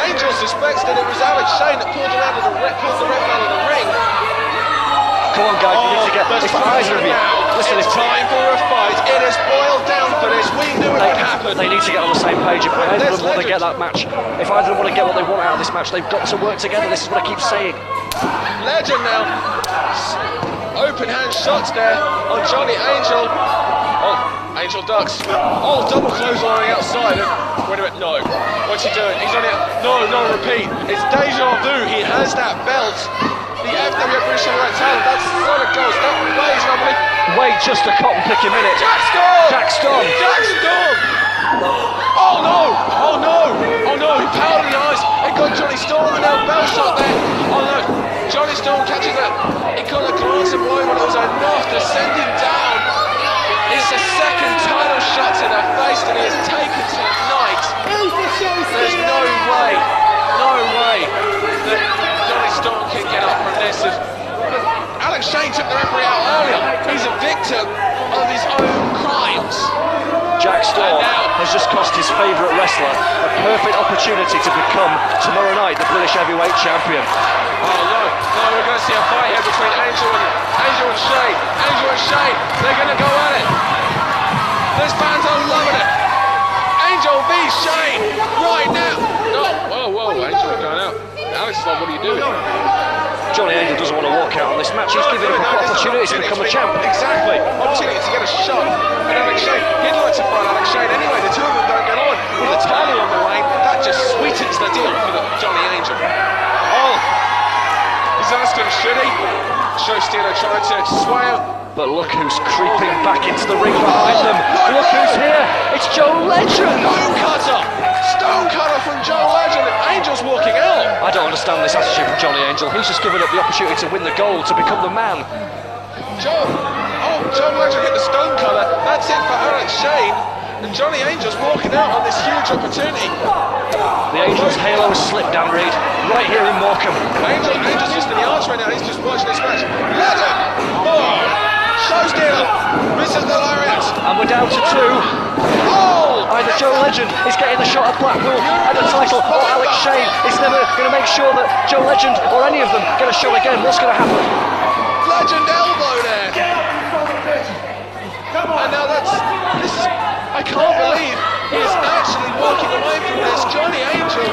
[SPEAKER 2] Angel suspects that it was Alex Shane that pulled the ref out of the ring.
[SPEAKER 3] Come on, guys, we need to get
[SPEAKER 2] There's
[SPEAKER 3] this either of you. Listen,
[SPEAKER 2] it's time for a fight. It has boiled down for this. We knew it would happen.
[SPEAKER 3] They need to get on the same page. If either of them want to get that match, if either of them want to get what they want out of this match, they've got to work together. This is what I keep saying.
[SPEAKER 2] Legend now. Open hand shots there on Johnny Angel. Oh, Angel ducks. Oh, double clothesline outside. Wait a minute, no. What's he doing? He's on it. No, repeat. It's deja vu. He has that belt. The FW British Heavyweight title. That's not a ghost. That plays normally.
[SPEAKER 3] Wait just a cotton picking minute.
[SPEAKER 2] Jack Storm!
[SPEAKER 3] Jack Storm!
[SPEAKER 2] Jack Storm! Oh no! Oh no! Oh no! He powered the eyes. It got Johnny Storm and now bell shot there. Oh no! Johnny Storm catches that. He got a glance of blow, but it was enough to send him down. It's the second title shot to the face that he has taken tonight. There's no way that Johnny Storm can get up from this. Alex Shane took the referee out earlier. He's a victim of his own crimes.
[SPEAKER 3] Jack Storm has just cost his favourite wrestler a perfect opportunity to become, tomorrow night, the British Heavyweight Champion.
[SPEAKER 2] Oh no, we're going to see a fight here between Angel and Shane. Angel and Shane, they're going to go at it. This fans are loving it. Angel v Shane, right now. No, whoa, Angel going out. Alex is like, what are you doing?
[SPEAKER 3] Johnny Angel doesn't want to walk out on this match. He's giving him an opportunity to become a champ.
[SPEAKER 2] Exactly, opportunity to get a shot at Alex Shane. He'd like to fight Alex Shane anyway. The two of them don't get on. With the title on the line, that just sweetens the deal for Johnny Angel. Oh, he's asking, should he? Show Steeler trying to sway him.
[SPEAKER 3] But look who's creeping back into the ring behind them. Look who's here. It's Joe Legend.
[SPEAKER 2] Stone cutter from Joe Legend. Angel's walking out.
[SPEAKER 3] I don't understand this attitude from Johnny Angel. He's just given up the opportunity to win the gold, to become the man.
[SPEAKER 2] Joe Legend hit the stone cutter. That's it for Alex Shane. And Johnny Angel's walking out on this huge opportunity.
[SPEAKER 3] The Angel's halo has slipped down, Reed, right here in Morecambe.
[SPEAKER 2] Angel's just in the arms right now. He's just watching this match. Legend! Oh! Show stealer! Misses the lariat!
[SPEAKER 3] And we're down to two.
[SPEAKER 2] Oh!
[SPEAKER 3] Either Joe Legend is getting the shot at Blackpool and the title, or Alex Shane is never going to make sure that Joe Legend or any of them get a shot again. What's going to happen?
[SPEAKER 2] Legend elbow there! And now I can't believe he is actually walking away from this. Johnny Angel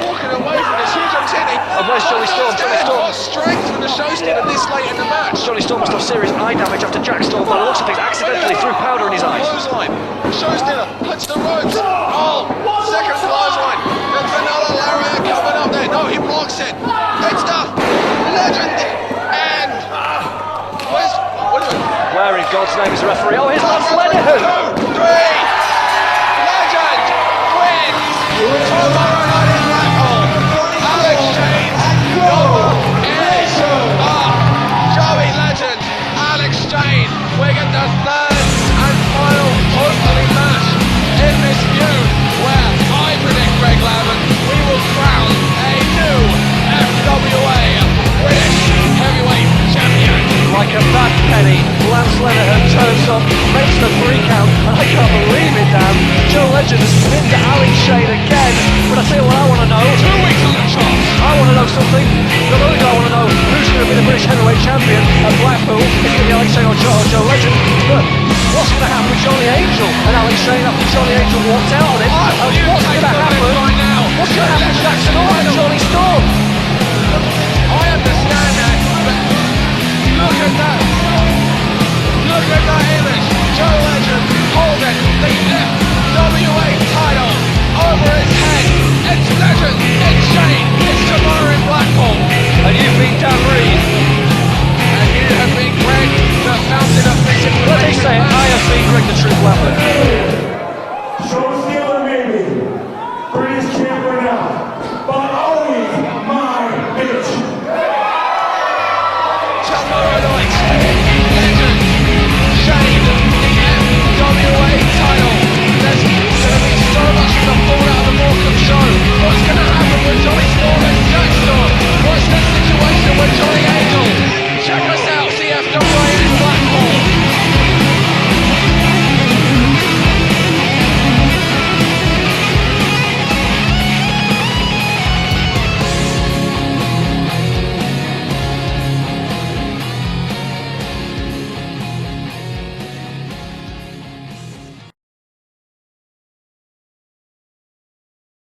[SPEAKER 2] walking away from this huge opportunity.
[SPEAKER 3] And where's Johnny Storm? Johnny Storm.
[SPEAKER 2] What strength from the show stealer this late in the match.
[SPEAKER 3] Johnny Storm must have serious eye damage after Jack Storm, by the looks of things, accidentally threw powder in his eyes.
[SPEAKER 2] Clothesline. Show stealer puts the ropes. Oh, second clothesline. There's another lariat coming up there. No, he blocks it. It's the Legend. And
[SPEAKER 3] where in God's name is the referee? Oh, here's Lance Lenihan.
[SPEAKER 2] 2, 3. Legend wins tomorrow night in Blackpool. Alex Shane is Joey Legend. Alex Shane. We're getting the third and final opening match in this feud, where I predict, Greg Lavin, we will crown a new FWA British Heavyweight Champion.
[SPEAKER 3] Like a bad penny, Lance Lenihan turns up, makes the 3 count, and I can't believe it, Dan. Joe Legend has pinned Alex Shane again, but I tell you what I want to know.
[SPEAKER 2] 2 weeks on the chops.
[SPEAKER 3] I want to know something. Not only do I want to know who's going to be the British Heavyweight Champion at Blackpool, is it going to be Alex Shane or Joe Legend, but what's going to happen with Johnny Angel and Alex Shane after Johnny Angel walked out on him? And what's going to happen? What's going to happen with Jack Storm and Johnny Storm?